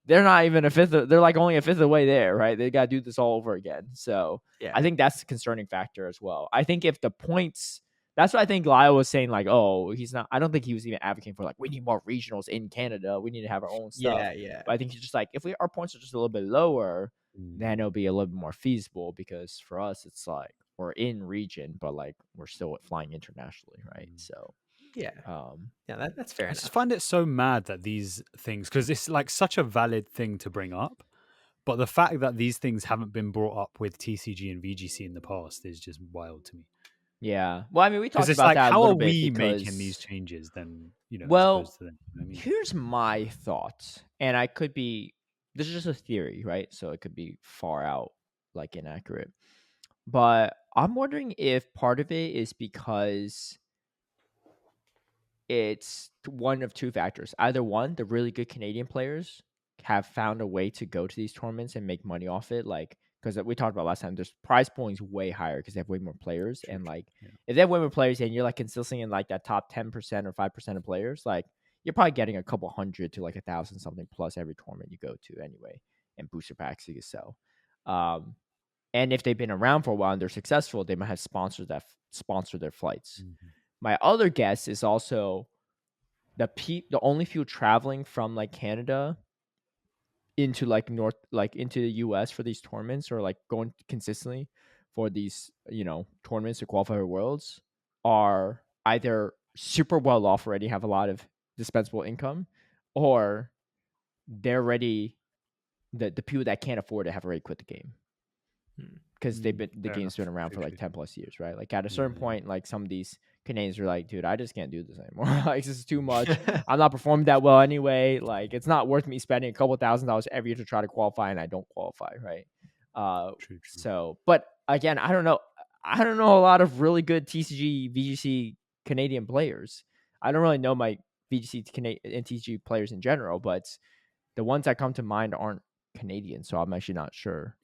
they're not even a 5th. They're like only a 5th of the way there, right? They got to do this all over again. So I think that's a concerning factor as well. I think if the points, that's what I think Lyle was saying, like, oh, he's not, I don't think he was even advocating for like, we need more regionals in Canada. We need to have our own stuff. But I think he's just like, if our points are just a little bit lower, then it'll be a little bit more feasible, because for us, it's like we're in region, but like we're still flying internationally, right? So that's fair. I just find it so mad that these things, because it's like such a valid thing to bring up, but the fact that these things haven't been brought up with TCG and VGC in the past is just wild to me. Yeah. Well, I mean, we talked it's about like, that how a are little bit we because making these changes then, well, as opposed to them, here's my thoughts, and this is just a theory, right? So it could be far out, like inaccurate. But I'm wondering if part of it is because it's one of 2 factors. Either one, the really good Canadian players have found a way to go to these tournaments and make money off it, like, because we talked about last time, there's prize pooling's way higher because they have way more players. And like, if they have way more players and you're like consistently in like that top 10% or 5% of players, like you're probably getting a couple hundred to like 1,000 something plus every tournament you go to anyway, and booster packs you can sell. And if they've been around for a while and they're successful, they might have sponsor their flights. My other guess is also the only few traveling from like Canada into like into the US for these tournaments, or like going consistently for these tournaments to qualify for Worlds, are either super well off already, have a lot of dispensable income, or they're ready, the people that can't afford it have already quit the game, because the game's been around for like 10 plus years, right? Like at a certain point, like some of these Canadians are like, dude, I just can't do this anymore. Like this is too much. I'm not performing that well anyway. Like it's not worth me spending a couple $1,000s every year to try to qualify, and I don't qualify, right? True. So, but again, I don't know a lot of really good TCG, VGC Canadian players. I don't really know my VGC and TCG players in general, but the ones that come to mind aren't Canadian, so I'm actually not sure.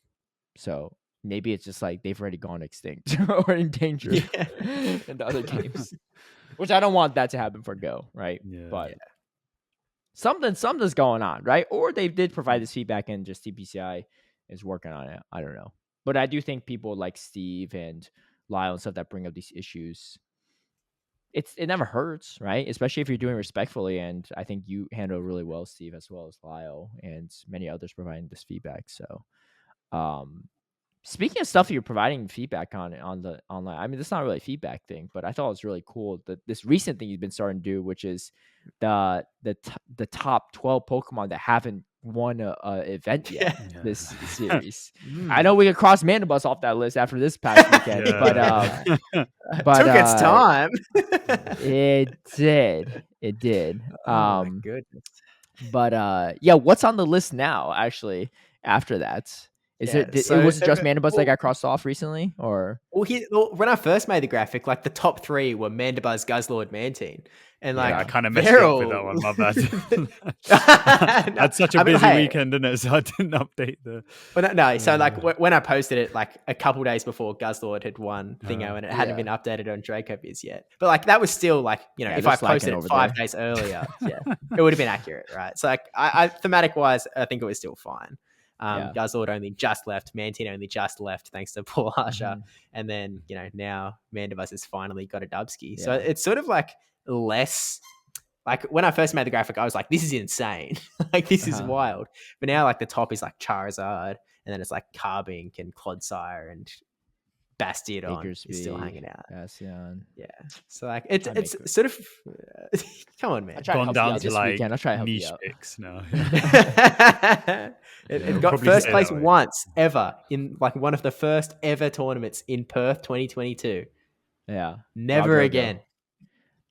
So maybe it's just like they've already gone extinct or in danger in the other games, which I don't want that to happen for Go, right? But something's going on, right? Or they did provide this feedback in just TPCI is working on it. I don't know, but I do think people like Steve and Lyle and stuff that bring up these issues, it never hurts, right? Especially if you're doing respectfully. And I think you handle really well, Steve, as well as Lyle and many others providing this feedback. So, speaking of stuff you're providing feedback on the online, I mean, that's not really a feedback thing, but I thought it was really cool that this recent thing you've been starting to do, which is the top 12 Pokemon that haven't won a event yet this series. I know we could cross Mandibus off that list after this past weekend, but took its time. It did. Oh my goodness. But what's on the list now? Actually, after that. Was it just Mandibus that got crossed off recently, or? Well, when I first made the graphic, like the top 3 were Mandibuzz, Guzzlord, Mantine, and like I kind of messed up with that one. My bad. That's such a busy weekend, isn't it? So I didn't update the. But no. So like when I posted it, like a couple days before Guzzlord had won Thingo, and it hadn't been updated on Dracoviz yet. But like that was still like if I posted it 5 days earlier, it would have been accurate, right? So like I thematic wise, I think it was still fine. Guzzlord only just left, Mantine only just left thanks to Paul Harsher, and then now Mandibuzz has finally got a Dubsky. So it's sort of like less like when I first made the graphic, I was like, this is insane. Like this is wild. But now like the top is like Charizard, and then it's like Carbink and Clodsire and Bastiodon is still hanging out. Bastion. Yeah. So like it's sort of come on, man. Gone down to like I'll try to niche picks now. It got first place once ever in like one of the first ever tournaments in Perth 2022. Yeah. Never again.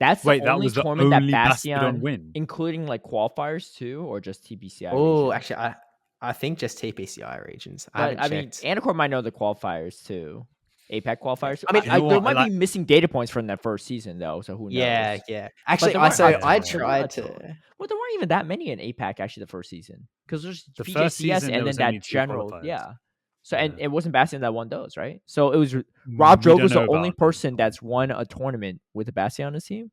That's the only tournament that Bastion win, including like qualifiers too, or just TPCI? Oh, actually, I think just TPCI regions. But I mean, Anicor might know the qualifiers too. APAC qualifiers. I mean, there might be missing data points from that first season though, so who knows? Yeah. Actually, I tried to. Well, there weren't even that many in APAC actually the first season because there's the first season and then that general, qualifiers. So and it wasn't Bastion that won those, right? So it was Rob Drogo's the only person that's won a tournament with a Bastion on his team.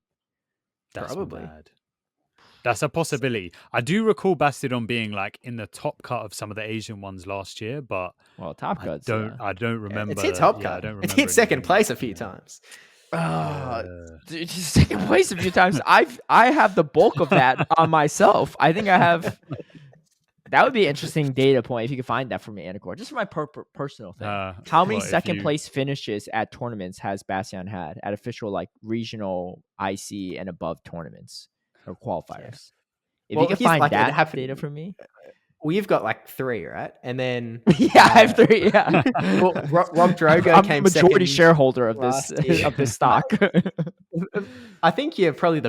That's probably bad. That's a possibility. I do recall Bastiodon being like in the top cut of some of the Asian ones last year, but top cuts. I don't remember. It's hit top cut. It hit second place a few times. Second place a few times. I have the bulk of that on myself. I think I have. That would be an interesting data point if you could find that for me, Anicor. Just for my personal thing. How many second place finishes at tournaments has Bastion had at official like regional IC and above tournaments or qualifiers? If you can find that data for me. Well, you've got like 3, right? And then I have 3. Yeah. Well, Rob Drogo came majority shareholder of this stock. I think you're probably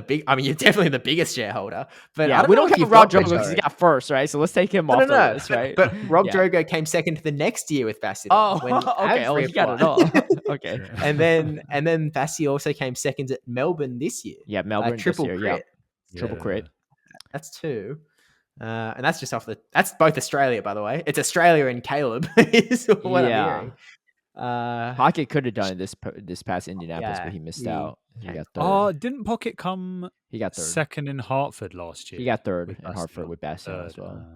you're definitely the biggest shareholder. But we don't have Rob Drogo because he got first, right? So let's take him off the list, right? But Rob Drogo came second the next year with Bastion. Okay. He got it all. Okay. And then Bassi also came second at Melbourne this year. Yeah, Melbourne triple this year. Yeah. Triple crit. That's 2. And that's just that's both Australia, by the way. It's Australia and Caleb is what I'm hearing. Pocket could have done it this past Indianapolis, but he missed out. He got third. Oh, didn't Pocket come? He got third. Second in Hartford last year. He got third in Hartford with Bastion as well.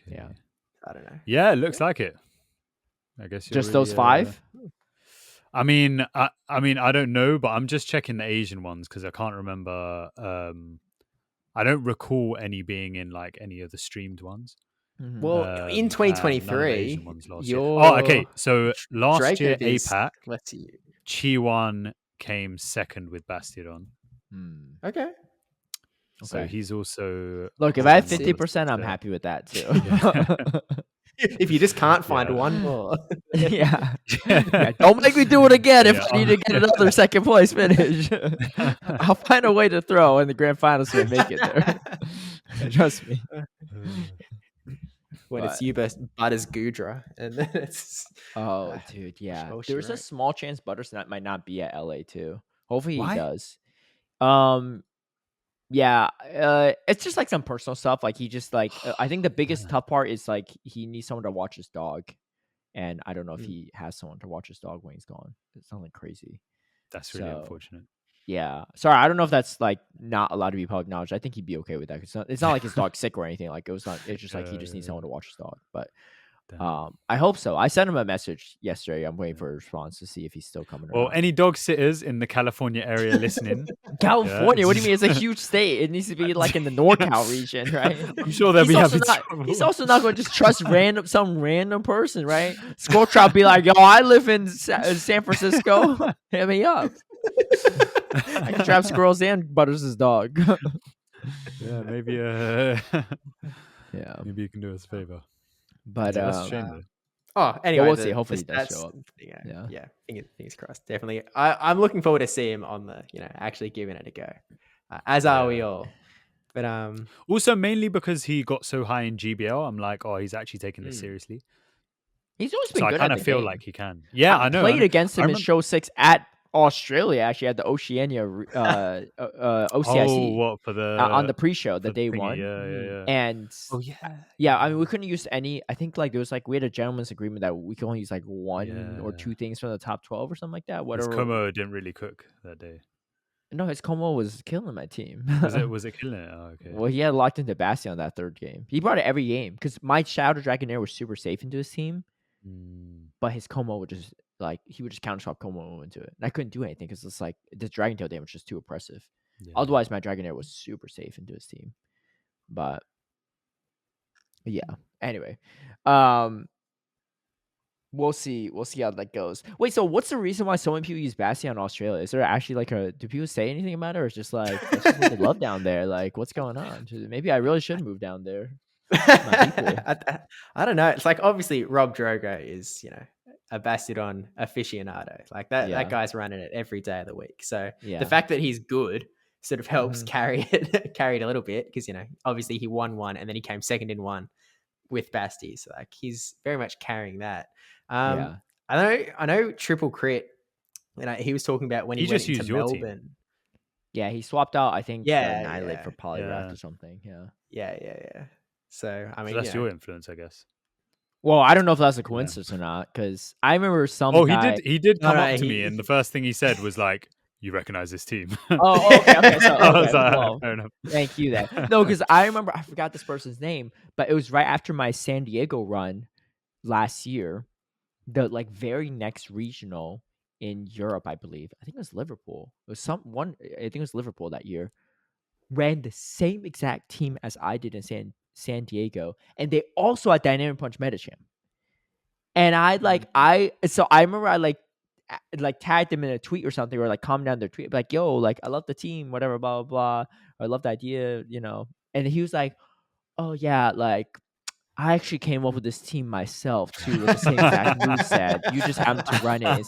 Yeah. I don't know. Yeah, it looks like it. I guess just those 5. I mean, I don't know, but I'm just checking the Asian ones because I can't remember. I don't recall any being in like any of the streamed ones. Mm-hmm. Well, in 2023, okay. So last year, APAC, let's see, Chi1 came second with Bastiodon. Okay. So he's also look. If I have 50%, I'm happy with that too. If you just can't find one more, don't make me do it again if I need to get another second place finish. I'll find a way to throw in the grand finals to make it there. Trust me. When it's you best Butters Gudra, and then it's dude, yeah. There's a small chance Butters might not be at LA too. Hopefully he does. Yeah, it's just like some personal stuff. Like he just like I think the biggest tough part is like he needs someone to watch his dog, and I don't know if he has someone to watch his dog when he's gone. It's something crazy. That's really unfortunate. Yeah. Sorry, I don't know if that's like not allowed to be public knowledge. I think he'd be okay with that. It's not like his dog's sick or anything. Like it's just like he just needs someone to watch his dog. But I hope so. I sent him a message yesterday. I'm waiting for a response to see if he's still coming or not. Any dog sitters in the California area listening? California? What do you mean? It's a huge state. It needs to be like in the NorCal region, right? I'm sure they'll be having trouble. He's also not going to just trust some random person, right? Squirrel Trout be like, yo, I live in San Francisco. Hit me up. I can trap squirrels and Butters' dog. Yeah, maybe. Yeah, maybe you can do us a favor. But that's a shame, anyway, we'll see. Hopefully, he does show up. Yeah. Fingers crossed. Definitely. I'm looking forward to see him on the, actually giving it a go. As are we all. But also mainly because he got so high in GBL, I'm like, he's actually taking this seriously. He's always been good. I kind of feel like he can. Yeah, I know. Played against him in Show 6 at Australia, actually, at the Oceania OCIC. What for the on the pre-show, the day one. Yeah. And I mean, we couldn't use any. I think like there was like we had a gentleman's agreement that we could only use like one or two things from the top 12 or something like that. Whatever. His Como didn't really cook that day. No, his Como was killing my team. Was it killing it? Oh, okay. Well, he had locked into Bastion on that third game. He brought it every game because my Shadow Dragonair was super safe into his team, but his Como would just he would just counter swap Como into it. And I couldn't do anything because it's like the Dragon Tail damage was too oppressive. Yeah. Otherwise, my Dragonair was super safe into his team. But yeah. Anyway, we'll see how that goes. Wait, so what's the reason why so many people use Bastion in Australia? Is there actually like do people say anything about it, or it's just like that's just what they love down there? Like, what's going on? Maybe I really should move down there. I don't know. It's like obviously Rob Drogo is a Bastion aficionado. Like that guy's running it every day of the week. So the fact that he's good sort of helps carry it a little bit because obviously he won one and then he came second in one with Basti. So like he's very much carrying that. I know Triple Crit. He was talking about when he went into Melbourne. Yeah, he swapped out. I think Annihilate for Polyrath or something. Yeah. So I mean, that's your influence, I guess. Well, I don't know if that's a coincidence or not, because I remember some. He did come up to me, and the first thing he said was like, "You recognize this team?" Okay. So, I was like, fair enough. Thank you. No, because I remember I forgot this person's name, but it was right after my San Diego run last year, the very next regional in Europe, I believe. I think it was Liverpool. It was I think it was Liverpool that year. Ran the same exact team as I did in San Diego, and they also had Dynamic Punch Metacham. And I remember I tagged them in a tweet or something, or comment down their tweet, like, yo, I love the team, whatever, blah, blah, blah. Or I love the idea, And he was like, oh yeah, I actually came up with this team myself too, with the same exact moveset. You just happened to run it in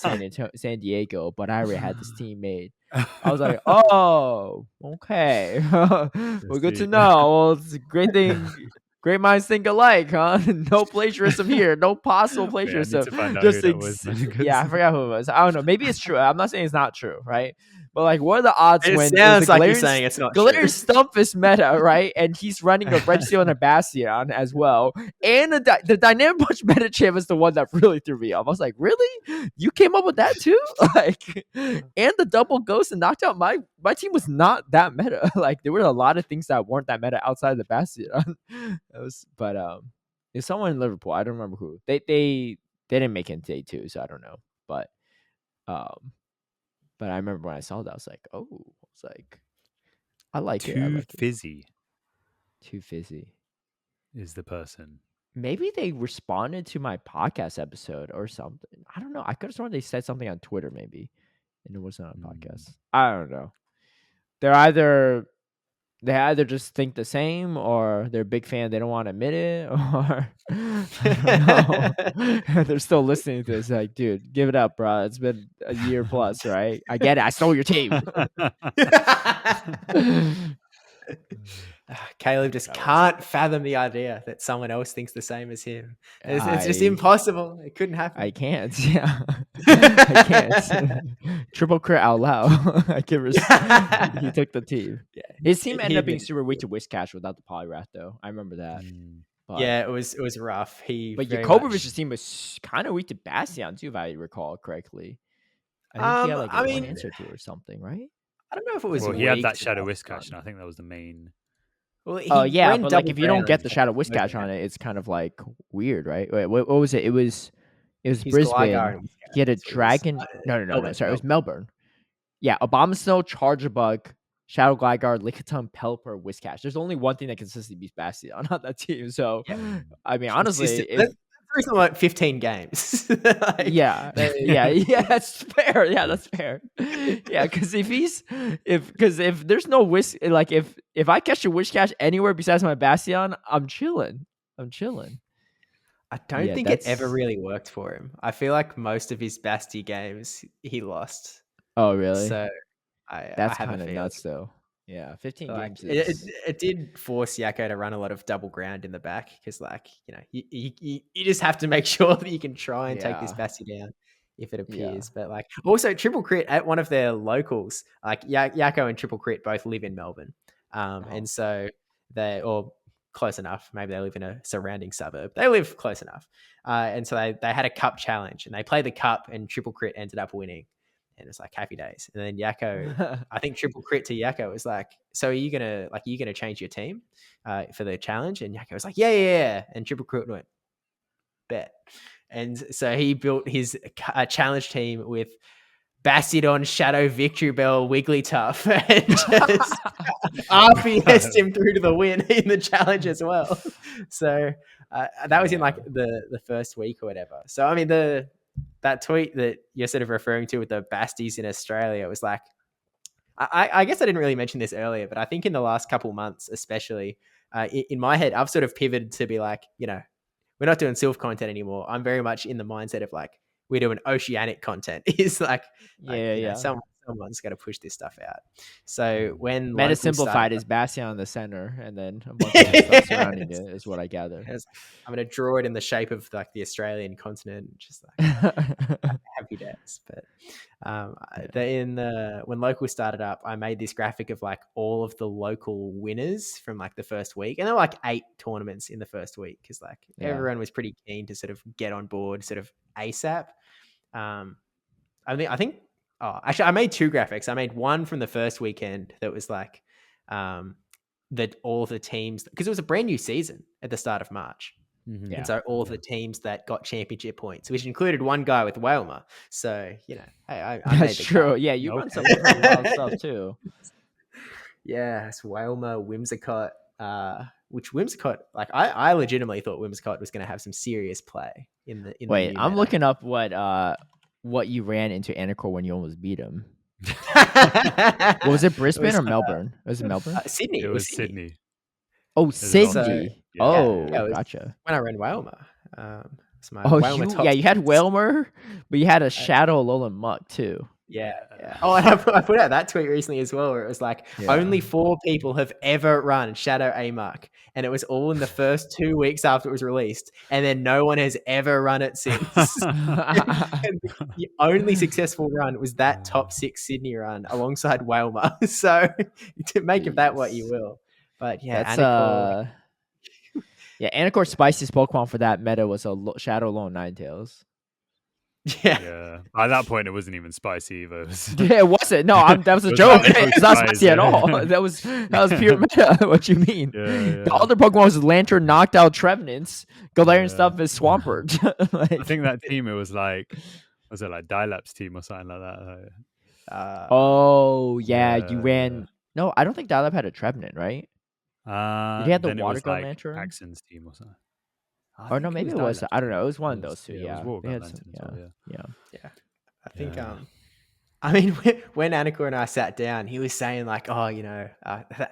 San Diego, but I already had this team made. I was like, oh, okay. Well, good to know. Well, it's a great thing. Great minds think alike, huh? No plagiarism here. No possible plagiarism. I forgot who it was. I don't know. Maybe it's true. I'm not saying it's not true, right? But what are the odds it when sounds like you're saying it's not Galarian Stumpus meta, right? And he's running a Registeel and a Bastion as well. And the Dynamic Punch meta champ is the one that really threw me off. I was like, really? You came up with that too? And the double ghost and knocked out my team was not that meta. There were a lot of things that weren't that meta outside of the Bastion. It's someone in Liverpool. I don't remember who. They didn't make it into day 2, so I don't know. But I remember when I saw that, I was like, oh, I like it. Too fizzy. Too fizzy is the person. Maybe they responded to my podcast episode or something. I don't know. I could have sworn they said something on Twitter, maybe, and it wasn't on a podcast. I don't know. They either just think the same, or they're a big fan. They don't want to admit it, or they're still listening to this. Like, dude, give it up, bro. It's been a year plus, right? I get it. I stole your team. Caleb just can't fathom the idea that someone else thinks the same as him. It's just impossible. It couldn't happen. I can't. Yeah, I can't. Triple Crit out loud. He took the team. Yeah. His team ended up being super weak to Whiscash without the Polyrath, though. I remember that. But, yeah, it was rough. But Jakobovic's team was kind of weak to Bastion too, if I recall correctly. I think he had one answer to or something, right? I don't know if it was. Well, he had that Shadow Whiscash, and I think that was the main. Well, yeah, but like if you don't get the Shadow Whiscash on it, it's kind of like weird, right? Wait, what was it? It was Brisbane. He had a dragon. No. Sorry, it was Melbourne. Yeah, Abomasnow, Charger Bug, Shadow Gligar, Lickitung, Pelipper, Whiscash. There's only one thing that consistently beats Bastion on that team. So, I mean, honestly, that's like 15 games. Yeah, that's fair. Yeah, that's fair. Yeah, because if there's no like if I catch a Whiscash anywhere besides my Bastion, I'm chilling. I don't think it ever really worked for him. I feel like most of his Basti games he lost. Oh, really? So that's kind of nuts, though. Yeah, 15 games. It did force Yakko to run a lot of double ground in the back because, like, you know, you just have to make sure that you can try and take this Basti down if it appears. But like, also Triple Crit at one of their locals, like Yakko and Triple Crit both live in Melbourne, and so or close enough. Maybe they live in a surrounding suburb. They live close enough, and so they had a cup challenge and they played the cup and Triple Crit ended up winning. And it's like happy days. And then Yakko, I think Triple Crit to Yakko was like, so are you gonna change your team for the challenge? And Yakko was like, yeah. And Triple Crit went, bet. And so he built his challenge team with Bastiodon, Shadow, Victory Bell, Wigglytuff, and just RPS'd him through to the win in the challenge as well. So that was in like the first week or whatever. So I mean that tweet that you're sort of referring to with the Basties in Australia was like, I guess I didn't really mention this earlier, but I think in the last couple months, especially in my head, I've sort of pivoted to be like, you know, we're not doing Sylph content anymore. I'm very much in the mindset of like, we're doing oceanic content. Is like, someone's got to push this stuff out. So when Meta Simplified is Bastion on the center, and then a bunch of stuff surrounding it is what I gather. I'm going to draw it in the shape of like the Australian continent, just like happy days. But when local started up, I made this graphic of like all of the local winners from like the first week, and there were like 8 tournaments in the first week because like everyone was pretty keen to sort of get on board, sort of ASAP. I think. Oh, actually, I made 2 graphics. I made one from the first weekend that was like that all the teams, because it was a brand new season at the start of March. Mm-hmm. And so all the teams that got championship points, which included one guy with Wailer. So, you know, I that's true. Yeah, you run some pretty wild stuff too. Yeah, it's Wailer, Whimsicott, which Whimsicott, like I legitimately thought Whimsicott was going to have some serious play in the Wait, I'm looking up what you ran into Anicor when you almost beat him. Was it Brisbane or Melbourne? Was it Melbourne? Sydney. It was Sydney. Oh, Sydney. Gotcha. When I ran Wailer. You had Wailer, but you had a Shadow Alolan Muck too. Yeah. Oh, and I put out that tweet recently as well, where it was like, only 4 people have ever run Shadow Amok, and it was all in the first 2 weeks after it was released, and then no one has ever run it since. And the only successful run was that top 6 Sydney run alongside Wailer. So to make of that what you will. But yeah, that's Anicor. Anicor's spiciest Pokemon for that meta was a Shadow Alolan Ninetales. Yeah. At that point, it wasn't even spicy either. It wasn't. No, that was a joke. It's not spicy at all. That was pure meta. What you mean? The other Pokemon was Lantern, knocked out Trevenants. Galarian stuff is Swampert. I think that team, it was like Dilap's team or something like that. You ran. No, I don't think Dilap had a Trevenant, right? He had the Water Gun Lantern. Axon's team or something. Or no, maybe it was. I don't know. It was one of those two. Yeah. I think. I mean, when Anicor and I sat down, he was saying like, "Oh, you know,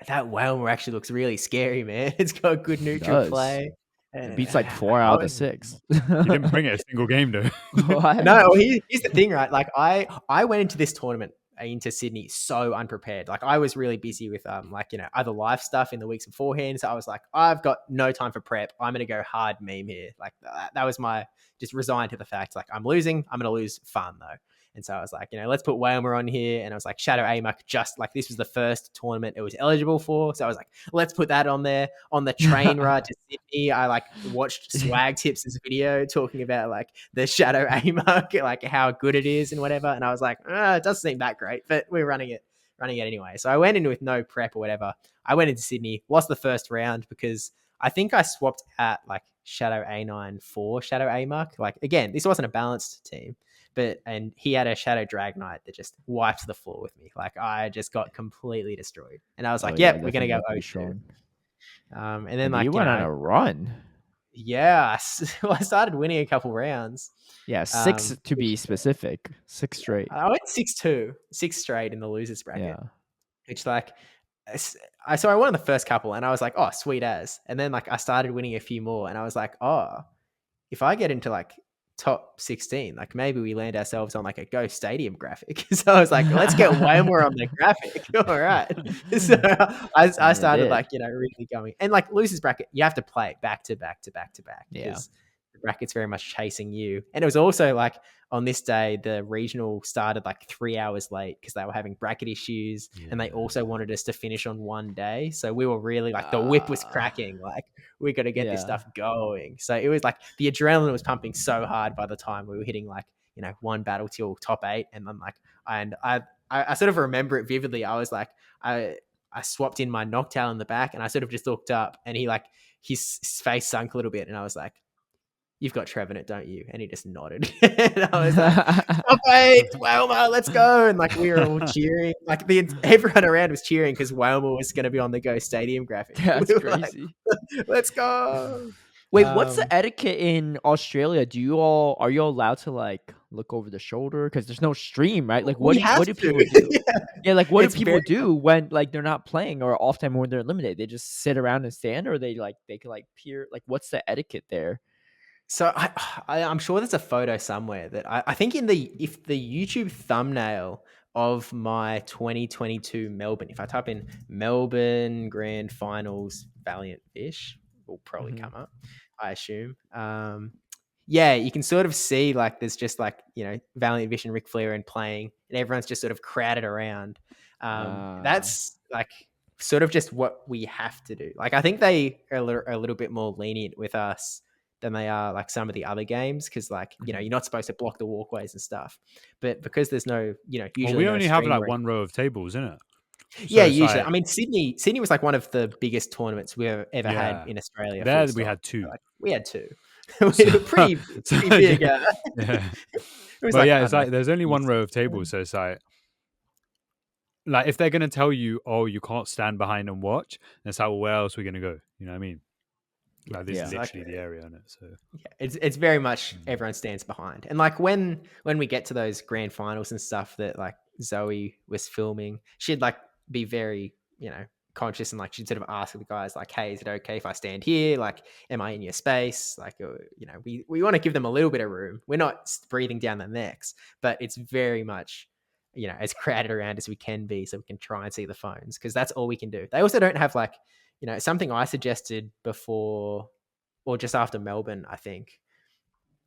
that Wailer actually looks really scary, man. It's got good neutral play. It beats like 4 out of the 6. He didn't bring it a single game though. No, here's the thing, right? Like I went into this tournament into Sydney so unprepared. Like I was really busy with other life stuff in the weeks beforehand. So I was like, I've got no time for prep. I'm going to go hard meme here. Like that was my just resigned to the fact, like I'm losing. I'm going to lose fun though. And so I was like, let's put Wailer on here. And I was like, Shadow Amok, just like this was the first tournament it was eligible for. So I was like, let's put that on there. On the train ride to Sydney, I like watched Swag Tips' video talking about like the Shadow Amok, like how good it is and whatever. And I was like, it doesn't seem that great, but we're running it. running it anyway. So I went in with no prep or whatever. I went into Sydney, lost the first round because I think I swapped at like Shadow A9 for Shadow A Mark. Like, again, this wasn't a balanced team, and he had a Shadow Drag Knight that just wiped the floor with me. Like, I just got completely destroyed. And I was like, yep, we're going to go O2. And then, like, you went on a run. Yeah. I started winning a couple rounds. Yeah, 6 to be specific. 6 straight. I went 6-2, 6 straight in the losers bracket. Yeah. Which, like, so I won the first couple and I was like, oh, sweet as. And then, like, I started winning a few more and I was like, oh, if I get into like top 16, like maybe we land ourselves on like a Go Stadium graphic. So I was like, let's get way more on the graphic. All right. So I started like, really going. And like losers bracket, you have to play it back to back to back to back. Because the bracket's very much chasing you. And it was also like on this day, the regional started like 3 hours late because they were having bracket issues. And they also wanted us to finish on one day. So we were really like, the whip was cracking. Like, we got to get this stuff going. So it was like the adrenaline was pumping so hard by the time we were hitting like, one battle till top 8. And then like, and I sort of remember it vividly. I was like, I swapped in my Noctowl in the back and I sort of just looked up and he like, his face sunk a little bit. And I was like, you've got Trevenant, don't you? And he just nodded. And I was like, top 8, Wailer, let's go. And like, we were all cheering. Like everyone around was cheering because Wailer was going to be on the Go Stadium graphic. That's crazy. Like, let's go. Wait, what's the etiquette in Australia? Are you allowed to like look over the shoulder? Because there's no stream, right? Like, what do people do? Yeah, like what do people do when like they're not playing, or often when they're eliminated? They just sit around and stand, or they can like peer. Like, what's the etiquette there? So I'm sure there's a photo somewhere that I think if the YouTube thumbnail of my 2022 Melbourne, if I type in Melbourne Grand Finals Valiant Fish, will probably come up, I assume. Yeah, you can sort of see like there's just like, Valiant Fish and Ric Flair and playing, and everyone's just sort of crowded around. That's like sort of just what we have to do. Like, I think they are a little bit more lenient with us than they are like some of the other games, because like you're not supposed to block the walkways and stuff, but because there's no usually we only have like one row of tables, isn't it? So yeah, usually. I mean, Sydney was like one of the biggest tournaments we ever had in Australia. There we had 2. We had 2. We were pretty big. Yeah. It's like there's only one row of tables, so it's like if they're gonna tell you, oh, you can't stand behind and watch, then it's like, well, where else are we gonna go? You know what I mean? Like, this is literally the area on it. So it's very much everyone stands behind. And like when we get to those grand finals and stuff that like Zoe was filming, she'd like be very conscious, and like she'd sort of ask the guys like, hey, is it okay if I stand here? Like, am I in your space? Like, we want to give them a little bit of room. We're not breathing down their necks, but it's very much as crowded around as we can be, so we can try and see the phones, because that's all we can do. They also don't have like something I suggested before or just after Melbourne, I think,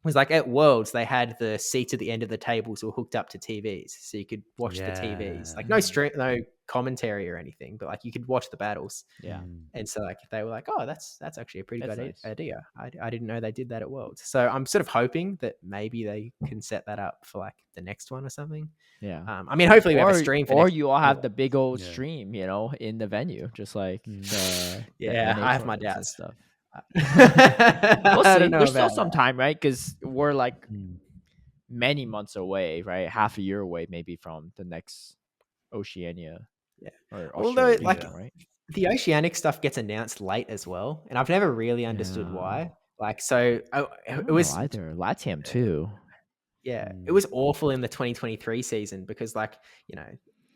was like at Worlds, they had the seats at the end of the tables were hooked up to TVs. So you could watch the TVs, like no commentary or anything, but like you could watch the battles. Yeah. And so like they were like, oh, that's actually a pretty good idea. I didn't know they did that at Worlds. So I'm sort of hoping that maybe they can set that up for like the next one or something. Yeah. I mean, hopefully we have a stream for or you all have the big old stream, in the venue, just like I have my doubts. Stuff. We'll see. There's still some time, right? Because we're like many months away, right? Half a year away, maybe, from the next Oceania. Yeah. Although, right? The Oceanic stuff gets announced late as well, and I've never really understood why. Like, so it was either LATAM too. Yeah, it was awful in the 2023 season because, like,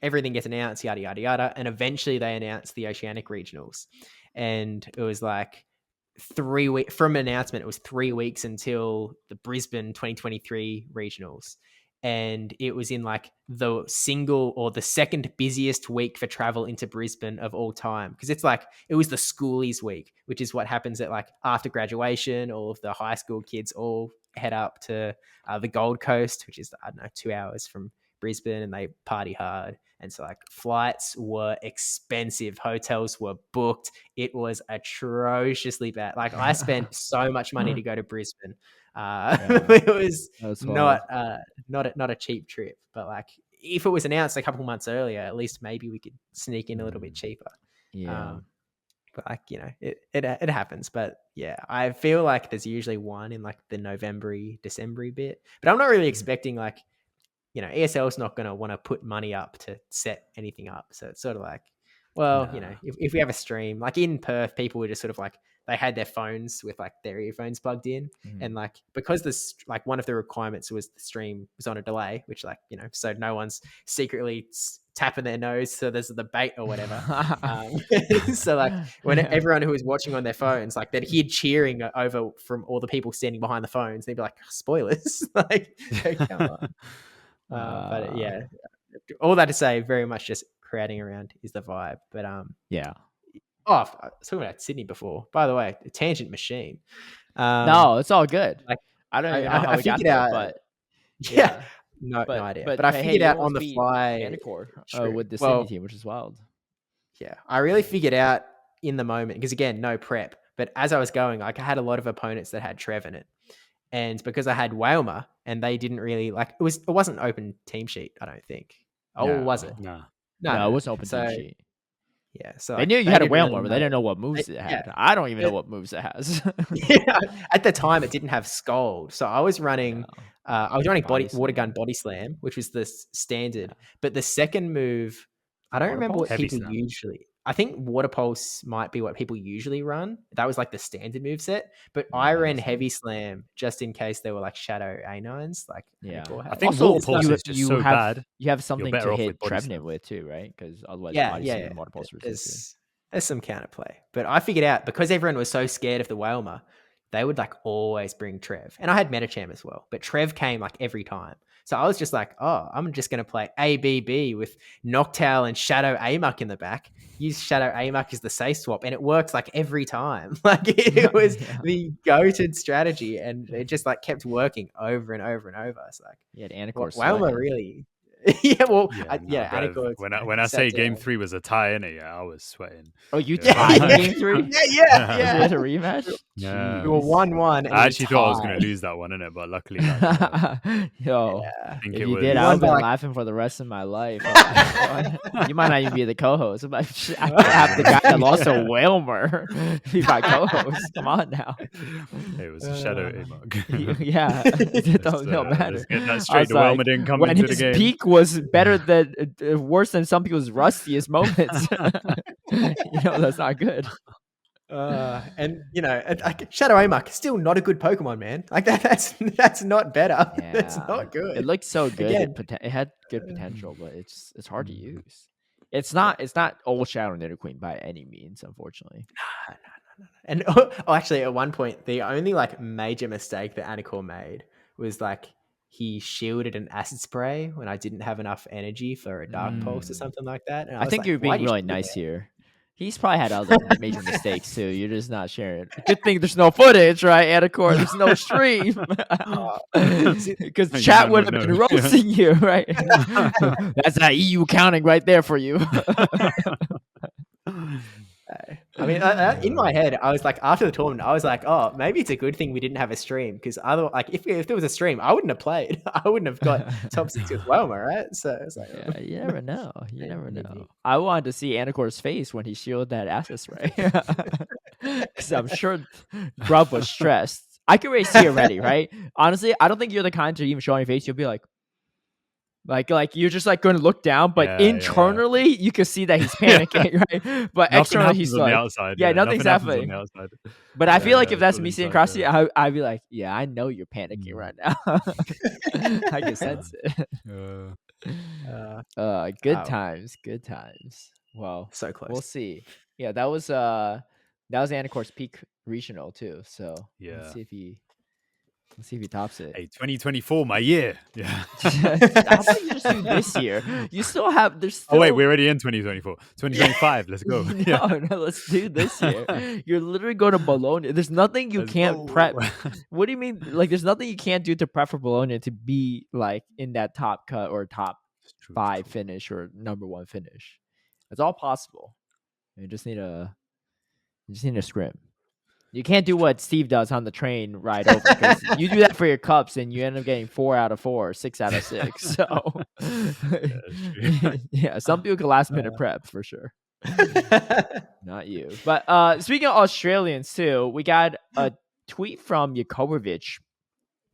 everything gets announced, yada yada yada, and eventually they announced the Oceanic regionals, and it was like 3 weeks from announcement. It was 3 weeks until the Brisbane 2023 regionals, and it was in like the single or the second busiest week for travel into Brisbane of all time, because it's like it was the schoolies week, which is what happens at like after graduation. All of the high school kids all head up to the Gold Coast, which is 2 hours from Brisbane, and they party hard. And so like flights were expensive, hotels were booked. It was atrociously bad. Like, I spent so much money to go to Brisbane. It was not a cheap trip, but like if it was announced a couple months earlier, at least maybe we could sneak in a little bit cheaper. Yeah. But like, it happens. But yeah, I feel like there's usually one in like the November, December bit. But I'm not really expecting like, ESL's not going to want to put money up to set anything up. So it's sort of like, well, if we have a stream, like in Perth, people were just sort of like, they had their phones with like their earphones plugged in. And like, because this, like one of the requirements was the stream was on a delay, which like, so no one's secretly tapping their nose. So there's a debate or whatever. So like when everyone who was watching on their phones, like they'd hear cheering over from all the people standing behind the phones. They'd be like, spoilers. Like, come on. But yeah, all that to say, very much just crowding around is the vibe. But yeah. Oh, I was talking about Sydney before. By the way, a tangent machine. No, it's all good. Like, I don't even know how we got there, but yeah, no idea. But I figured out on the fly Anicor with the Sydney team, which is wild. Yeah, I really figured out in the moment because again, no prep. But as I was going, like I had a lot of opponents that had Trev in it. And because I had Wailer and they didn't really like it wasn't open team sheet, I don't think. Oh, was it? No, it wasn't open team sheet. Yeah, so they knew you had a Wailer, but they didn't know what moves it had. I don't even know what moves it has. Yeah, at the time it didn't have Scold, so I was running. I was running water gun body slam, which was the standard. But the second move, I don't remember what people usually. I think water pulse might be what people usually run. That was like the standard move set. But I ran heavy slam just in case there were like shadow A9s. Like I think water pulse is just so bad. You have something to hit Trevenant with too, right? Because otherwise, water pulse there's some counterplay. But I figured out because everyone was so scared of the Wailer, they would like always bring Trev. And I had Metacham as well, but Trev came like every time. So I was just like, oh, I'm just going to play ABB with Noctowl and Shadow Amok in the back. Use Shadow Amok as the safe swap. And it works like every time. Like it was the goated strategy. And it just like kept working over and over and over. It's like, yeah, Anicor. Wailer really. Anicor. When I say game 3 was a tie in it, I was sweating. Oh, you tied game 3? Yeah. Was it a rematch? Yeah. We were 1-1. I actually thought I was going to lose that one, innit? But luckily, if you did, I would have been laughing for the rest of my life. You might not even be the co-host. I have the guy that lost to Wailer be my co-host. Come on now. It was a Shadow Amok. Yeah, it don't matter. Let's get that straight. The Wailer didn't come into the game. Peak was better than worse than some people's rustiest moments. That's not good. And Shadow Amok still not a good Pokemon, man. Like that's not better. Yeah. That's not good. It looked so good. It had good potential, but it's hard to use. It's not old Shadow Nidoqueen by any means, unfortunately. No. And actually, at one point, the only like major mistake that Anicor made was like he shielded an acid spray when I didn't have enough energy for a dark pulse or something like that. And I think you're being really nice here. He's probably had other major mistakes too. You're just not sharing. Good thing there's no footage, right, Anicor? There's no stream. Because chat would have been roasting you, right? That's that EU counting right there for you. I mean, in my head, I was like, after the tournament, I was like, oh, maybe it's a good thing we didn't have a stream because if there was a stream, I wouldn't have played. I wouldn't have got top 6 with Wailer, right? So it's like, you never know. You never know. I wanted to see Anicor's face when he shielded that acid spray because I'm sure Grub was stressed. I could already see it already, right? Honestly, I don't think you're the kind to even show your face. You'll be like you're just like going to look down, but internally you can see that he's panicking, right? But externally he's like, outside, nothing's happening. But I feel like if that's me sitting across you, I'd be like, yeah, I know you're panicking right now. I can sense it. Good times. Well, so close. We'll see. Yeah, that was Anicor's peak regional too. So let's see if he tops it. Hey, 2024, my year. Yeah. How about you just do this year? You still have. Oh wait, we're already in 2024. 2025. Let's go. No, let's do this year. You're literally going to Bologna. There's nothing you can't prep. What do you mean? Like, there's nothing you can't do to prep for Bologna to be like in that top cut or top 5 finish or number 1 finish. It's all possible. You just need a scrim. You can't do what Steve does on the train ride over, because you do that for your cups and you end up getting 4 out of 4, 6 out of 6. So yeah, some people can last minute prep for sure. Not you. But speaking of Australians too, we got a tweet from Yakovovich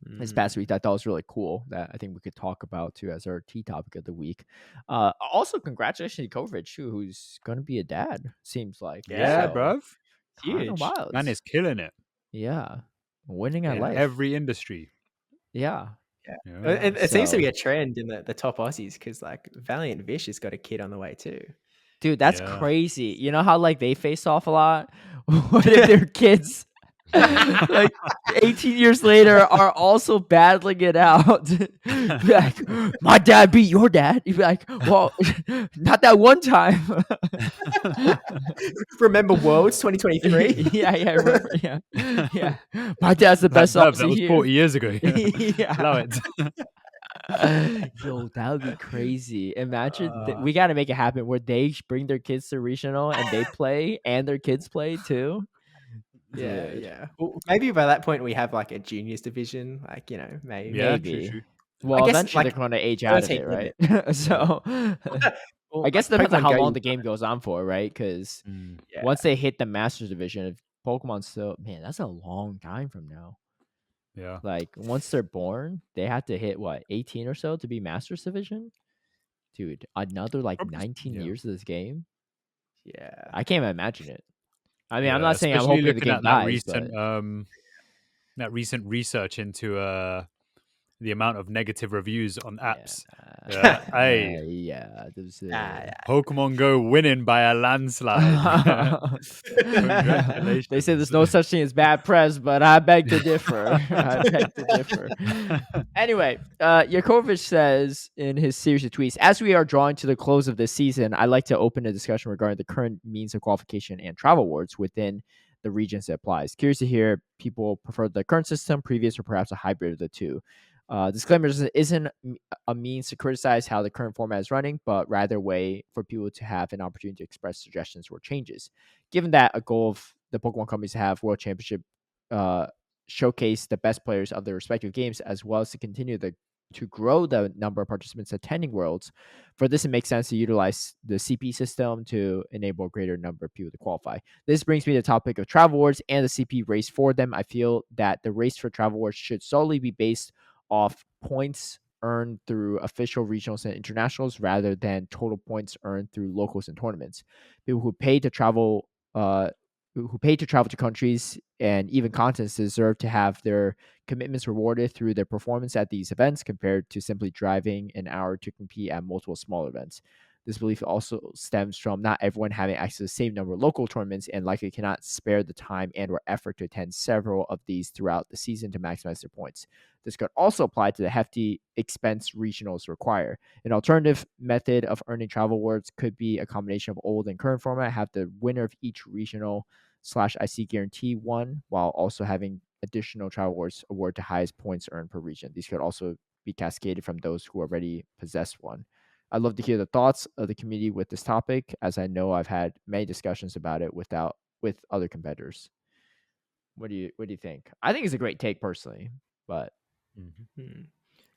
this past week that I thought was really cool, that I think we could talk about too as our tea topic of the week. Also, congratulations to Yakovovich too, who's going to be a dad, seems like. Yeah, so, bruv. Huge. Wild. Man is killing it. Yeah. Winning at life. Every industry. Yeah. It seems to be a trend in the top Aussies, because like Valiant Vish has got a kid on the way too. Dude, that's crazy. You know how like they face off a lot? What if their kids like 18 years later are also battling it out? Be like, my dad beat your dad. You'd be like, well, not that one time. Remember Worlds 2023? Yeah, remember, yeah. My dad's the best That Aussie was here. 40 years ago. Yeah. Love it. Yo, that would be crazy. Imagine we got to make it happen where they bring their kids to regional and they play and their kids play too. Yeah. Well, maybe by that point we have like a juniors division, like, you know, maybe. Yeah, Maybe. true. Well, I guess, eventually like, they're going to age out of it, right? So Well, I guess it like depends on Pokemon how Go, long the game goes on for, right? Because once they hit the Masters division, if Pokemon's still, man, that's a long time from now. Yeah. Like once they're born, they have to hit what, 18 or so to be Masters division? Dude, another like 19 years of this game. Yeah. I can't imagine it. I mean, I'm not saying I'm hoping the game dies, but that recent research into the amount of negative reviews on apps. Pokemon Go winning by a landslide. Congratulations. They say there's no such thing as bad press, but I beg to differ. Anyway, Yakovovich says in his series of tweets, as we are drawing to the close of this season, I'd like to open a discussion regarding the current means of qualification and travel awards within the regions it applies. Curious to hear people prefer the current system, previous, or perhaps a hybrid of the two. Disclaimer, this isn't a means to criticize how the current format is running, but rather a way for people to have an opportunity to express suggestions or changes. Given that a goal of the Pokemon companies to have World Championship showcase the best players of their respective games, as well as to continue to grow the number of participants attending Worlds, for this it makes sense to utilize the CP system to enable a greater number of people to qualify. This brings me to the topic of travel awards and the CP race for them. I feel that the race for travel awards should solely be based off points earned through official regionals and internationals rather than total points earned through locals and tournaments. People who pay to travel to countries and even continents deserve to have their commitments rewarded through their performance at these events compared to simply driving an hour to compete at multiple small events. This belief also stems from not everyone having access to the same number of local tournaments and likely cannot spare the time and or effort to attend several of these throughout the season to maximize their points. This could also apply to the hefty expense regionals require. An alternative method of earning travel awards could be a combination of old and current format, have the winner of each regional /IC guarantee one, while also having additional travel awards award to highest points earned per region. These could also be cascaded from those who already possess one. I'd love to hear the thoughts of the community with this topic, as I know I've had many discussions about it with other competitors. What do you think? I think it's a great take personally, but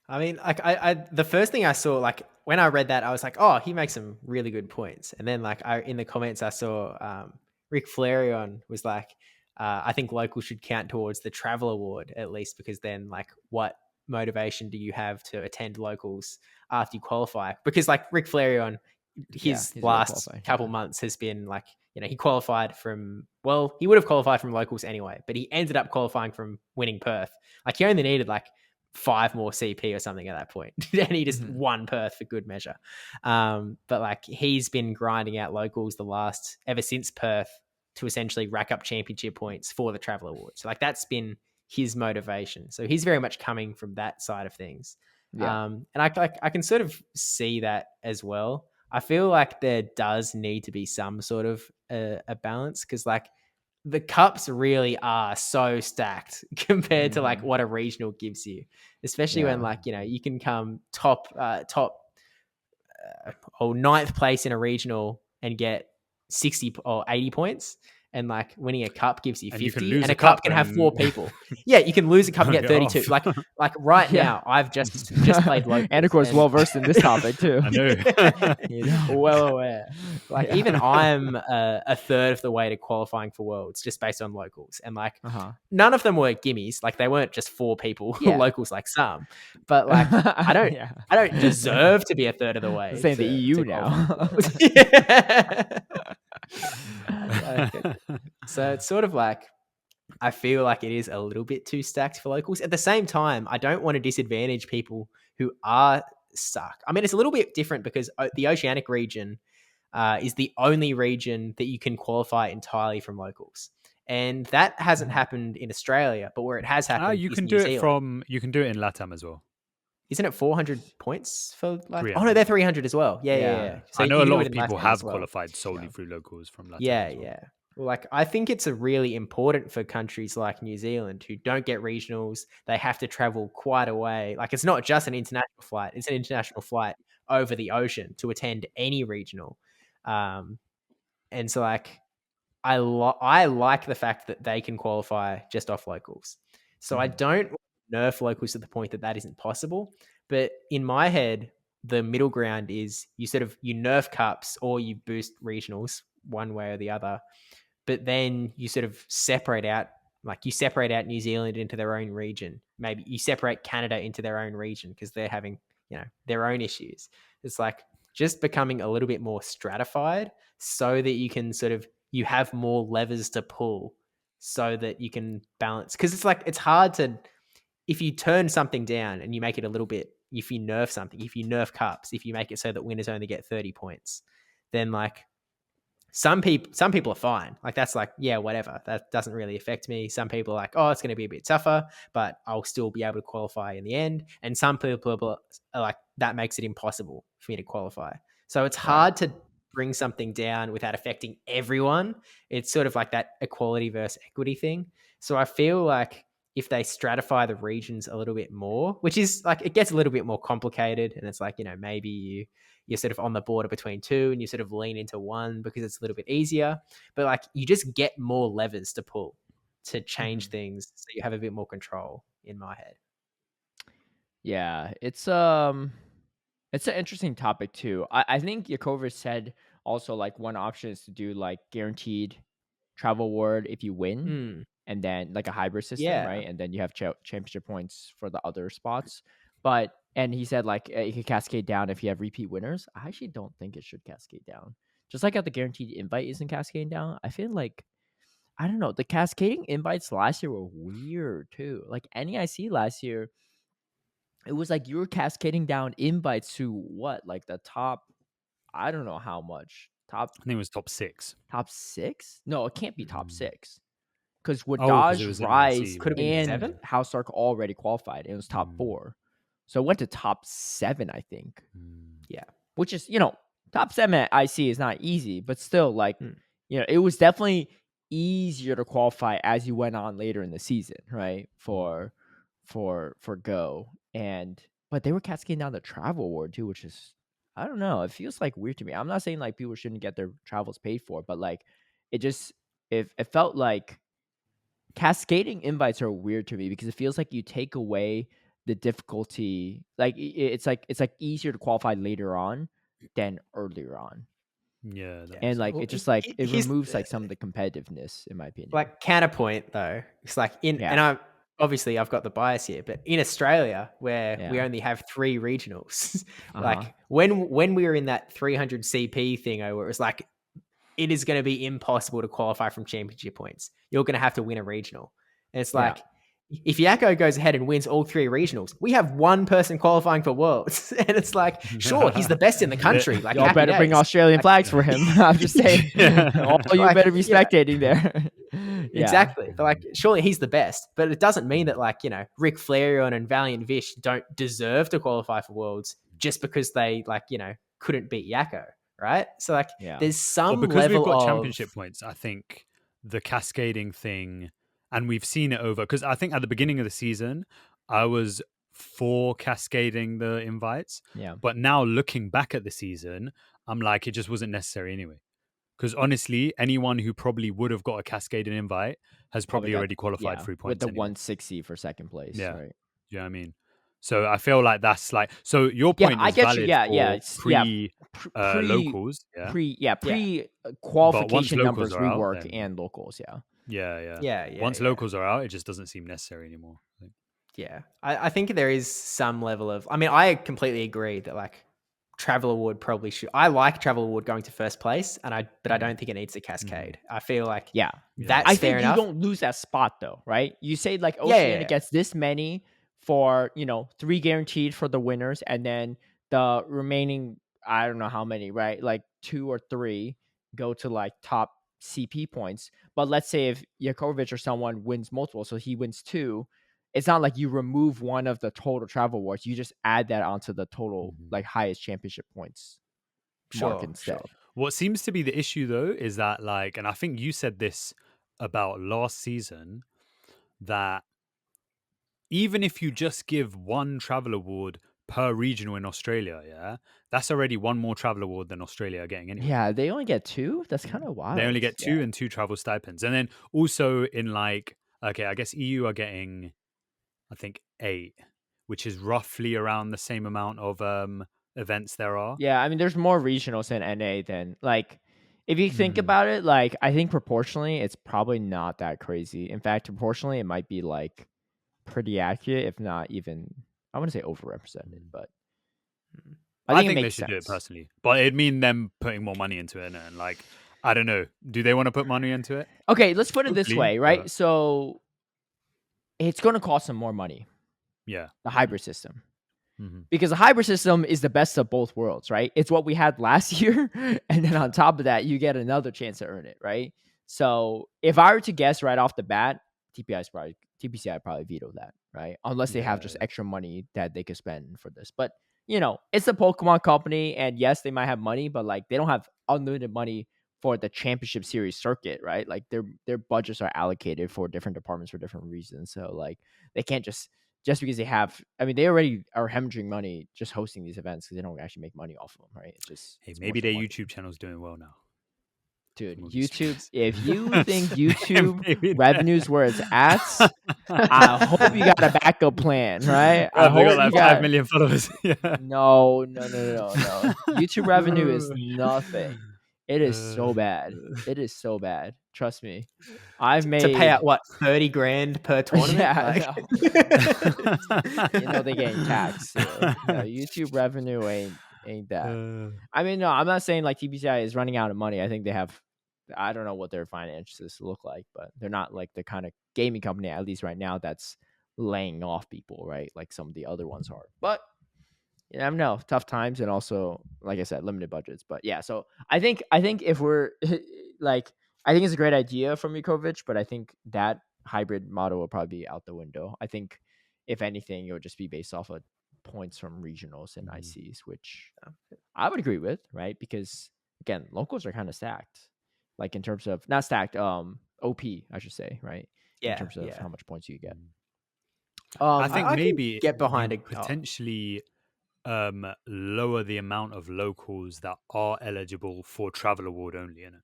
I mean, like I the first thing I saw, like when I read that, I was like, oh, he makes some really good points. And then like in the comments I saw Rick Flareon was like, I think locals should count towards the travel award at least, because then like what motivation do you have to attend locals after you qualify? Because like Rick Flareon, his last couple months has been like, you know, he qualified from, well, he would have qualified from locals anyway, but he ended up qualifying from winning Perth. Like he only needed like 5 more CP or something at that point. And he just won Perth for good measure. But like he's been grinding out locals ever since Perth to essentially rack up championship points for the travel award. So like that's been his motivation. So he's very much coming from that side of things. Yeah. And I can sort of see that as well. I feel like there does need to be some sort of a balance, because like the cups really are so stacked compared to like what a regional gives you, especially when like, you know, you can come top or 9th place in a regional and get 60 or 80 points. and like winning a cup gives you 50, and a cup can have 4 people. Yeah, you can lose a cup and get 32. Like right now, I've just played locals. Anicor's well versed in this topic too. I know. He's well aware. Like even I'm a third of the way to qualifying for Worlds just based on locals, and like none of them were gimmies. Like they weren't just 4 people locals like some, but like I don't deserve to be a third of the way. Saying the EU now. So it's sort of like I feel like it is a little bit too stacked for locals. At the same time, I don't want to disadvantage people who are stuck. I mean, it's a little bit different because the Oceanic region is the only region that you can qualify entirely from locals, and that hasn't happened in Australia. But where it has happened, you can is do New it Zealand. You can do it in LATAM as well. Isn't it 400 points for like? Oh no, they're 300 as well. Yeah. So I know a lot of people have qualified solely through locals from LATAM. Yeah. Well, like I think it's a really important for countries like New Zealand who don't get regionals. They have to travel quite a way. Like it's not just an international flight; it's an international flight over the ocean to attend any regional. And so, like, I like the fact that they can qualify just off locals. So I don't nerf locals to the point that isn't possible. But in my head, the middle ground is you nerf cups or you boost regionals one way or the other. But then you sort of separate out New Zealand into their own region. Maybe you separate Canada into their own region because they're having, their own issues. It's like just becoming a little bit more stratified so that you can you have more levers to pull so that you can balance. Because it's hard to, if you turn something down and you make it a little bit, if you nerf something, if you nerf cups, if you make it so that winners only get 30 points, then like, some people are fine. Like that's like, yeah, whatever. That doesn't really affect me. Some people are like, oh, it's going to be a bit tougher, but I'll still be able to qualify in the end. And some people are like, that makes it impossible for me to qualify. So it's hard to bring something down without affecting everyone. It's sort of like that equality versus equity thing. So I feel like if they stratify the regions a little bit more, which is like, it gets a little bit more complicated, and it's like, maybe you're sort of on the border between two and you sort of lean into one because it's a little bit easier, but like you just get more levers to pull to change things so you have a bit more control, in my head. Yeah, it's an interesting topic too. I think Yakovic said also like one option is to do like guaranteed travel award if you win, and then like a hybrid system, right? And then you have championship points for the other spots. And he said like it could cascade down if you have repeat winners. I actually don't think it should cascade down. Just like how the guaranteed invite isn't cascading down, I feel like, I don't know, the cascading invites last year were weird too. Like NEIC last year, it was like you were cascading down invites to what? Like the top, I don't know how much. I think it was top 6. Top 6? No, it can't be top 6. Because with Dodge, Rise, could have been 7. House Dark already qualified. It was top 4. So it went to top 7, I think. Yeah. Which is, top 7 at IC is not easy, but still, like, it was definitely easier to qualify as you went on later in the season, right? For Go. But they were cascading down the travel award too, which is, I don't know, it feels like weird to me. I'm not saying like people shouldn't get their travels paid for, but like it felt like cascading invites are weird to me because it feels like you take away the difficulty. Like it's like easier to qualify later on than earlier on. Yeah. And like it just like it removes like some of the competitiveness, in my opinion. Like counterpoint though, it's like and I've got the bias here, but in Australia where we only have 3 regionals, like when we were in that 300 CP thing, where it was like, it is going to be impossible to qualify from championship points. You're going to have to win a regional. And it's like, if Yakko goes ahead and wins all 3 regionals, we have one person qualifying for Worlds. And it's like, sure, he's the best in the country. Like, y'all better bring Australian flags for him. I'm just saying, all you better be spectating there. Exactly. But like, surely he's the best. But it doesn't mean that like, Rick Flareon and Valiant Vish don't deserve to qualify for Worlds just because they like, couldn't beat Yakko. Right. So like there's some because level we've got of championship points, I think the cascading thing, and we've seen it over, because I think at the beginning of the season, I was for cascading the invites. Yeah. But now looking back at the season, I'm like, it just wasn't necessary anyway. Because honestly, anyone who probably would have got a cascaded invite has probably already qualified 3 points with the anyway. 160 for second place. Yeah. Right. You know what I mean? So I feel like that's like, so your point is valid for locals. Yeah. Pre qualification numbers rework and locals. Yeah. Once locals are out, it just doesn't seem necessary anymore. Yeah. I think there is some level of, I mean, I completely agree that like Travel Award probably should. I like Travel Award going to first place, but I don't think it needs a cascade. I feel like that's I fair think enough. You don't lose that spot though, right? You say like Oceania gets this many for 3 guaranteed for the winners, and then the remaining I don't know how many, right? Like 2 or 3 go to like top CP points. But let's say if Yakovic or someone wins multiple, so he wins 2. It's not like you remove one of the total travel awards. You just add that onto the total like highest championship points mark instead. Sure. What seems to be the issue though is that like, and I think you said this about last season, that even if you just give 1 travel award per regional in Australia, that's already 1 more travel award than Australia are getting anyway. Yeah, they only get 2. That's kind of wild. They only get 2 and 2 travel stipends, and then also in like, okay, I guess EU are getting, I think 8, which is roughly around the same amount of events there are. Yeah, I mean, there's more regionals in NA than like, if you think about it, like I think proportionally, it's probably not that crazy. In fact, proportionally, it might be like pretty accurate, if not even, I want to say overrepresented, but I think they should do it personally, but it'd mean them putting more money into it, and like, I don't know, do they want to put money into it? Okay, let's put it this way, right? So it's going to cost them more money. Yeah, the hybrid system. Because the hybrid system is the best of both worlds, right? It's what we had last year, and then on top of that, you get another chance to earn it, right? So if I were to guess right off the bat, TPCI probably veto that, right? Unless they have just extra money that they could spend for this. But it's a Pokemon company, and yes, they might have money, but like they don't have unlimited money for the championship series circuit, right? Like their budgets are allocated for different departments for different reasons. So like they can't just because they have, I mean, they already are hemorrhaging money just hosting these events because they don't actually make money off of them, right? It's just maybe their YouTube channel's doing well now. Dude, YouTube, if you think YouTube revenues where it's at, I hope you got a backup plan, right? I hope got like 5 million followers. No. YouTube revenue is nothing. It is so bad. It is so bad. Trust me. I've made to pay out what, 30 grand per tournament. Yeah, they're getting taxed. So, YouTube revenue ain't that. I mean, no, I'm not saying like TPCI is running out of money. I think they have. I don't know what their finances look like, but they're not like the kind of gaming company, at least right now, that's laying off people, right? Like some of the other ones are. But you never know, tough times, and also, like I said, limited budgets. But yeah, so I think if we're like, I think it's a great idea from Mikovic, but I think that hybrid model will probably be out the window. I think if anything, it would just be based off of points from regionals and ICs, which I would agree with, right? Because again, locals are kind of stacked, like in terms of not stacked, OP, I should say, right? In terms of how much points you get. I think maybe get behind it potentially. Lower the amount of locals that are eligible for travel award only, innit?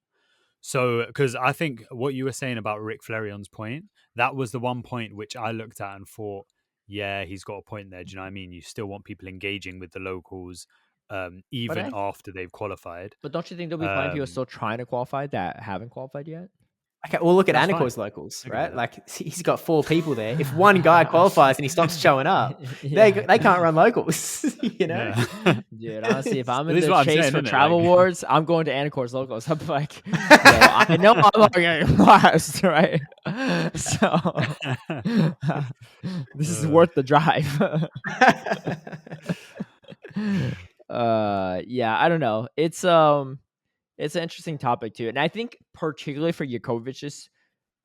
So, because I think what you were saying about Rick Flerion's point, that was the one point which I looked at and thought, yeah, he's got a point there. Do you know what I mean? You still want people engaging with the locals, even after they've qualified. But don't you think there'll be plenty of people still trying to qualify that haven't qualified yet? Okay, well, look at Anicor's locals, right? Like, he's got 4 people there. If one guy qualifies and he stops showing up, they can't run locals, Dude, honestly, if I'm in the chase for travel awards, I'm going to Anicor's locals. I'm like, I know I'm not getting last, right? So this is worth the drive. I don't know. It's an interesting topic too, and I think particularly for Yakovic's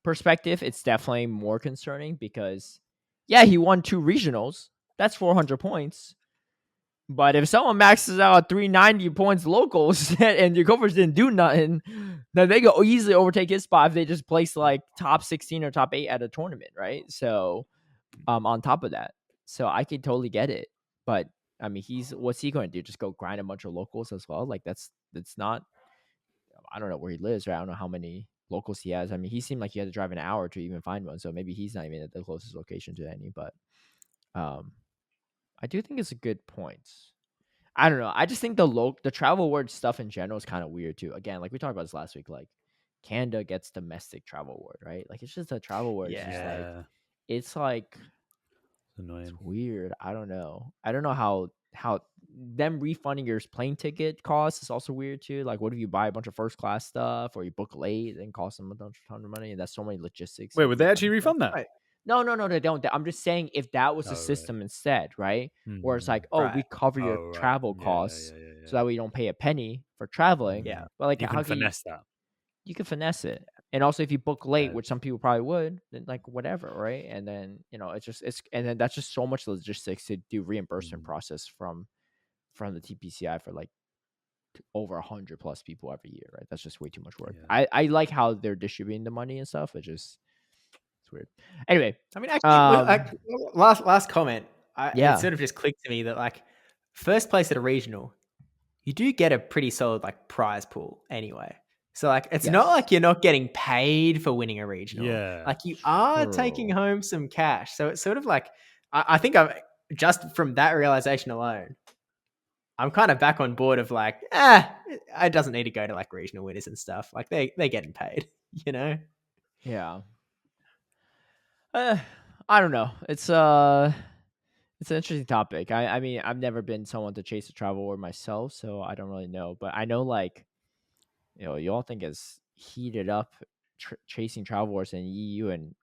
perspective, it's definitely more concerning because, he won 2 regionals. That's 400 points. But if someone maxes out 390 points locals and Yakovic didn't do nothing, then they could easily overtake his spot if they just place like top 16 or top 8 at a tournament, right? So, on top of that, so I could totally get it. But I mean, what's he going to do? Just go grind a bunch of locals as well? Like that's not. I don't know where he lives, right? I don't know how many locals he has. I mean, he seemed like he had to drive an hour to even find one, so maybe he's not even at the closest location to any. But I do think it's a good point. I don't know. I just think the travel word stuff in general is kind of weird too. Again, like we talked about this last week, like Canada gets domestic travel word, right? Like it's just a travel word. Yeah. It's like annoying. It's weird. I don't know. I don't know how them refunding your plane ticket costs is also weird too. Like, what if you buy a bunch of first class stuff or you book late and cost them a ton of money? And that's so many logistics. Wait, would they actually refund that? Right. No, they don't. I'm just saying if that was the system instead, right? Where it's like, we cover your travel costs so that way you don't pay a penny for traveling. Yeah. But like, you can finesse that. You can finesse it. And also if you book late, which some people probably would, then like whatever, right? And then, and then that's just so much logistics to do reimbursement process from the TPCI for like over 100+ people every year, right? That's just way too much work. Yeah. I like how they're distributing the money and stuff. It's weird. Anyway, I mean, actually, last comment. It sort of just clicked to me that like first place at a regional, you do get a pretty solid like prize pool anyway. So like it's not like you're not getting paid for winning a regional. Yeah, like you are taking home some cash. So it's sort of like I think I've just from that realization alone, I'm kind of back on board of like, it doesn't need to go to like regional winners and stuff. Like they're getting paid, you know? Yeah. I don't know. It's an interesting topic. I mean, I've never been someone to chase a travel award myself, so I don't really know. But I know like, you all think it's heated up chasing travel wars in EU and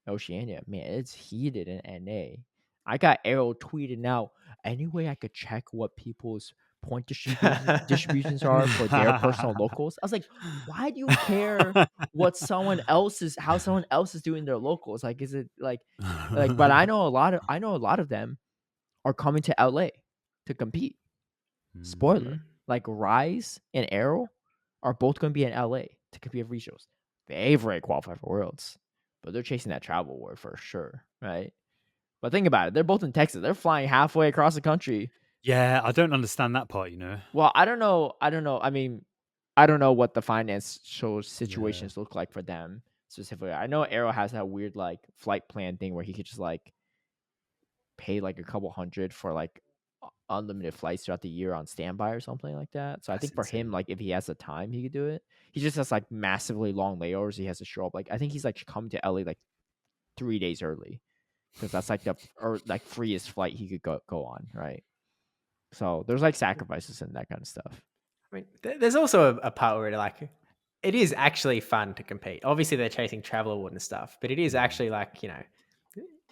Oceania. Man, it's heated in NA. I got Arrow tweeted out. Any way I could check what people's point distributions are for their personal locals? I was like, why do you care what how someone else is doing their locals? Like, is it like? But I know a lot of them are coming to LA to compete. Spoiler, like Rise and Arrow are both going to be in LA to compete at regionals. They've already qualified for Worlds, but they're chasing that travel war for sure, right? But think about it. They're both in Texas. They're flying halfway across the country. Yeah, I don't understand that part, Well, I don't know. I mean, I don't know what the financial situations look like for them specifically. I know Arrow has that weird like flight plan thing where he could just like pay like a couple $100 for like unlimited flights throughout the year on standby or something like that. So I think for him, like if he has the time, he could do it. He just has like massively long layovers. He has to show up. Like I think he's like coming to LA like 3 days early because that's like the freest flight he could go on, right? So there's like sacrifices and that kind of stuff. I mean, there's also a part where like it is actually fun to compete. Obviously, they're chasing travel award and stuff, but it is actually like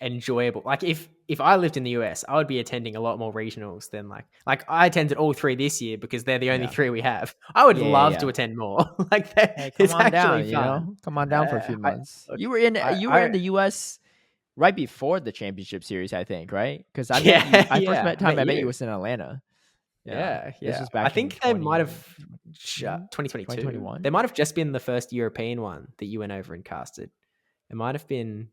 enjoyable. Like if I lived in the US, I would be attending a lot more regionals than like I attended all 3 this year because they're the only 3 we have. I would love to attend more. Like it's actually fun. Come on down for a few months. You were in the US right before the championship series, I think, right? Because I met you was in Atlanta. Yeah. This was back I think they might have 2022. 2021. They might have just been the first European one that you went over and casted. It might have been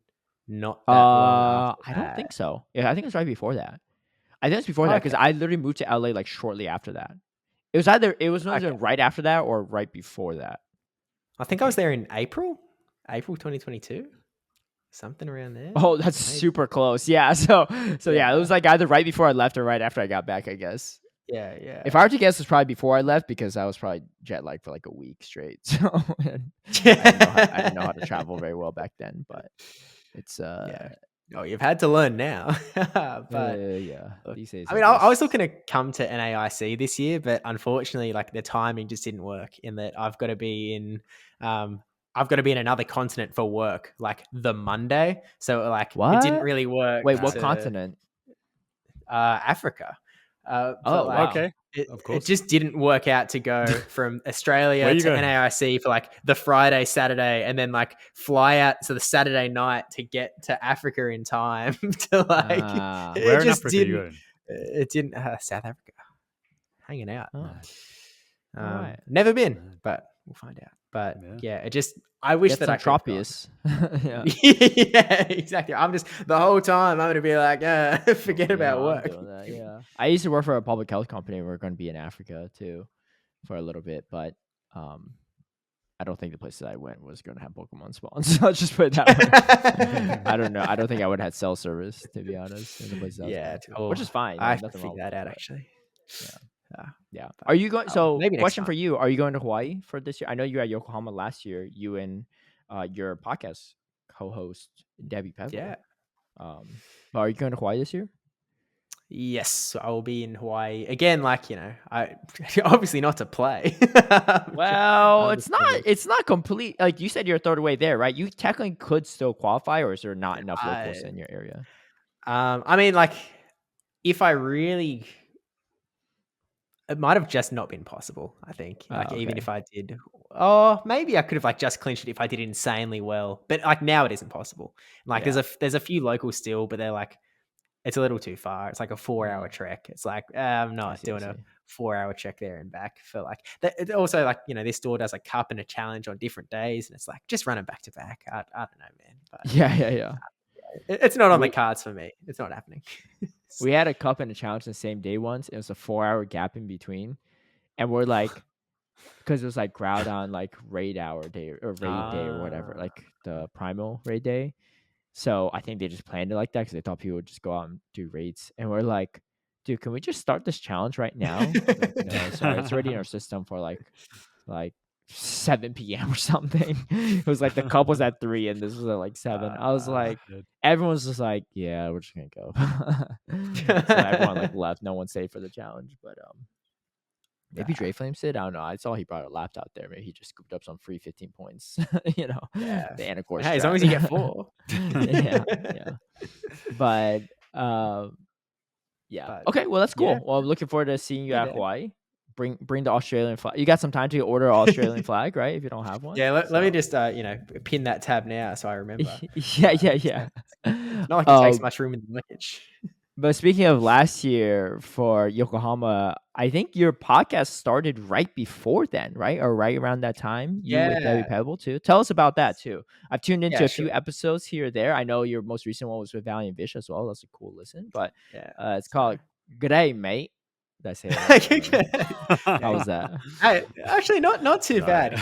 not that long after I don't think so. Yeah, I think it's right before that. I think it's before that because I literally moved to LA like shortly after that. It was either right after that or right before that. I think I was there in April 2022. Something around there. Oh, that's super close. Yeah. So yeah, it was like either right before I left or right after I got back, I guess. Yeah. If I were to guess, it's probably before I left because I was probably jet lagged for like a week straight. So I didn't know how to travel very well back then, but it's Oh, you've had to learn now. But these days. I mean, I was looking to come to NAIC this year, but unfortunately, like the timing just didn't work. In that, I've got to be in another continent for work, like the Monday. So like, it didn't really work. Wait, what continent? Africa. Okay. Of course. It just didn't work out to go from Australia to NAIC for like the Friday, Saturday, and then like fly out to the Saturday night to get to Africa in time to like. Where in Africa are you going? It didn't. South Africa, hanging out. Oh. Right. Never been, but we'll find out. But it just. I wish that I could. Tropius. Yeah, exactly. I'm just the whole time I'm gonna be like, forget about work. I used to work for a public health company. We're going to be in Africa too for a little bit, but I don't think the places I went was going to have Pokemon spawns. So I'll just put it that way. I don't know. I don't think I would have cell service, to be honest, in the places I was going to, which is fine. I have to nothing figure wrong that with out it, actually. Yeah. Are you going? So, maybe next question time. for you: are you going to Hawaii for this year? I know you were at Yokohama last year. You and your podcast co-host Debbie Pebble. Yeah. Are you going to Hawaii this year? Yes, I will be in Hawaii again. Like, I obviously not to play. Well, it's not complete. Like you said, you're a third way there, right? You technically could still qualify, or is there not enough locals in your area? I mean, like, if I really, it might have just not been possible. I think, like, even if I did, maybe I could have like just clinched it if I did insanely well. But like now, it isn't possible. Like, there's a few locals still, but they're like, it's a little too far. It's like a 4-hour trek. It's like, I'm not doing a 4-hour trek there and back. For like that. It also, like, this store does a cup and a challenge on different days, and it's like just running back to back. I don't know, man. But yeah. It's not on the cards for me. It's not happening. We had a cup and a challenge the same day once. It was a 4-hour gap in between, and we're like, because it was like Groudon like raid hour day or raid day or whatever, like the primal raid day. So I think they just planned it like that because they thought people would just go out and do raids. And we're like, dude, can we just start this challenge right now? Like, no, sorry, it's already in our system for like 7 p.m. or something. It was like the cup was at 3 and this was at like 7. I was like, everyone's just like, yeah, we're just gonna go. So everyone like left. No one stayed for the challenge, but maybe Dre Flames did. I don't know. I saw he brought a laptop there. Maybe he just scooped up some free 15 points. The Anicor. Hey, as long as you get 4. yeah. But okay. Well, that's cool. Yeah. Well, I'm looking forward to seeing you at Hawaii. Bring the Australian flag. You got some time to order Australian flag, right? If you don't have one. Yeah. Let me just pin that tab now so I remember. Yeah. Not like it takes much room in the luggage. But speaking of last year for Yokohama, I think your podcast started right before then, right? Or right around that time. You with Debbie Pebble too. Tell us about that too. I've tuned into a few episodes here or there. I know your most recent one was with Valiant Vish as well. That's a cool listen. But it's called G'day, Mate. Did I say it? How was that? Actually, not too bad.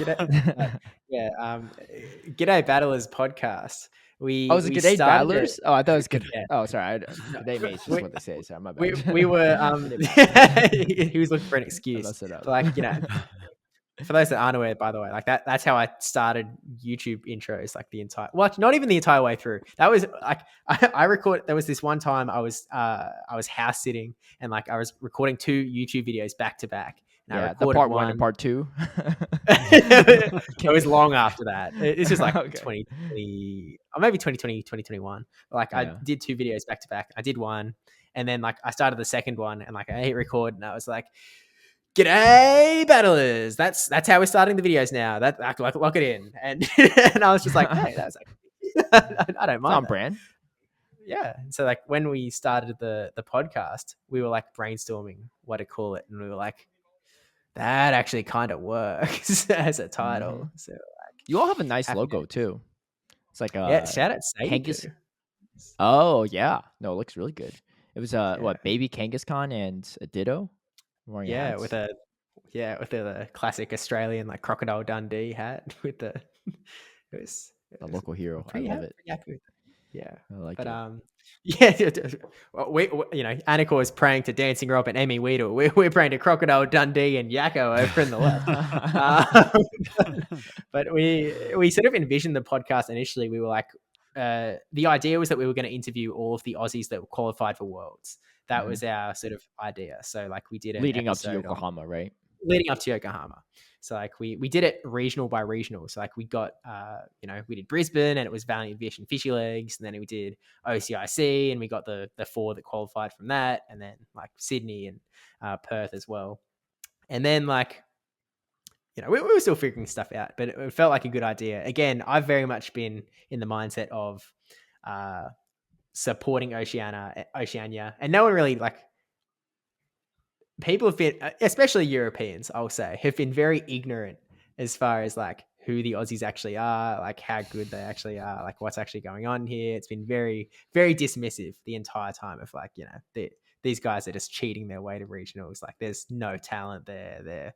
G'day Battlers podcast. Was it G'day Battlers? Oh, I thought it was good. Yeah. Oh, sorry. G'day Mates is what they say. Sorry, my bad. We were he was looking for an excuse. Like, for those that aren't aware, by the way, like that's how I started YouTube intros, like the entire, well, not even the entire way through. That was like, I record, there was this one time I was house sitting and like I was recording 2 YouTube videos back to back. Yeah, the part 1 and part 2. It was long after that. It's just like 2020 or maybe 2020, 2021. Like I did 2 videos back to back. I did one and then like I started the second one and like I hit record and I was like, G'day Battlers. That's how we're starting the videos now. That lock it in. And I was just like, hey, that's like I don't mind. On brand. Yeah. So like when we started the podcast, we were like brainstorming what to call it, and we were like, that actually kind of works as a title. Mm-hmm. So like, you all have a nice logo too. It's like shout out Kangas. Oh yeah, no, it looks really good. It was what, baby Kangaskhan and a Ditto. Yeah, with the classic Australian like Crocodile Dundee hat with the it was local hero. I love it. Yeah, I like it. We Anicor is praying to Dancing Rob and Emmy Weedle. We're praying to Crocodile Dundee and Yakko over in the left. But we sort of envisioned the podcast initially. We were like, the idea was that we were going to interview all of the Aussies that were qualified for Worlds. That was our sort of idea. So like we did it leading up to Yokohama, right? Leading up to Yokohama. So like we did it regional by regional. So like we got we did Brisbane and it was Valiant Vish and Fishy Legs, and then we did OCIC and we got the 4 that qualified from that, and then like Sydney and Perth as well. And then like we were still figuring stuff out, but it felt like a good idea. Again, I've very much been in the mindset of supporting Oceania, and no one really like, people have been, especially Europeans, I'll say, have been very ignorant as far as like who the Aussies actually are, like how good they actually are, like what's actually going on here. It's been very, very dismissive the entire time of like, these guys are just cheating their way to regionals. Like there's no talent there. They're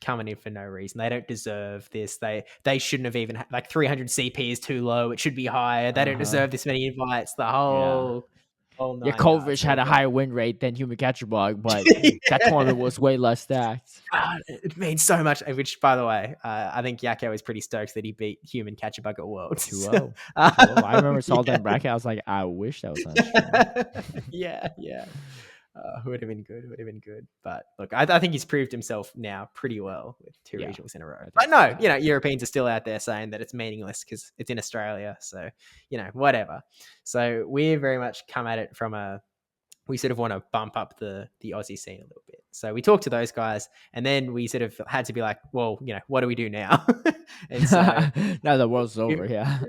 coming in for no reason. They don't deserve this. They shouldn't have even like 300 CP is too low. It should be higher. They don't deserve this many invites. The whole yeah, Kovic had a higher win rate than Human Catcher Bug, but that tournament was way less stacked. It means so much. Which, by the way, I think Yakko is pretty stoked that he beat Human Catcher Bug at Worlds. 2-0. I remember saw that bracket. I was like, I wish that was on stream. Yeah. Would have been good. But look, I think he's proved himself now pretty well with 2 regionals in a row. But no, Europeans are still out there saying that it's meaningless because it's in Australia. So, whatever. So we're very much come at it from we sort of want to bump up the Aussie scene a little bit. So we talked to those guys, and then we sort of had to be like, well, what do we do now? And so now the world's over. Yeah.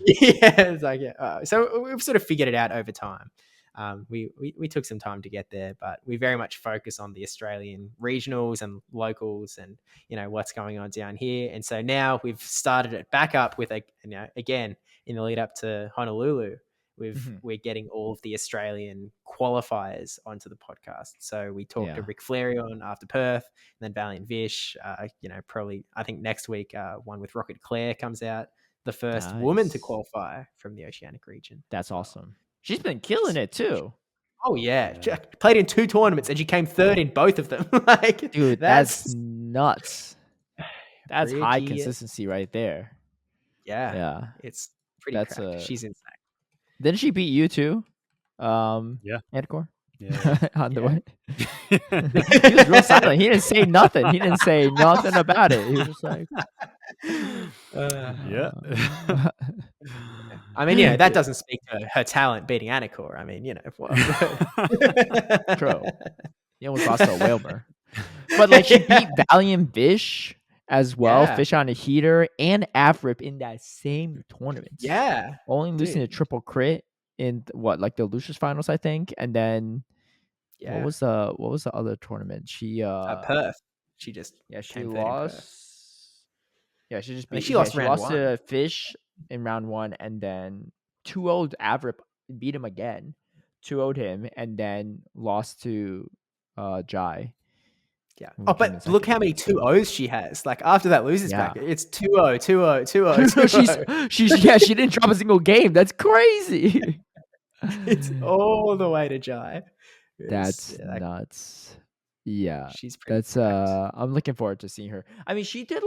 It's like, so we've sort of figured it out over time. We took some time to get there, but we very much focus on the Australian regionals and locals and, what's going on down here. And so now we've started it back up with, again, in the lead up to Honolulu, we're getting all of the Australian qualifiers onto the podcast. So we talked to Rick Flareon after Perth, and then Valiant Vish, probably, I think next week, one with Rocket Claire comes out, the first woman to qualify from the Oceanic region. That's awesome. She's been killing it too. Oh yeah. She played in 2 tournaments and she came 3rd in both of them. Like, dude, that's nuts. That's high consistency right there. Yeah. It's pretty. She's insane. Didn't she beat you too? Anicor? Yeah. On the way. He was real silent. He didn't say nothing. He didn't say nothing about it. He was just like, I mean, that doesn't speak to her talent beating Anicor. I mean, true. You almost lost to a Wailer. But like she beat Valiant Vish as well, Fish on a heater, and Afrip in that same tournament. Yeah. Only losing a triple crit in the Lucius finals, I think. And then what was the other tournament? She Perth. She just she lost. Yeah, she just beat. She lost to Fish in round 1, and then 2-0'd Avrip, beat him again, 2-0'd him, and then lost to Jai. Yeah. Oh, but look how many 2-0s she has. Like after that loses bracket, it's 2-0, 2-0, 2-0. She didn't drop a single game. That's crazy. It's all the way to Jai. That's nuts. Yeah, she's pretty. I'm looking forward to seeing her. I mean, she did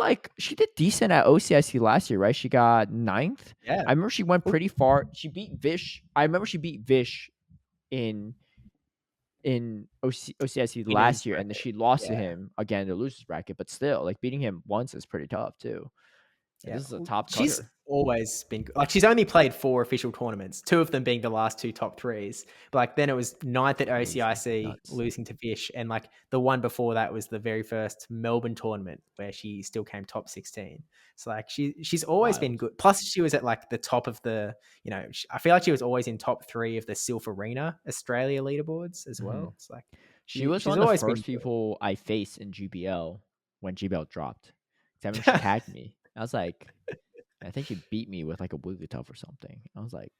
decent at OCIC last year, right? She got 9th. Yeah, I remember she went pretty far. She beat Vish. I remember she beat Vish in OCIC last year, and then she lost to him again in the losers bracket. But still, like beating him once is pretty tough too. Yeah, this is a top cutter. She's always been like she's only played 4 official tournaments, 2 of them being the last 2 top 3s. But like then it was 9th at OCIC, losing to Vish, and like the one before that was the very first Melbourne tournament where she still came top 16. So like she's always been good. Plus she was at like the top of the, I feel like she was always in top 3 of the Silph Arena Australia leaderboards as well. It's like she was one of the first people I faced in GBL when GBL dropped. I remember she tagged me. I was like, I think she beat me with like a Wigglytuff or something. I was like,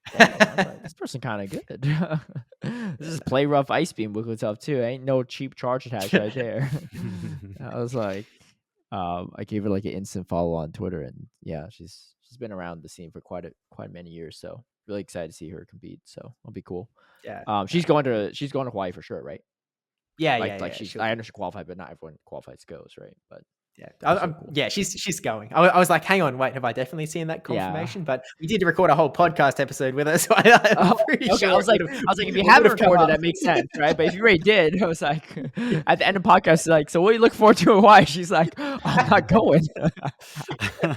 this person kind of good. This is Play Rough Ice Beam Wigglytuff too. Ain't no cheap charge attacks right there. I was like, I gave her like an instant follow on Twitter, and yeah, she's been around the scene for quite many years. So really excited to see her compete. So it'll be cool. Yeah. She's going to Hawaii for sure, right? Yeah. I understand she qualified, but not everyone qualifies goes, right? But yeah, she's going. I was like, hang on, wait, have I definitely seen that confirmation? But we did record a whole podcast episode with her, so I'm pretty sure. I was like, if you haven't recorded, that makes sense, right? But if you already did, I was like, at the end of the podcast, like, so what do you look forward to in Hawaii? She's like, I'm not going.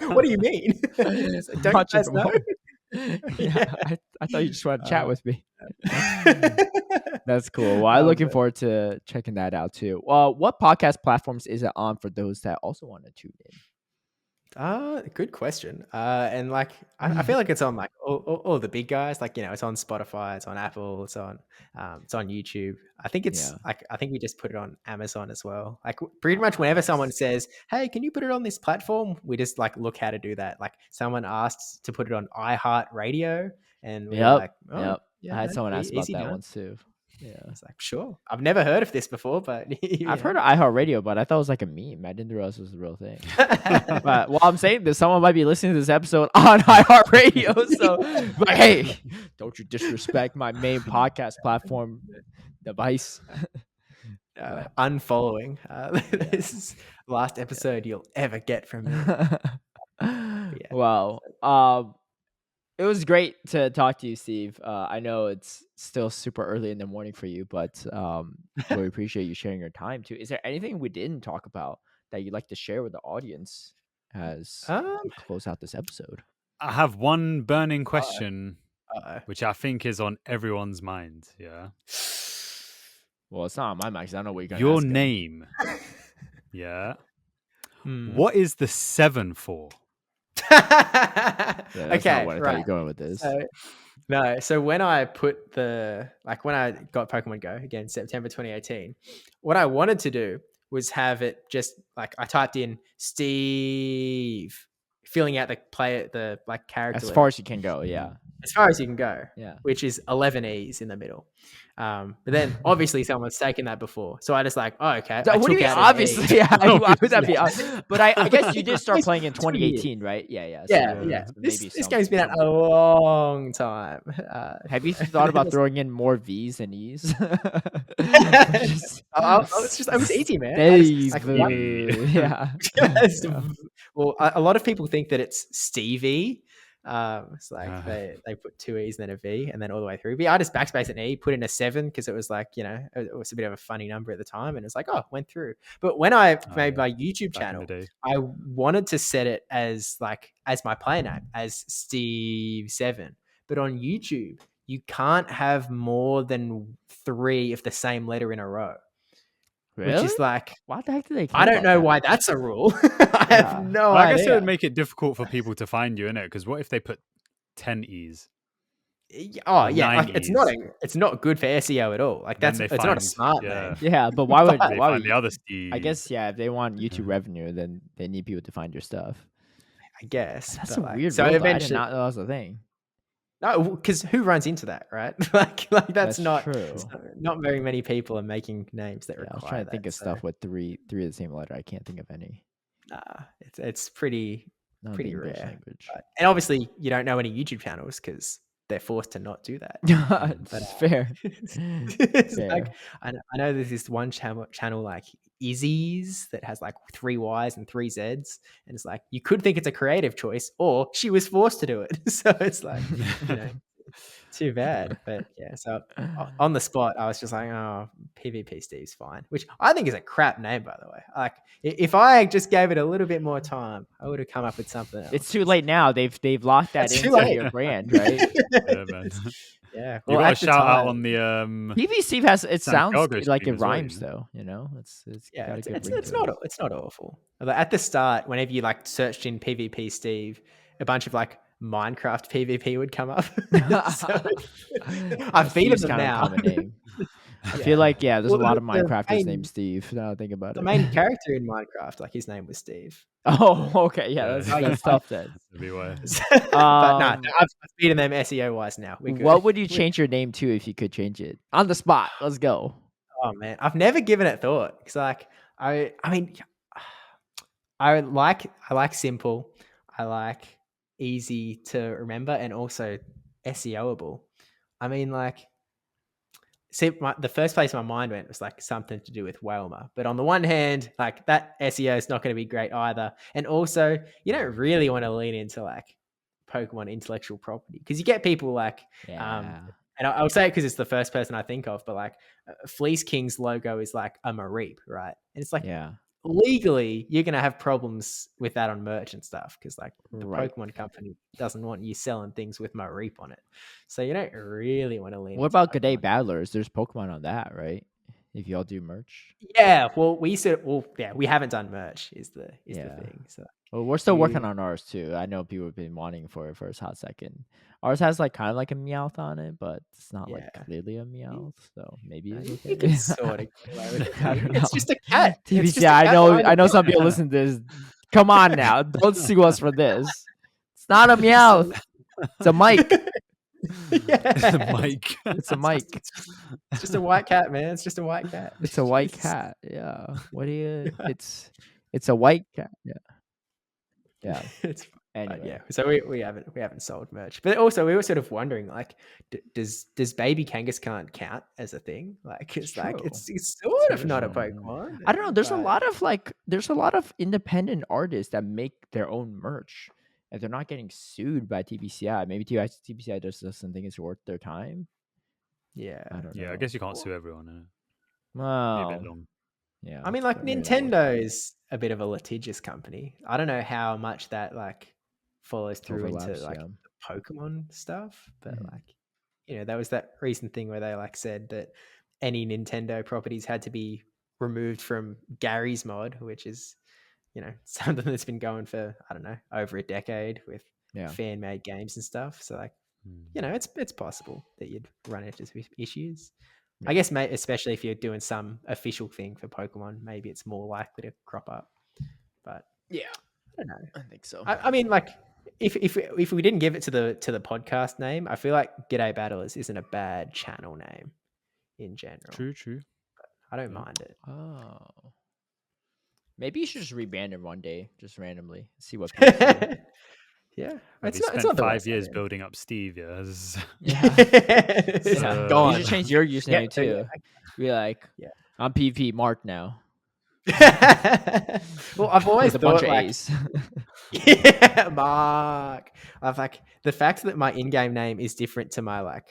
What do you mean? Don't you guys know? I thought you just wanted to chat with me. That's cool. Well, I'm looking forward to checking that out too. What podcast platforms is it on for those that also want to tune in? Good question. And like I feel like it's on like all the big guys. Like it's on Spotify, it's on Apple, it's on YouTube. I think it's like I think we just put it on Amazon as well. Like pretty much whenever someone says, "Hey, can you put it on this platform?" we just like look how to do that. Like someone asked to put it on iHeartRadio, and we're like, I had someone ask about that one too. Yeah. It's like, sure. I've never heard of this before, but I've heard of iHeartRadio, but I thought it was like a meme. I didn't realize it was a real thing. But while I'm saying this, someone might be listening to this episode on iHeartRadio. So, like, hey, don't you disrespect my main podcast platform device. Unfollowing. This is the last episode you'll ever get from me. Well, it was great to talk to you, Steve. I know it's still super early in the morning for you, but we appreciate you sharing your time too. Is there anything we didn't talk about that you'd like to share with the audience as we close out this episode? I have one burning question, which I think is on everyone's mind. Yeah. Well, it's not on my mind because I don't know what you're going to Your ask him. name. Yeah. What is the 7 for? That's not what I thought you were going with this. So when I put when I got Pokemon Go again, September 2018, what I wanted to do was have it just like I typed in Steve, filling out the character as far as you can go, yeah. As far as you can go, yeah. Which is 11 E's in the middle. But then obviously someone's taken that before, so I just like, oh okay. What do you mean? Obviously, yeah. Why would that be? But I guess you did start playing in 2018, right? Yeah. So this game's been out a long time. Have you thought about throwing in more V's and E's? It was easy, man. Yeah. Well, a lot of people think that it's Stevie. It's like they put 2 E's and then a V and then all the way through. But I just backspace an E, put in a 7 because it was like, it was a bit of a funny number at the time, and it's like, oh, went through. But when I made my YouTube channel, I wanted to set it as my player name as Steve7. But on YouTube, you can't have more than 3 of the same letter in a row. Really? Which is like, why the heck do they? I don't know why that's a rule. I have no idea. I guess it would make it difficult for people to find you, innit? Because what if they put 10 E's? Oh yeah, it's not good for SEO at all. Like it's not a smart name. Yeah, but why would the other Steve? I guess if they want YouTube revenue, then they need people to find your stuff. I guess that's a weird. So eventually, I did not know that was the thing. No, because who runs into that, right? like that's not true. Not very many people are making names that require. I was trying to think of stuff with three of the same letter. I can't think of any. It's pretty rare. Language. And obviously, you don't know any YouTube channels because they're forced to not do that. It's fair. Fair. Like, I know there's this one channel like Izzy's that has like 3 Y's and 3 Z's, and it's like you could think it's a creative choice, or she was forced to do it. So it's like, too bad. But yeah, so on the spot, I was just like, oh, PvP Steve's fine, which I think is a crap name, by the way. Like, if I just gave it a little bit more time, I would have come up with something else. It's too late now. They've locked that into your brand, right? Yeah, man. Yeah, well, you got a shout out on the PvP Steve has it sounds like it rhymes though, it's not awful. At the start, whenever you like searched in PvP Steve, a bunch of like Minecraft PvP would come up. So, I've beaten them now. I feel like there's a lot of Minecrafters named Steve. Now I think about it. The main character in Minecraft, like his name was Steve. Oh, okay, that's tough then. But no, I've beaten them SEO wise now. What would you change your name to if you could change it on the spot? Let's go. Oh man, I've never given it thought because I mean, I like simple. I like easy to remember and also SEOable. I mean, see, the first place my mind went was like something to do with Wailer. But on the one hand, like that SEO is not going to be great either. And also, you don't really want to lean into like Pokemon intellectual property because you get people like, and I'll say it because it's the first person I think of, but like Fleece King's logo is like a Mareep, right? And it's like, legally, you're going to have problems with that on merch and stuff because like the Pokemon company doesn't want you selling things with Mareep on it. So you don't really want to lean. What about Good Day Battlers? There's Pokemon on that, right? If y'all do merch. Yeah, well, we haven't done merch is the thing. So we're still working on ours too. I know people have been wanting for it for a hot second. Ours has like kind of like a Meowth on it, but it's not like clearly a Meowth. So maybe it's okay. You can sort of it's just a cat. I know some people listen to this. Come on now. Don't sue us for this. It's not a Meowth. It's a mic. Yeah. Mike. It's a Mike. It's just a white cat, man. It's just a white cat. It's a white cat. Yeah. What do you? It's a white cat. Yeah. Yeah. It's Anyway. yeah. So we haven't sold merch, but also we were sort of wondering, like, does baby Kangaskhan count as a thing? Like, it's like it's sort of not a Pokemon. I don't know. There's a lot of independent artists that make their own merch, and they're not getting sued by TBCI. Maybe TBCI just doesn't think it's worth their time. Yeah, I don't know. Yeah, I guess you can't sue everyone. Well, be a bit long. Yeah, I mean, like, Nintendo's a bit of a litigious company. I don't know how much that like follows through into like the Pokemon stuff, but like, you know, there was that recent thing where they like said that any Nintendo properties had to be removed from Gary's Mod, which is, you know, something that's been going for, I don't know, over a decade with fan made games and stuff. So like, you know, it's possible that you'd run into issues. I guess, mate, especially if you're doing some official thing for Pokemon, maybe it's more likely to crop up. But yeah, I don't know. I think so. I mean, like, if we didn't give it to the podcast name, I feel like G'day Battlers isn't a bad channel name in general. True. But I don't mind it. Oh, maybe you should just rebrand it one day, just randomly, see what people say. Yeah, it's not 5 years building up Steve. Yeah, Go on. You should change your username too. Be like, I'm PvP Mark now. Well, I've always thought, a bunch of like, A's. Yeah, Mark. I've like the fact that my in-game name is different to my like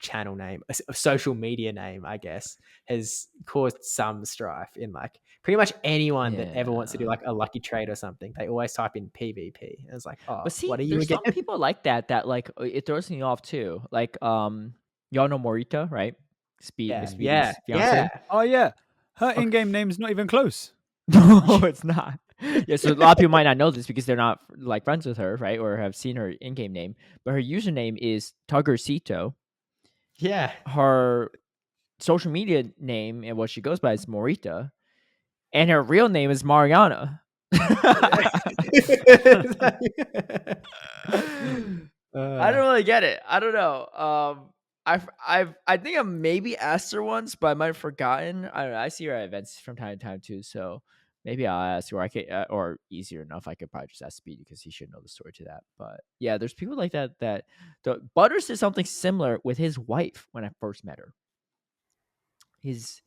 channel name, a social media name, I guess, has caused some strife in like pretty much anyone that ever wants to do like a lucky trade or something. They always type in PvP. And it's like, oh, but see, what are you there's again? some people like that like it throws me off too. Like y'all know Morita, right? Speedy's fiance. Oh yeah, her in-game name's not even close. No, it's not. Yeah, so a lot of people might not know this because they're not like friends with her, right? Or have seen her in-game name. But her username is Tuggercito. Yeah. Her social media name and what she goes by is Morita. And her real name is Mariana. I don't really get it. I don't know. I think I maybe asked her once, but I might have forgotten. I don't know. I see her at events from time to time too, so maybe I'll ask her. I could, or easier enough, I could probably just ask Speedy because he should know the story to that. But yeah, there's people like that. The Butters did something similar with his wife when I first met her. His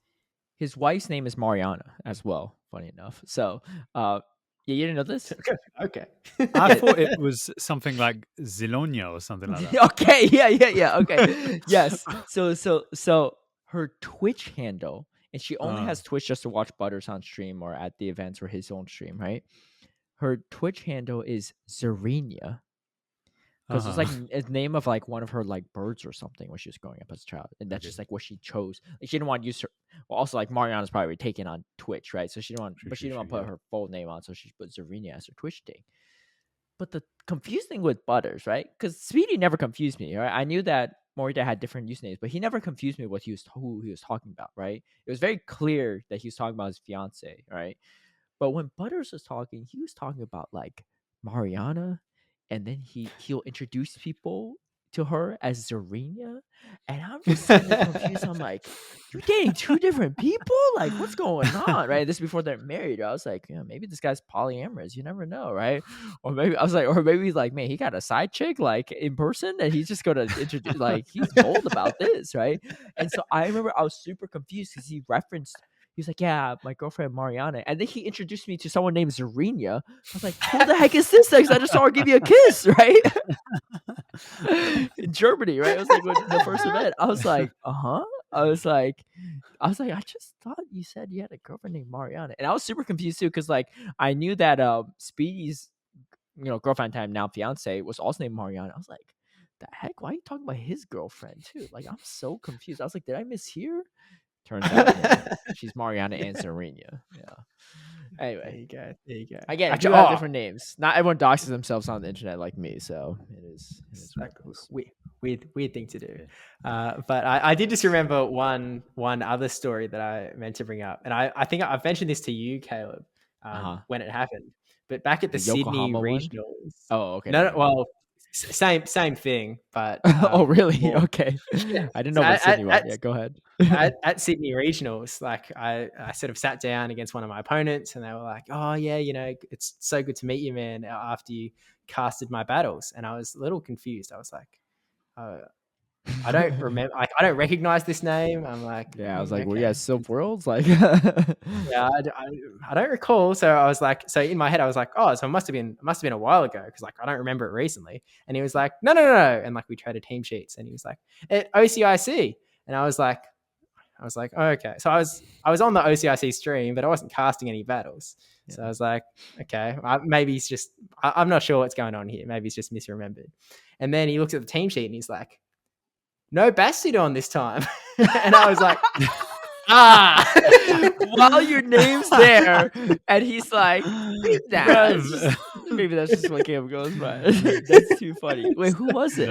wife's name is Mariana as well. Funny enough, so yeah, you didn't know this? Okay. I thought it was something like Zilonia or something like that. Okay, yeah. Okay, yes. So her Twitch handle, and she only has Twitch just to watch Butters on stream or at the events or his own stream, right? Her Twitch handle is Zarenia. Because it's like a name of like one of her like birds or something when she was growing up as a child, and that's just like what she chose. Like she didn't want to use her. Well, also like Mariana's probably taken on Twitch, right? So she didn't want, she didn't want to put her full name on, so she put Zarenia as her Twitch thing. But the confused thing with Butters, right? Because Speedy never confused me, right? I knew that Morita had different usernames, but he never confused me with who he was talking about, right? It was very clear that he was talking about his fiance, right? But when Butters was talking, he was talking about like Mariana. And then he'll introduce people to her as Zarenia. And I'm just sitting there confused. I'm like, you're dating two different people? Like, what's going on? Right? This is before they're married. I was like, yeah, maybe this guy's polyamorous. You never know, right? Or maybe I was like, or maybe he's like, man, he got a side chick like in person and he's just gonna introduce, like, he's bold about this, right? And so I remember I was super confused because he was like, yeah, my girlfriend Mariana. And then he introduced me to someone named Zarenia. I was like, who the heck is this? Because I just saw her give you a kiss, right? In Germany, right? It was like the first event. I was like, I was like, I just thought you said you had a girlfriend named Mariana. And I was super confused too, because like I knew that Speedy's girlfriend time, now fiance, was also named Mariana. I was like, the heck? Why are you talking about his girlfriend too? Like, I'm so confused. I was like, did I mishear? Turns out she's Mariana and Zarenia. Yeah. Anyway, there you go. Again, I do have different names. Not everyone doxes themselves on the internet like me, so it is weird thing to do. But I did just remember one other story that I meant to bring up, and I think I've mentioned this to you, Caleb, when it happened. But back at the Sydney Yokohama regionals. One? Oh, okay. No, well, Same thing, but oh really? more, Okay. yeah. I didn't know about Sydney one. Yeah, go ahead. At Sydney regionals, like I sort of sat down against one of my opponents, and they were like, "Oh yeah, it's so good to meet you, man. After you casted my battles," and I was a little confused. I was like, I don't remember. Like, I don't recognize this name. I'm like, yeah, I was like, okay. were you at Silk Worlds? Like, yeah, I don't recall. So I was like, so in my head, I was like, oh, so it must have been a while ago because like I don't remember it recently. And he was like, no, and like we traded team sheets, and he was like, at OCIC, and I was like, oh, okay. So I was on the OCIC stream, but I wasn't casting any battles. Yeah. So I was like, okay, maybe he's just, I'm not sure what's going on here. Maybe he's just misremembered. And then he looks at the team sheet and he's like, no Bastidon this time. And I was like, while your name's there, and he's like, maybe that's just what game goes by. That's too funny. Wait, who was it?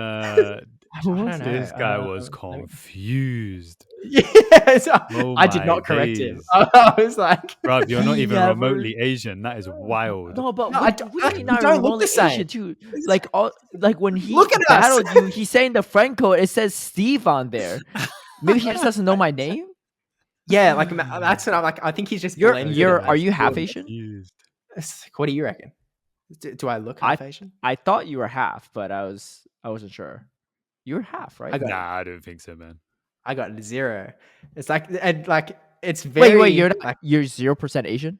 This guy was confused. Yes, I did not correct him. I was like, "Bro, you're not even remotely Asian. That is wild." No, but what do you mean not don't look the same, Asian too? Like when he battled you, he's saying the friend code. It says Steve on there. Maybe he just doesn't know my name. Yeah, like that's what I'm like. I think he's just. Are you half Asian? What do you reckon? Do I look half Asian? I thought you were half, but I wasn't sure. You're half, right? I don't think so, man. I got 0. It's like, and like it's very. Wait, you're not, you're 0% Asian?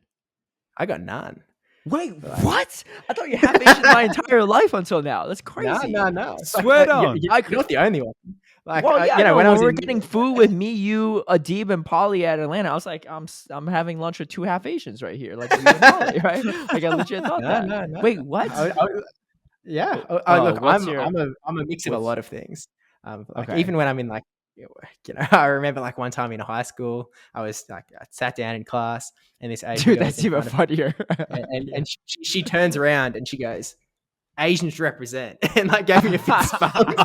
I got none. Wait, what? I thought you half Asian my entire life until now. That's crazy. No. Swear down. You're not the only one. Like, well, yeah, when we were getting food with me, you, Adib, and Polly at Atlanta, I was like, I'm having lunch with 2 half Asians right here, like you and Polly, right? Like I legit thought that. No. Wait, what? Yeah. Look, I'm a mix of a lot of things. Even when I'm in like, I remember like one time in high school, I sat down in class, and this Asian dude, that's even funnier. and she turns around and she goes, Asians represent, and like gave me a fist bump.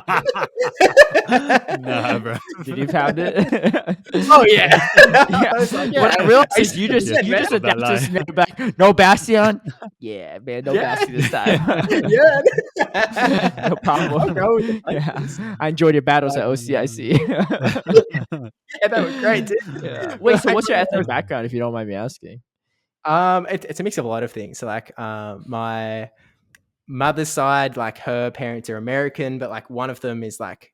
Nah, bro. Did you pound it? Oh yeah. I was like, what I realized is you just adapted to snap back. No Bastion. Yeah, man, no Bastion this time. Yeah. No problem. Yeah. I enjoyed your battles at OCIC. Yeah, that was great, dude. Yeah. Wait, so what's your ethnic background, if you don't mind me asking? It's a mix of a lot of things. So like my mother's side, like her parents are American, but like one of them is like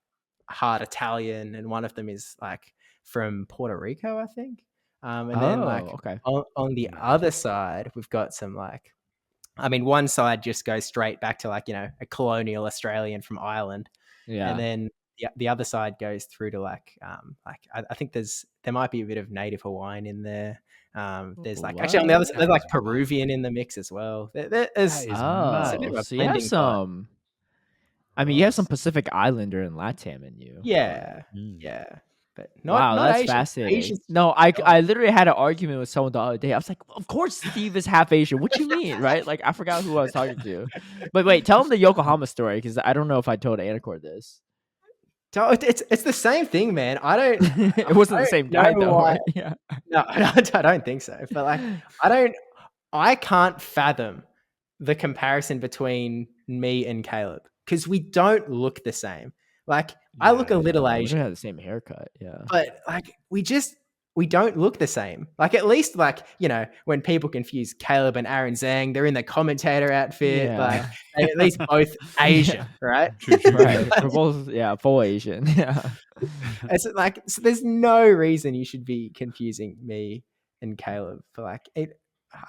hard Italian, and one of them is like from Puerto Rico, I think. And then like on the other side, we've got some like, I mean, one side just goes straight back to like, a colonial Australian from Ireland. Yeah. And then the other side goes through to like I think there might be a bit of native Hawaiian in there. There's like actually on the other side, there's like Peruvian in the mix as well. There's so you have some. I mean, you have some Pacific Islander and LATAM in you. Yeah, but not that's Asian. fascinating. Asian. No, I literally had an argument with someone the other day. I was like, of course Steve is half Asian. What you mean, right? Like I forgot who I was talking to. But wait, tell him the Yokohama story, because I don't know if I told Anicor this. It's the same thing, man. I don't. It wasn't the same guy though. Right? Yeah. No, I don't think so. But like, I can't fathom the comparison between me and Caleb, because we don't look the same. Like I look a little Asian. We have the same haircut, yeah. But like we don't look the same. Like at least like, when people confuse Caleb and Aaron Zhang, they're in the commentator outfit. Yeah. Like they're at least both Asian, right? Right. We're both full Asian. Yeah. It's like, so there's no reason you should be confusing me and Caleb for like it.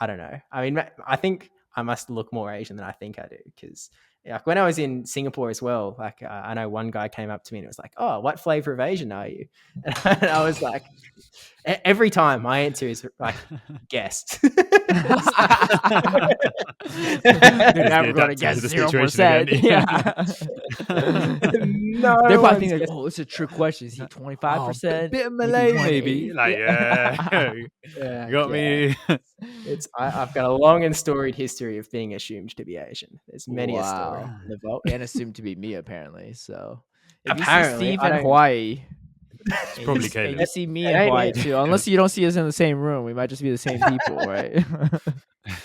I don't know. I mean, I think I must look more Asian than I think I do, because like when I was in Singapore as well, like I know one guy came up to me and was like, "Oh, what flavor of Asian are you?" And I was like, every time my answer is like, guest. You're never going to guess 0%. Yeah. No, they're probably thinking, "Oh, it's a trick question. Is he 25%? A bit of Malay, maybe." Like, you got me. I've got a long and storied history of being assumed to be Asian. There's many a story in the vault, and assumed to be me apparently. So if you see Steve in Hawaii, it's probably Caleb. You see me in Hawaii too. Unless you don't see us in the same room, we might just be the same people, right?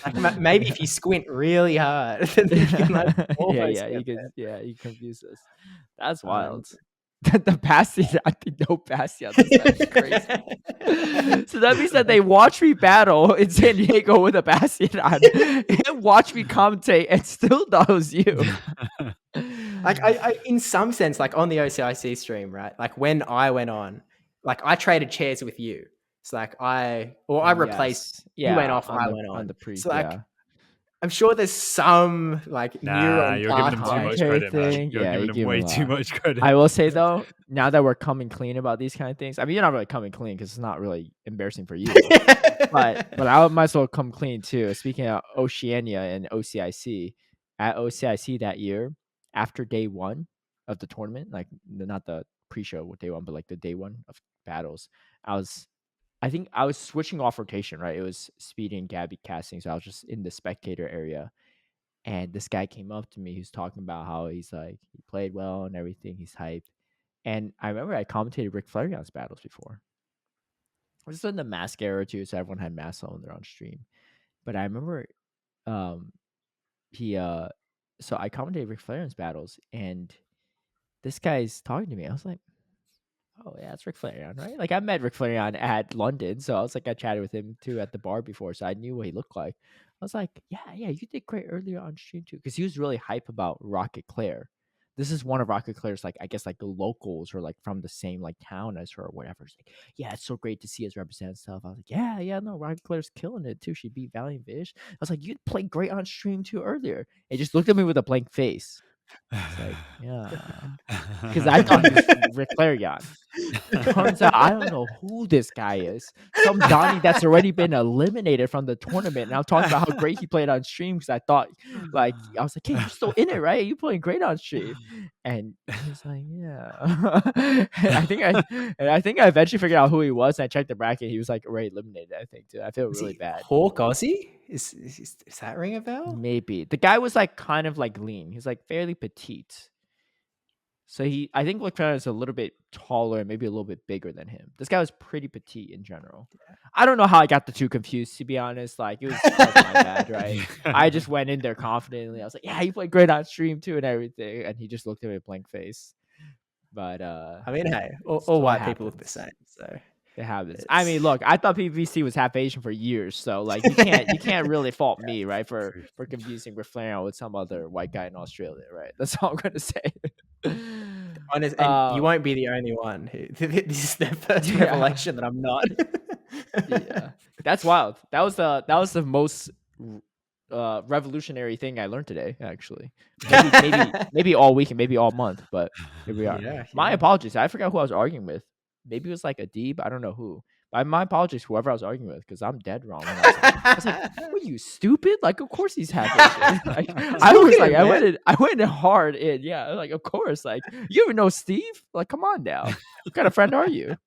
Like maybe if you squint really hard, then you can like you confuse us. That's wild. The Bastion, I think no Bastion. That's crazy. So that means that they watch me battle in San Diego with a Bastion on, and watch me commentate, and still knows you. Like I, in some sense, like on the OCIC stream, right? Like when I went on, like I traded chairs with you. It's like I replaced. You went off, I went on. So like, I'm sure there's some like neural. You're giving them too much credit, man. You're giving them way too much credit. I will say though, now that we're coming clean about these kind of things, I mean, you're not really coming clean because it's not really embarrassing for you. but I might as well come clean too. Speaking of Oceania and OCIC, at OCIC that year, after day one of the tournament, like not the pre-show day one, but like the day one of battles, I think I was switching off rotation, right? It was Speedy and Gabby casting, so I was just in the spectator area. And this guy came up to me. He was talking about how he's like, he played well and everything. He's hyped. And I remember I commentated Ric Flairion's battles before. This was in the mask era too, so everyone had masks on there on stream. But I remember so I commentated Ric Flairion's battles, and this guy's talking to me. I was like, oh yeah, it's Ric Flairion, right? Like I met Ric Flairion at London, so I was like, I chatted with him too at the bar before, so I knew what he looked like. I was like, yeah, you did great earlier on stream too, because he was really hype about Rocket Claire. This is one of Rocket Claire's, like, I guess, like the locals or like from the same like town as her or whatever. It's like, yeah, it's so great to see us represent stuff. I was like, yeah, no, Rocket Claire's killing it too. She beat Valiant Vish. I was like, you played great on stream too earlier. He just looked at me with a blank face. It's like, yeah, because I thought he was Ric Flairion. Turns out I don't know who this guy is. Some Donnie that's already been eliminated from the tournament. And I'm talking about how great he played on stream because I thought, like, I was like, hey, you're still in it, right? You playing great on stream. And he's like, yeah. and I think I eventually figured out who he was. And I checked the bracket. He was like already eliminated, I think, too. I feel really bad. Hawk Aussie? Is that ring a bell? Maybe. The guy was like kind of like lean. He's like fairly petite. So I think Ric Flairion is a little bit taller and maybe a little bit bigger than him. This guy was pretty petite in general. Yeah. I don't know how I got the two confused, to be honest. Like, it was my bad, right? I just went in there confidently. I was like, yeah, you played great on stream too and everything. And he just looked at me with a blank face. But I mean, hey, all white people look the same, so it happens. I mean, look, I thought PvC was half Asian for years, so like you can't really fault me, right, for confusing Ric Flairion with some other white guy in Australia, right? That's all I'm gonna say. Honest, and you won't be the only one who this is their first revelation that I'm not. Yeah, that's wild. That was the most revolutionary thing I learned today, actually. Maybe all week and maybe all month, but here we are. Yeah. My apologies. I forgot who I was arguing with. Maybe it was like Adib. I don't know who. But my apologies, whoever I was arguing with, because I'm dead wrong. I was like, "Were you stupid? Like, of course he's happy." Like, I went hard in. Yeah, like, of course. Like, you even know Steve? Like, come on now. What kind of friend are you?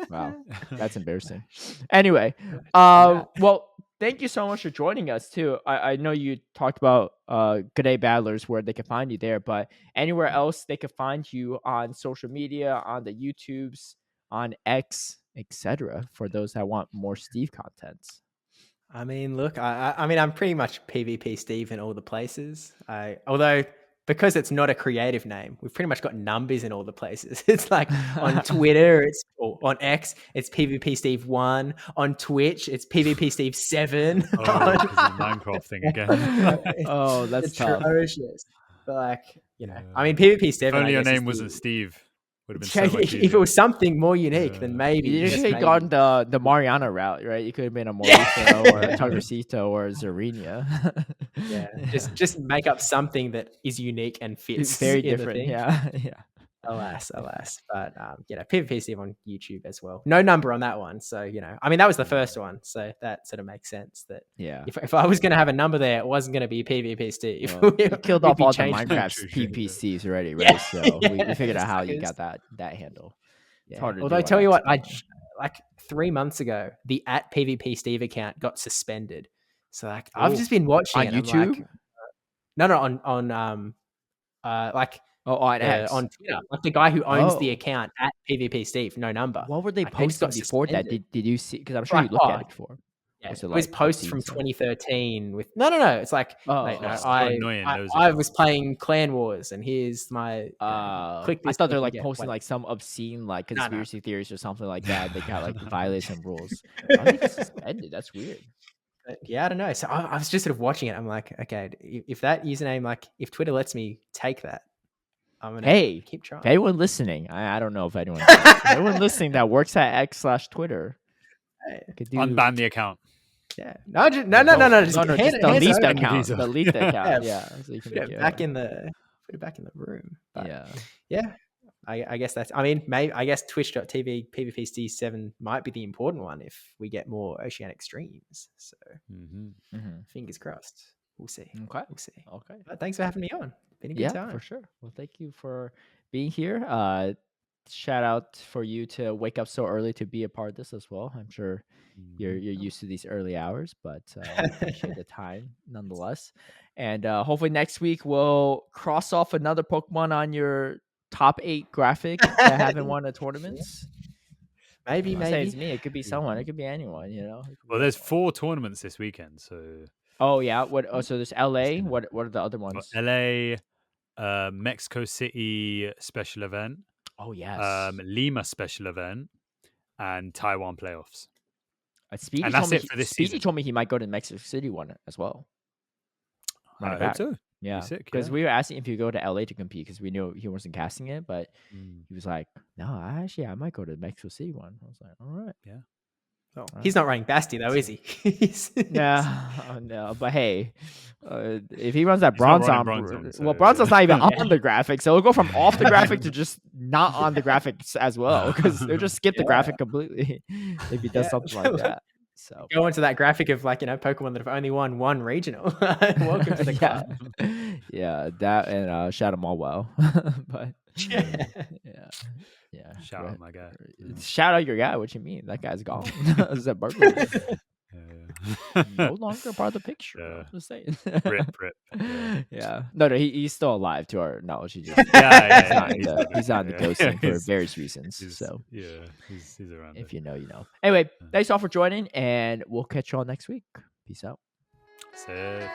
Wow, that's embarrassing. Anyway, well, thank you so much for joining us too. I know you talked about Good Day Battlers, where they can find you there, but anywhere else they can find you on social media, on the YouTubes, on X, etc. For those that want more Steve contents. I mean, look, I mean, I'm pretty much PvP Steve in all the places. Although, because it's not a creative name, we've pretty much got numbers in all the places. It's like on Twitter, or on X, it's PvP Steve 1. On Twitch, it's PvP Steve 7. Oh, the Minecraft thing again. Oh, that's atrocious. But like, you know, I mean, PvP 7. If only your name wasn't Steve. Would have been so much if it was something more unique, then maybe you should have gone the Mariana route, right? You could have been a Mauricio or a Tuggercito or a Zarina. Yeah, just make up something that is unique and fits. It's very different. Yeah. Alas. But PvP Steve on YouTube as well. No number on that one, so I mean that was the first one, so that sort of makes sense. That if I was going to have a number there, it wasn't going to be PvP Steve. Well, we killed off all the Minecraft PPCs already, right? So we figured out how you got that handle. It's hard to Although I tell you what, like 3 months ago, the @PvP Steve account got suspended. So like I've just been watching on YouTube. Like, on like. on X. On Twitter, like the guy who owns the account @PvP Steve, no number. What were they posting before that? Did you see? Because I'm sure you looked at it before. Yeah, it was posts from 2013 with no. It's like I was playing Clan Wars, and here's my click this. I thought they're like posting like some obscene like conspiracy theories or something like that. They got like violate some rules. How did they get suspended? That's weird. Yeah, I don't know. So I was just sort of watching it. I'm like, okay, if that username, like, if Twitter lets me take that, I'm gonna keep trying. If anyone listening, I don't know if anyone listening that works at X/Twitter could unban the account. Yeah. No. Just delete the account. Delete the account. Yeah. So you can put it back in the room. But yeah. I guess that's. I mean, maybe I guess Twitch.tv PvPC7 might be the important one if we get more oceanic streams. So fingers crossed. We'll see. Okay. We'll see. Okay. But thanks for having me on. Been a good time. For sure. Well, thank you for being here. Shout out for you to wake up so early to be a part of this as well. I'm sure you're used to these early hours, but appreciate the time nonetheless. And hopefully next week we'll cross off another Pokemon on your top 8 graphic that haven't won a tournaments. Maybe it's me. It could be someone. It could be anyone. You know. Well, there's 4 tournaments this weekend, so. Oh yeah. What? Oh, so there's LA. What are the other ones? LA, Mexico City special event. Oh yes. Lima special event, and Taiwan playoffs. Speedy and that's it for this season. Speedy told me he might go to the Mexico City one as well. I hope so. Yeah, because we were asking if you go to LA to compete because we knew he wasn't casting it, but he was like, "No, I might go to the Mexico City one." I was like, "All right, yeah." Oh, he's not running Basti though, is he? No. But hey, if he runs that Bronzong, well, Bronzong's not even on the graphic, so it'll go from off the graphic to just not on the graphics as well because they'll just skip the graphic completely if he does something like that. So go into that graphic of like Pokemon that have only won one regional. Welcome to the club. Yeah, that and shout them all well, but yeah. Shout out my guy. Shout out your guy. What you mean? That guy's gone. Is that burger? No longer part of the picture. I'm just saying. Rip. Yeah. No, he's still alive to our knowledge. He just he's on the ghosting for various reasons. He's around. If you know, you know. Anyway, thanks all for joining, and we'll catch you all next week. Peace out. Safe.